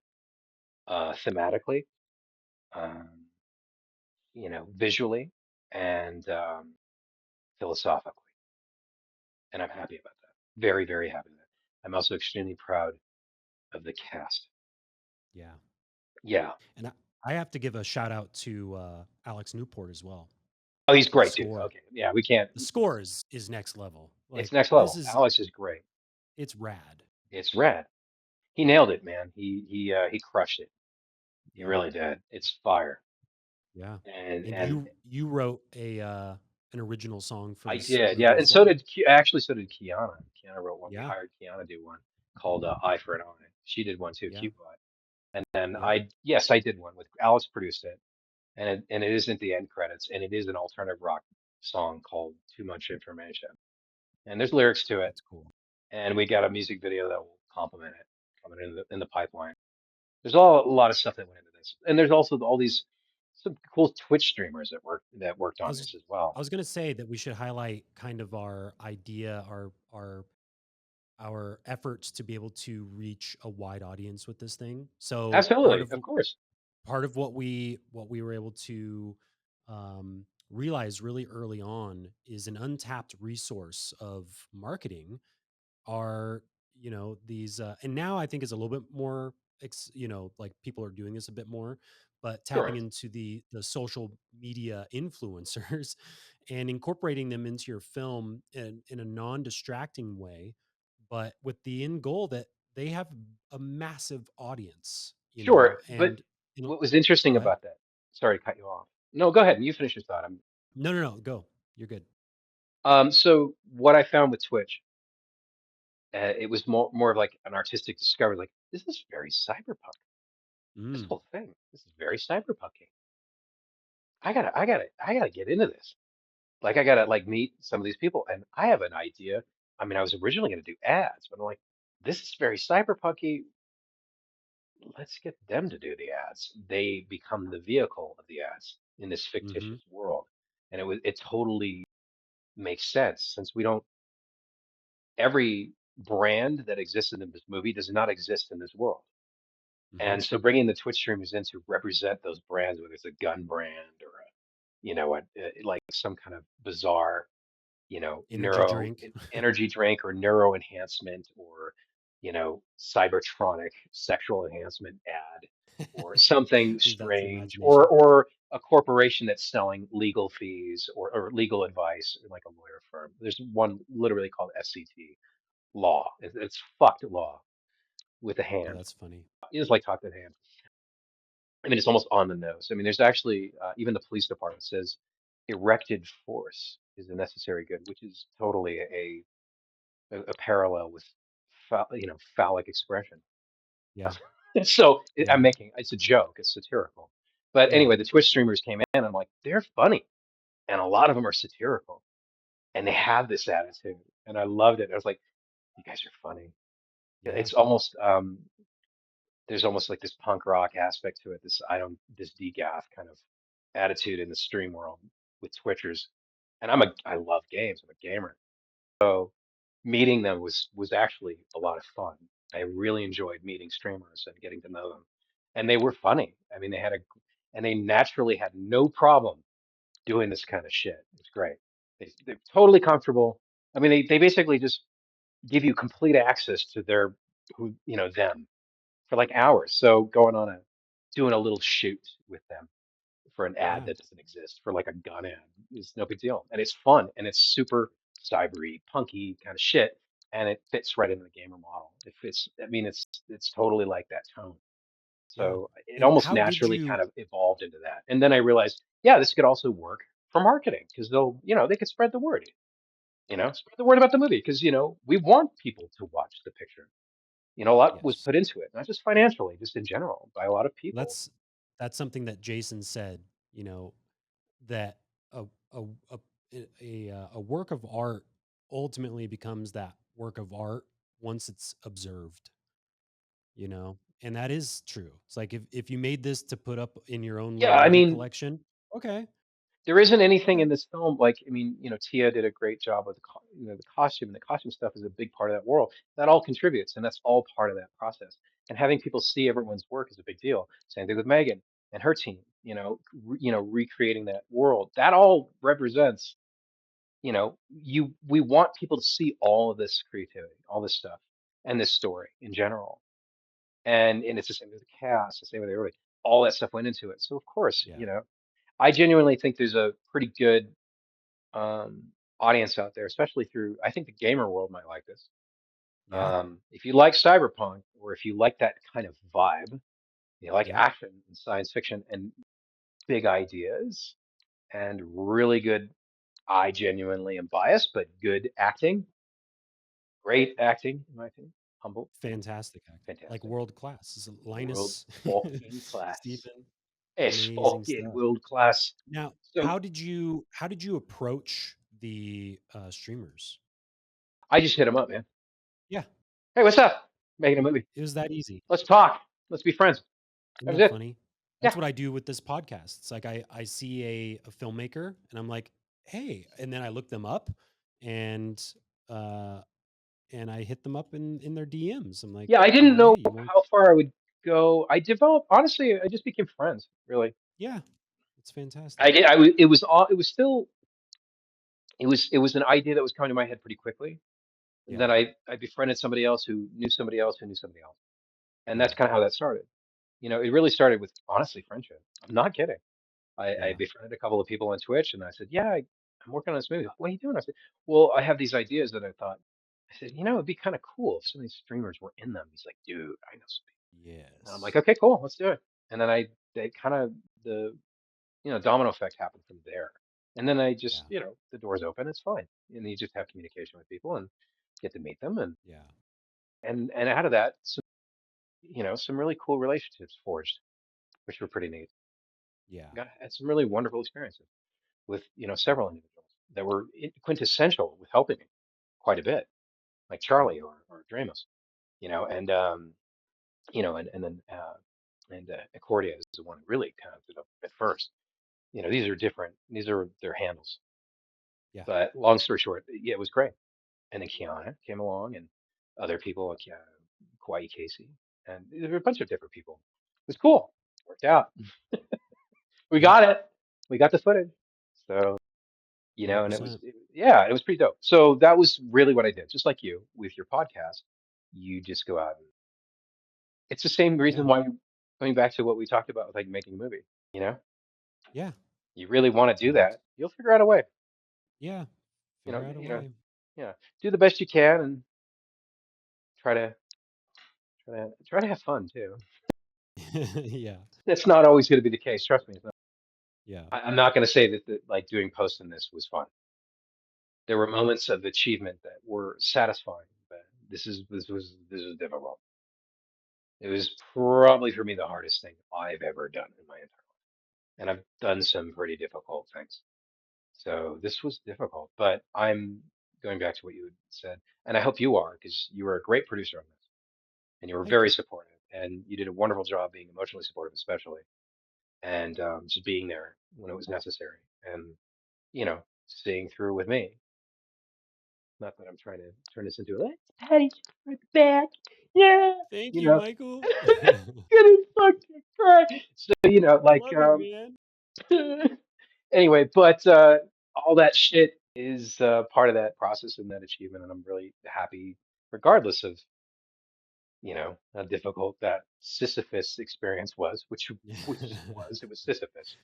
thematically, um, visually, and philosophically. And I'm happy about that. Very, very happy with that. I'm also extremely proud of the cast. Yeah. Yeah. And I have to give a shout out to Alex Newport as well. Oh, he's The great too. score, Okay. Yeah, we can't. the score is next level. It's Like next this level. is Alex is great. it's rad. It's rad. He nailed it, man. He crushed it. He Yeah. really did. It's fire. Yeah. And And you wrote a an original song for I this did, yeah. movie And as so well. did actually so did Kiana. Kiana wrote one. We Yeah. hired Kiana to do one called Eye for an Eye. She did one too, Yeah. Cute Bot. And then Yep. yes, I did one with Alice produced it. and it isn't the end credits, and it is an alternative rock song called "Too Much Information," and there's lyrics to it, That's cool. and we got a music video that will complement it coming in the pipeline. There's a lot of stuff that went into this, and there's also all these some cool Twitch streamers that worked I on was this as well. I was gonna say that we should highlight kind of our idea, our efforts to be able to reach a wide audience with this thing. So Absolutely, of course. part of what we were able to realize really early on is an untapped resource of marketing are these and now I think is a little bit more like people are doing this a bit more, but tapping Sure, into the social media influencers and incorporating them into your film in a non-distracting way, but with the end goal that they have a massive audience, sure. But and what was go interesting ahead. about that? Sorry to cut you off. No, go ahead. And you finish your thought. No, no, no, go. You're good. So what I found with Twitch, it was more of like an artistic discovery. Like this is very cyberpunk. This Mm, whole thing, this is very cyberpunky. I gotta get into this. Like I gotta like meet some of these people, and I have an idea. I mean, I was originally gonna do ads, but I'm like, this is very cyberpunky. Let's get them to do the ads. They become the vehicle of the ads in this mm-hmm, fictitious world, and it totally makes sense since we don't every brand that exists in this movie does not exist in this world. mm-hmm. And so bringing the Twitch streamers in to represent those brands, whether it's a gun brand or like some kind of bizarre, Energy drink. energy drink or neuro enhancement or, cybertronic sexual enhancement ad or something Leave that to the strange imagination. or a corporation that's selling legal fees or legal advice like a lawyer firm. There's one literally called SCT law. It's fucked law with a Oh, hand. that's funny. It's like talk to the hand. I mean, it's almost on the nose. I mean, there's actually even the police department says erected force is a necessary good, which is totally a parallel with phallic expression. Yeah. So I'm Yeah. making it's a joke, it's satirical. But Yeah. anyway, the Twitch streamers came in, and I'm like, they're funny, and a lot of them are satirical, and they have this attitude, and I loved it. I was like, you guys are funny. Yeah, Yeah. it's almost there's almost like this punk rock aspect to it, this degaff kind of attitude in the stream world with Twitchers. And I love games. I'm a gamer. So meeting them was actually a lot of fun. I really enjoyed meeting streamers and getting to know them. And they were funny. I mean, and they naturally had no problem doing this kind of shit. It's great. They're totally comfortable. I mean, they basically just give you complete access to them for like hours. So doing a little shoot with them for an ad Yeah. that doesn't exist for like a gun ad is no big deal. And it's fun and it's super cybery, punky kind of shit. And it fits right into the gamer model. It fits, I mean, it's totally like that tone. Yeah. So it And almost how did naturally kind you of evolved into that. And then I realized, yeah, this could also work for marketing because they could spread the word, spread the word about the movie because, we want people to watch the picture. A lot was yes. put into it, not just financially, just in general, by a lot of people. That's that's something that Jason said, you know, that a a a a work of art ultimately becomes that work of art once it's observed, And that is true. It's like if you made this to put up in your own Yeah, little I movie mean, collection, okay. there isn't anything Okay. in this film like, I mean, Tia did a great job with the costume, and the costume stuff is a big part of that world. That all contributes, and that's all part of that process. And having people see everyone's work is a big deal. Same thing with Megan and her team, recreating that world. That all represents, we want people to see all of this creativity, all this stuff, and this story in general. And it's the same with the cast, the same with everybody. All that stuff went into it. So of course, Yeah. I genuinely think there's a pretty good um, audience out there, especially through, I think the gamer world might like this. Yeah. If you like cyberpunk or if you like that kind of vibe, you like Yep. action and science fiction and big ideas and really good, I genuinely am biased, but good acting, great acting, in my opinion, humble, Fantastic acting. Like fantastic, world class. Is it world Linus fucking class. Stephen? It's Amazing fucking stuff. world class. Now, So how did you approach the streamers? I just hit him up, man. Yeah, Hey, what's up? Making a movie. it was that easy. Let's talk. Let's be friends. Isn't That was that it. funny? That's Yeah. what I do with this podcast. It's like I see a filmmaker and I'm like, hey, and then I look them up and uh and I hit them up in their DMs. I'm like, Yeah, I didn't know hey, you want? how far I would go. I developed, honestly, I just became friends, really. Yeah, it's fantastic. I did. It was all, it was still, it was an idea that was coming to my head pretty quickly. Yeah, Then I befriended somebody else who knew somebody else who knew somebody else. And yeah, that's kind of how that started. You know, it really started with, honestly, friendship. I'm not kidding. I yeah, befriended a couple of people on Twitch and I said, yeah, I'm working on this movie. What are you doing? I said, well, I have these ideas that I thought, I said, you know, it'd be kind of cool if some of these streamers were in them. He's like, dude, I know some people. And I'm like, yes, okay, cool, let's do it. And then they kind of, the, you know, domino effect happened from there. And then I just, yeah, you know, the door's open, it's fine. And you just have communication with people and get to meet them. yeah, And out of that, some, you know, some really cool relationships forged, which were pretty neat. yeah, Had some really wonderful experiences with, you know, yeah, several individuals that were quintessential with helping me quite a bit, like yeah, Charlie or Dramus, you know, you know, and then Accordia is the one who really kind of did it at first. You know, these are different; these are their handles. yeah, But long story short, yeah, it was great. And then Kiana came along, and other people like Kauai Casey, and there were a bunch of different people. It was cool. Worked out. We yep, got it. We got the footage. So, you know, and 100%. yeah, it was pretty dope. So that was really what I did. Just like you with your podcast, you just go out and it's the same Yeah, reason why, coming back to what we talked about with like making a movie, you know, yeah, you really want to do and that, you'll figure out a way, yeah, figure out a you know, way. yeah, do the best you can and try to try to have fun too. Yeah, That's not always going to be the case. Trust me. It's not. yeah, I'm not going to say that like doing post in this was fun. There were moments of achievement that were satisfying, but this was difficult. It was probably for me the hardest thing I've ever done in my entire life. And I've done some pretty difficult things. So this was difficult, but I'm going back to what you had said, and I hope you are, because you were a great producer on this, and you were thank very you. supportive, and you did a wonderful job being emotionally supportive, especially, and just being there when it was necessary, and you know, seeing through with me. Not that I'm trying to turn this into a let's patty right back, yeah, Thank you you, know, Michael. gonna fucking cry. So you know, I like love it, man. anyway, but all that shit is part of that process and that achievement, and I'm really happy, regardless of, you know, how difficult that Sisyphus experience was, which was it was Sisyphus.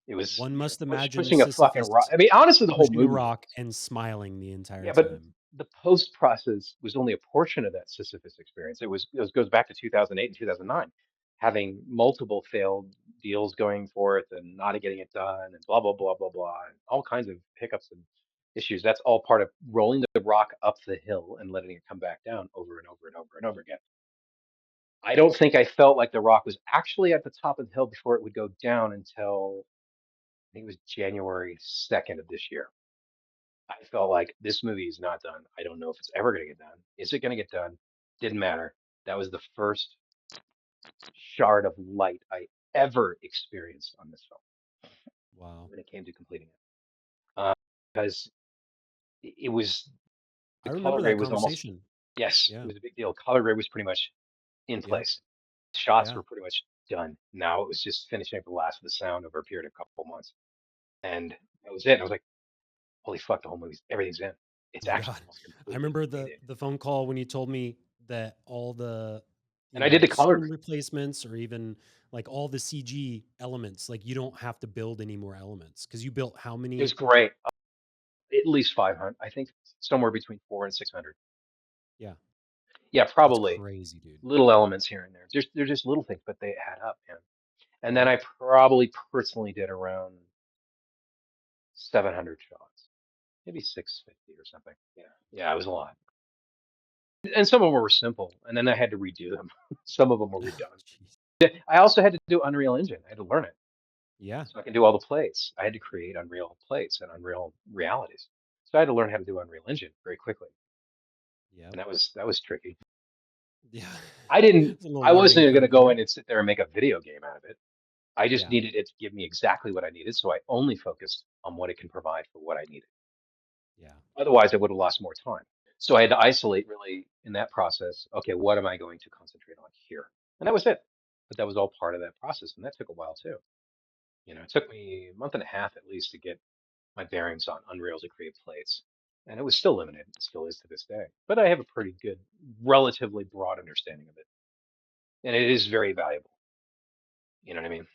It was, One you know, must imagine pushing a fucking rock. Sisyphus I mean, honestly, the whole pushing a movie rock was. and smiling the entire Yeah, but time. the post process was only a portion of that Sisyphus experience. Goes back to 2008 and 2009, having multiple failed deals going forth and not getting it done and blah blah blah blah blah and all kinds of hiccups and issues. That's all part of rolling the rock up the hill and letting it come back down over and over and over and over again. I don't think I felt like the rock was actually at the top of the hill before it would go down until I think it was January 2nd of this year. I felt like this movie is not done. I don't know if it's ever going to get done. Is it going to get done? Didn't matter. That was the first shard of light I ever experienced on this film Wow. when it came to completing it. Because it was, I the color remember grade that was almost, conversation. yes, it Yeah. was a big deal. Color grade was pretty much in Yep. place. Shots Yeah. were pretty much done. Now it was just finishing up the last of the sound over a period of a couple months. And that was it. I was like, holy fuck, the whole movie's, everything's in. It's Oh my actually God. almost I completely remember completed. the phone call when you told me that all the, And I did the color scene grade. replacements or even like all the CG elements, like you don't have to build any more elements because you built how It was many? great. At least 500. I think somewhere between 4 and 600. Yeah. Yeah, That's probably crazy, dude. little elements here and there. They're just little things, but they add up, man. And then Yep. I probably personally did around 700 shots, maybe 650 or something. Yeah, yeah, it was a lot. And some of them were simple, and then I had to redo them. Some of them were redone. Jeez. I also had to do Unreal Engine. I had to learn it. Yeah. So I can do all the plates. I had to create Unreal plates and Unreal realities. So I had to learn how to do Unreal Engine very quickly, Yep. and that was tricky. Yeah. I didn't. It's a little I learning wasn't going to curve go there. in and sit there and make a video game out of it. I just Yeah. needed it to give me exactly what I needed, so I only focused on what it can provide for what I needed. Yeah. Otherwise, I would have lost more time. So I had to isolate really in that process. Okay, what am I going to concentrate on here? And that was it. But that was all part of that process, and that took a while too. It took me a month and a half at least to get my bearings on Unreal to create plates. And it was still limited, it still is to this day. But I have a pretty good, relatively broad understanding of it. And it is very valuable. You know what I mean?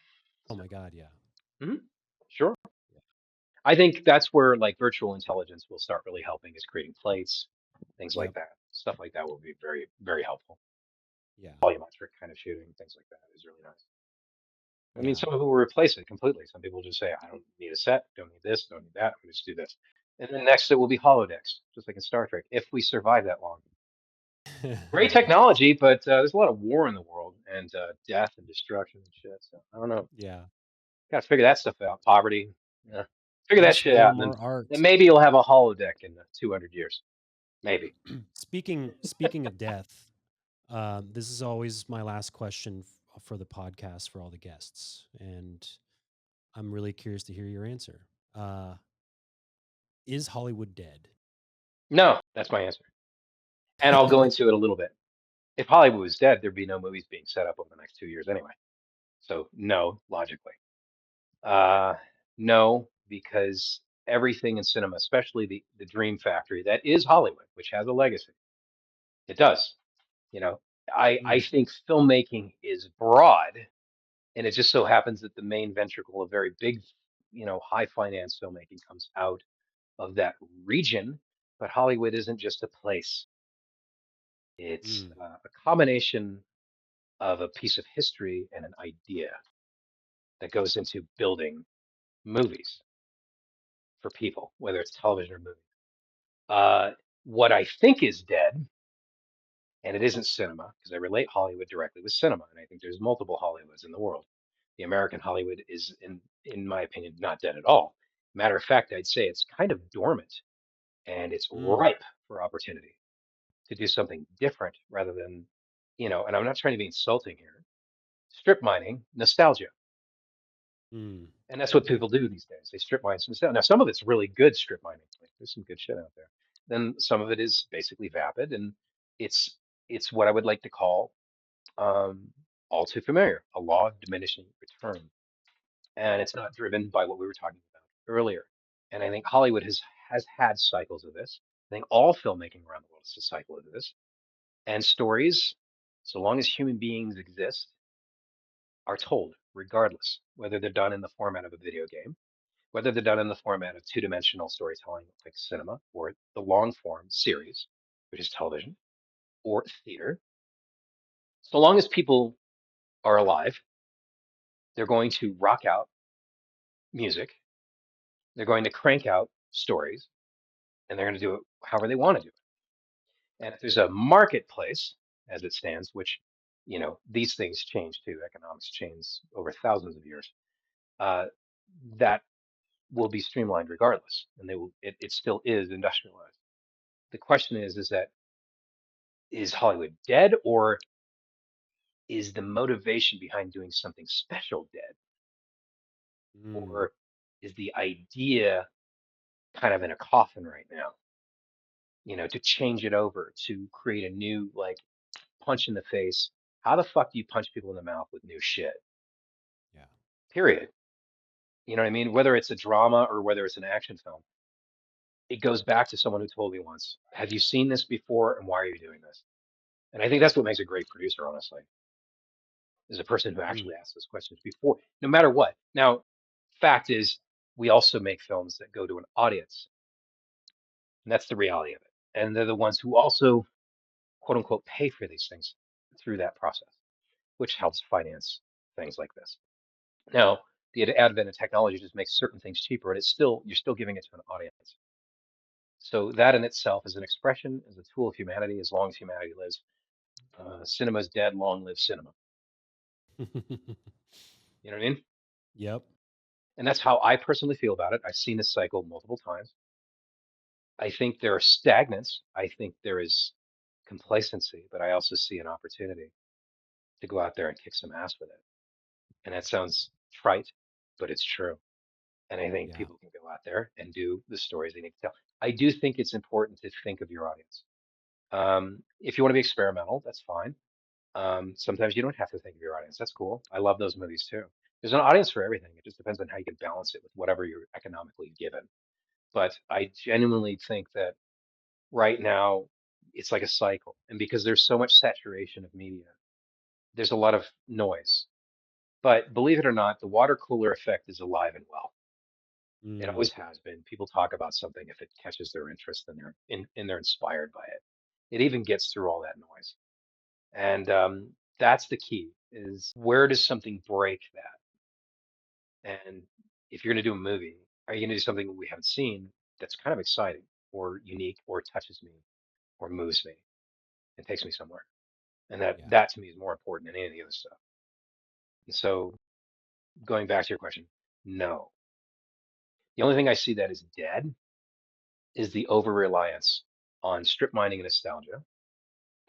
Oh So, my God. Yeah. mhm, sure. I think that's where like virtual intelligence will start really helping is creating plates, things like Yep. that. Stuff like that will be very, very helpful. Yeah. Volumetric kind of shooting, things like that is really nice. I mean, Yeah. some people will replace it completely. Some people just say, I don't need a set, don't need this, don't need that. I'm just do this. And then next it will be holodecks, just like in Star Trek, if we survive that long. Great technology, but there's a lot of war in the world and death and destruction and shit. So I don't know. Yeah. Got to figure that stuff out. Poverty. Yeah. Figure that Plus, shit war, out, and then more then art. maybe you'll have a holodeck in 200 years. Maybe. Speaking of death, this is always my last question for the podcast for all the guests, and I'm really curious to hear your answer. Uh, is Hollywood dead? No, that's my answer. And I'll go into it a little bit. If Hollywood was dead, there'd be no movies being set up over the next 2 years anyway. So no, logically. Uh, no, because everything in cinema, especially the dream factory that is Hollywood, which has a legacy, it does. You know, I Mm, think filmmaking is broad, and it just so happens that the main ventricle of very big, high finance filmmaking comes out of that region. But Hollywood isn't just a place; it's mm, a combination of a piece of history and an idea that goes into building movies for people, whether it's television or movie. Uh, what I think is dead, and it isn't cinema, because I relate Hollywood directly with cinema, and I think there's multiple Hollywoods in the world. The American Hollywood is, in my opinion, not dead at all. Matter of fact, I'd say it's kind of dormant, and it's mm, ripe for opportunity to do something different rather than, and I'm not trying to be insulting here. Strip mining, nostalgia. mm. And that's what people do these days. They strip mine some stuff. Now, some of it's really good strip mining. Like, there's some good shit out there. Then some of it is basically vapid, and it's it's what I would like to call all too familiar, a law of diminishing return. And it's not driven by what we were talking about earlier. And I think Hollywood has had cycles of this. I think all filmmaking around the world is a cycle of this. And stories, so long as human beings exist, are told regardless, whether they're done in the format of a video game, whether they're done in the format of two-dimensional storytelling like cinema or the long form series, which is television, or theater. So long as people are alive, they're going to rock out music, they're going to crank out stories, and they're going to do it however they want to do it. And if there's a marketplace as it stands, which, these things change too, economics change over thousands of years, uh, that will be streamlined regardless, and it still is industrialized. The question is that is Hollywood dead, or is the motivation behind doing something special dead, Mm, or is the idea kind of in a coffin right now? To change it over to create a new like punch in the face. How the fuck do you punch people in the mouth with new shit? yeah. Period. You know what I mean? Whether it's a drama or whether it's an action film, it goes back to someone who told me once, "Have you seen this before, and why are you doing this?" And I think that's what makes a great producer, honestly, is a person who Mm, actually asks those questions before, no matter what. Now, fact is, we also make films that go to an audience, and that's the reality of it. And they're the ones who also, quote unquote, pay for these things through that process, which helps finance things like this. Now, the advent of technology just makes certain things cheaper, and you're still giving it to an audience. So that in itself is an expression, is a tool of humanity. As long as humanity lives, cinema's dead. Long live cinema. You know what I mean? yep. And that's how I personally feel about it. I've seen this cycle multiple times. I think there are stagnants. I think there is complacency, but I also see an opportunity to go out there and kick some ass with it. And that sounds trite, but it's true. And I think Yeah. people can go out there and do the stories they need to tell. I do think it's important to think of your audience. If you want to be experimental, that's fine. Sometimes you don't have to think of your audience. That's cool. I love those movies too. There's an audience for everything. It just depends on how you can balance it with whatever you're economically given. But I genuinely think that right now it's like a cycle. And because there's so much saturation of media, there's a lot of noise. But believe it or not, the water cooler effect is alive and well. It Mm, always has been. People talk about something if it catches their interest and they're inspired by it. It even gets through all that noise. And that's the key is where does something break that? And if you're going to do a movie, are you going to do something we haven't seen that's kind of exciting or unique or touches me or moves me and takes me somewhere? And yeah. that to me is more important than any of the other stuff. And so going back to your question, no. The only thing I see that is dead is the over reliance on strip mining and nostalgia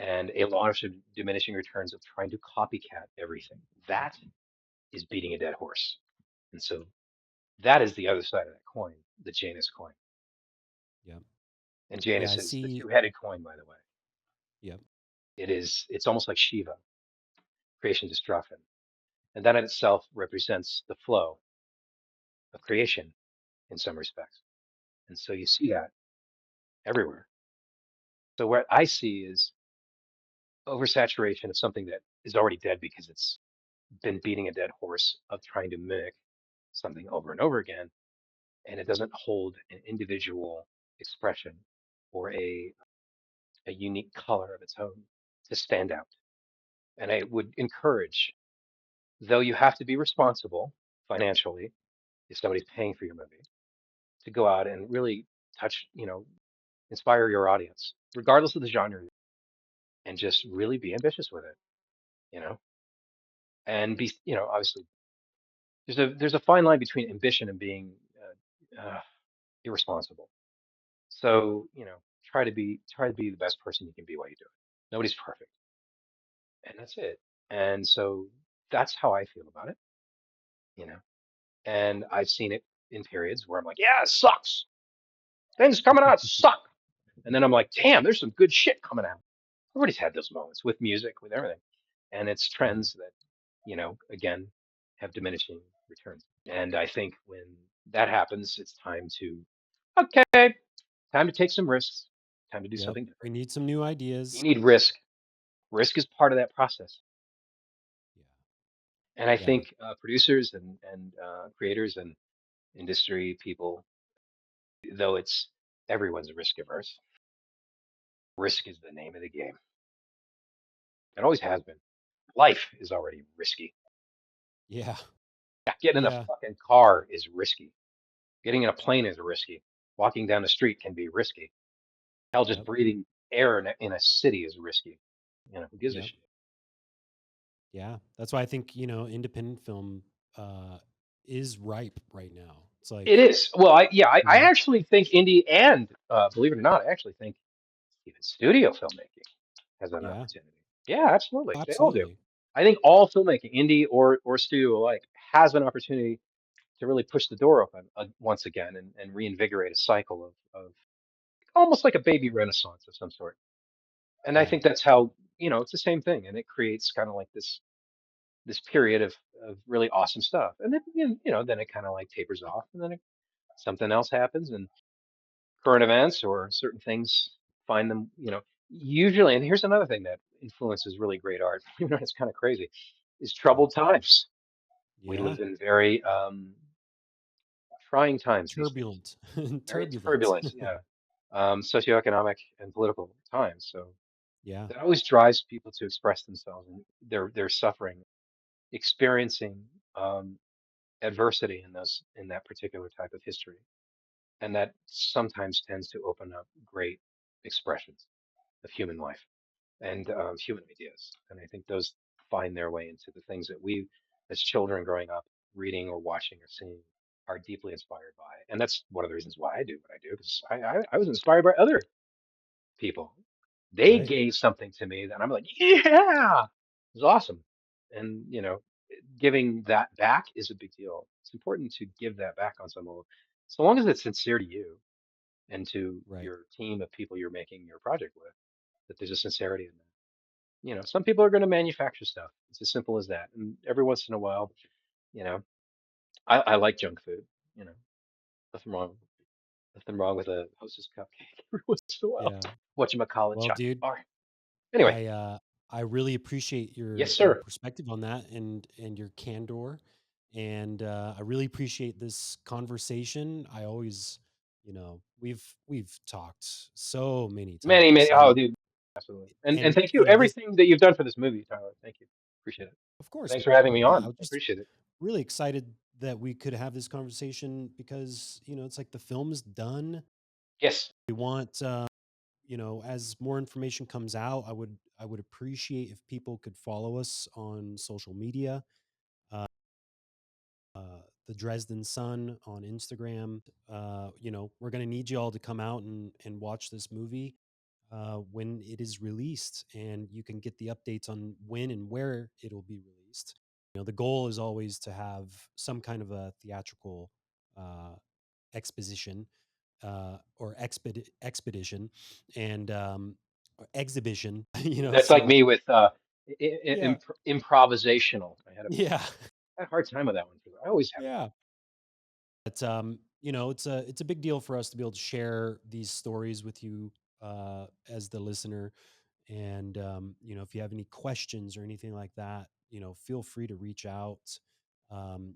and a lot of diminishing returns of trying to copycat everything. That is beating a dead horse. And so that is the other side of that coin, the Janus coin. Yep. And Yeah. Janus I is the see. two-headed coin, by the way. Yep. It's almost like Shiva, creation, destruction. And that in itself represents the flow of creation in some respects. And so you see that everywhere. So what I see is oversaturation of something that is already dead because it's been beating a dead horse of trying to mimic something over and over again, and it doesn't hold an individual expression or a unique color of its own to stand out. And I would encourage, though you have to be responsible financially if somebody's paying for your movie, to go out and really touch, inspire your audience, regardless of the genre, and just really be ambitious with it, you know, and be, obviously there's a fine line between ambition and being irresponsible. So, try to be the best person you can be while you do it. Nobody's perfect, and that's it. And so that's how I feel about it, you know. And I've seen it in periods where I'm like, yeah, it sucks. Things coming out suck. And then I'm like, damn, there's some good shit coming out. Everybody's had those moments with music, with everything. And it's Yeah. trends that, again, have diminishing returns. And I think when that happens, it's okay, time to take some risks, time to do Yep. something We different. need some new You ideas. need risk. Risk is part of that process. Yeah. And I Yeah. think producers and creators and industry people, though everyone's risk averse, risk is the name of the game. It always has been. Life is already risky. Yeah. Yeah, getting in a Yeah. fucking car is risky. Getting in a plane is risky. Walking down the street can be risky. Hell, just Yep. breathing air in a city is risky. Who gives a Yep. shit? Yeah. That's why I think, independent film uh is ripe right now. It's It like, is. Well, I you know, actually think indie and believe it or not, I actually think even studio filmmaking has an yeah, opportunity. Yeah, absolutely. They all do. absolutely. I think all filmmaking, indie or studio alike, has an opportunity to really push the door open once again and reinvigorate a cycle of almost like a baby renaissance of some sort. And I Yeah. think that's how, it's the same thing. And it creates kind of like this period of really awesome stuff. And then, then it kind of like tapers off and then something else happens and current events or certain things find them, usually, and here's another thing that influences really great art, it's kind of crazy, is Yeah. troubled times. We Yeah. live in very trying times these days, Turbulent. very Turbulent. turbulent, yeah, socioeconomic and political times. So Yeah. that always drives people to express themselves and their suffering, experiencing um, adversity in that particular type of history, and that sometimes tends to open up great expressions of human life and human ideas. And I think those find their way into the things that we, as children growing up, reading or watching or seeing, are deeply inspired by. And that's one of the reasons why I do what I do, because I was inspired by other people. They Right. gave something to me that I'm like, yeah, it was awesome. And, giving that back is a big deal. It's important to give that back on some level, so long as it's sincere to you and to Right. your team of people you're making your project with, that there's a sincerity in that. Some people are going to manufacture stuff. It's as simple as that. And every once in a while, you know, I like junk food, you know, nothing wrong. Nothing wrong with a Hostess cupcake every once in a while. Yeah. Whatchamacallit, Well, chocolate dude, bar. Anyway, I really appreciate yes, your sir. perspective on that and your candor, and I really appreciate this conversation. I always, we've talked so many Many, times, many. Oh, dude, absolutely. And thank you. this, Everything that you've done for this movie, Tyler. Thank you. Appreciate it. of course, Thanks for having me yeah, I on. was I just appreciate it. really excited that we could have this conversation because it's like the film is done. Yes. We want as more information comes out, I would appreciate if people could follow us on social media. Uh, the Dresden Sun on Instagram. We're gonna need you all to come out and watch this movie when it is released, and you can get the updates on when and where it'll be released. The goal is always to have some kind of a theatrical uh, exposition or expedition and or exhibition. That's like So me with yeah, improvisational. yeah, I had a hard time with that one. I always have. yeah. But it's a big deal for us to be able to share these stories with you as the listener. And if you have any questions or anything like that, feel free to reach out.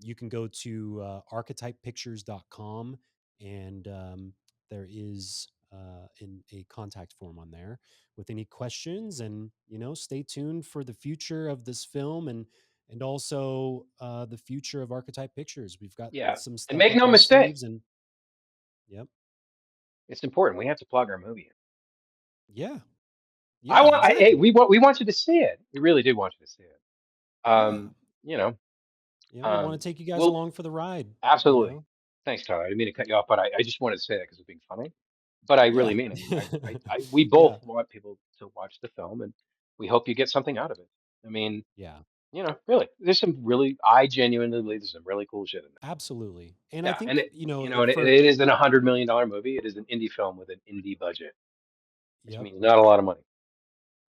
You can go to archetypepictures.com, and there is a contact form on there with any questions. And stay tuned for the future of this film, and also the future of Archetype Pictures. We've got Yeah. some And stuff make up no our mistake, sleeves, and yep, it's important. We have to plug our movie. yeah, I yeah, want. Hey, exactly, we want you to see it. We really do want you to see it. yeah, You know, yeah. We want to take you guys well, along for the ride. You absolutely. know, Thanks, Tyler. I didn't mean to cut you off, but I just wanted to say that because it's being funny. But I really yeah, mean it. We yeah, both want people to watch the film, and we hope you get something out of it. I mean, yeah. really, there's some really, I genuinely believe there's some really cool shit in there. Absolutely. And I Yeah, and think, and for, it isn't $100 million movie. It is an indie film with an indie budget, which yep, means not a lot of money.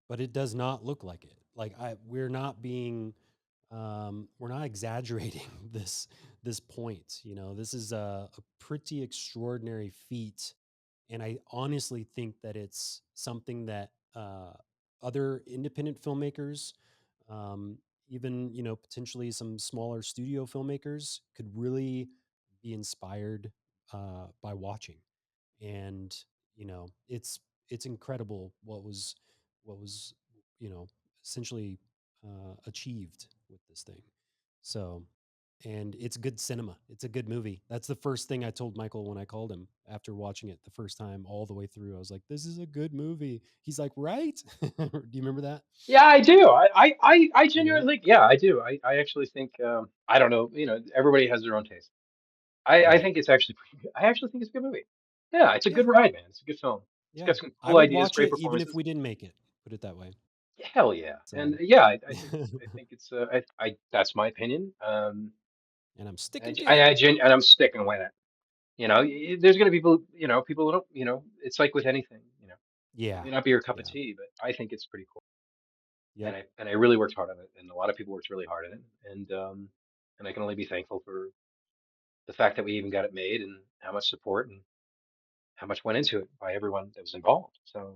but it does not look like it. Like we're not being, we're not exaggerating this point. This is a pretty extraordinary feat. And I honestly think that it's something that other independent filmmakers, um, even, potentially some smaller studio filmmakers could really be inspired by watching. And it's incredible what was you know essentially achieved with this thing. So, and it's good cinema, it's a good movie. That's the first thing I told Michael when I called him after watching it the first time all the way through. I was like, this is a good movie. He's like, right. Do you remember that? Yeah, I do. I Yeah, genuinely think, yeah, I do. I actually think, I don't know, everybody has their own taste. I right, think it's actually pretty good. I actually think it's a good movie. Yeah, it's a yeah, good ride, man. It's a good film. It's yeah. got some I cool would ideas, watch great it even if performances. we didn't make it, put it that way. Hell yeah. And So, yeah, I think it's, that's my opinion. and I'm sticking And to it. and I'm sticking with it. There's going to be people, people who don't, it's like with anything, it Yeah, may not be your cup of yeah, tea, but I think it's pretty cool. And yep, I really worked hard on it, and a lot of people worked really hard on it, and I can only be thankful for the fact that we even got it made and how much support and how much went into it by everyone that was involved. So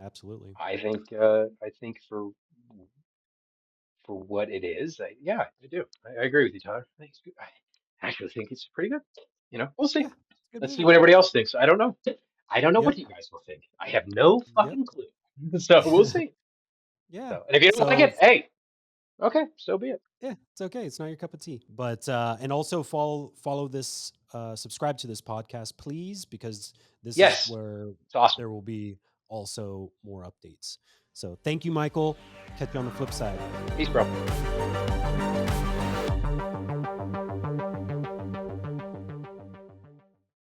absolutely. I think for what it is, yeah, I do. I agree with you, Tyler. I think it's good. I actually think it's pretty good. We'll see. Yeah, it's a good Let's see movie. what everybody else thinks. I don't know. I don't know what Yep, you guys will think. I have no yep. fucking clue. So we'll see. Yeah. So, and if you don't like So it, hey, okay, so be it. yeah, it's okay. It's not your cup of tea. But and also follow this, subscribe to this podcast, please, because this is Yes, where it's awesome. there will be also more updates. So thank you, Michael. Catch you on the flip side. Peace, bro.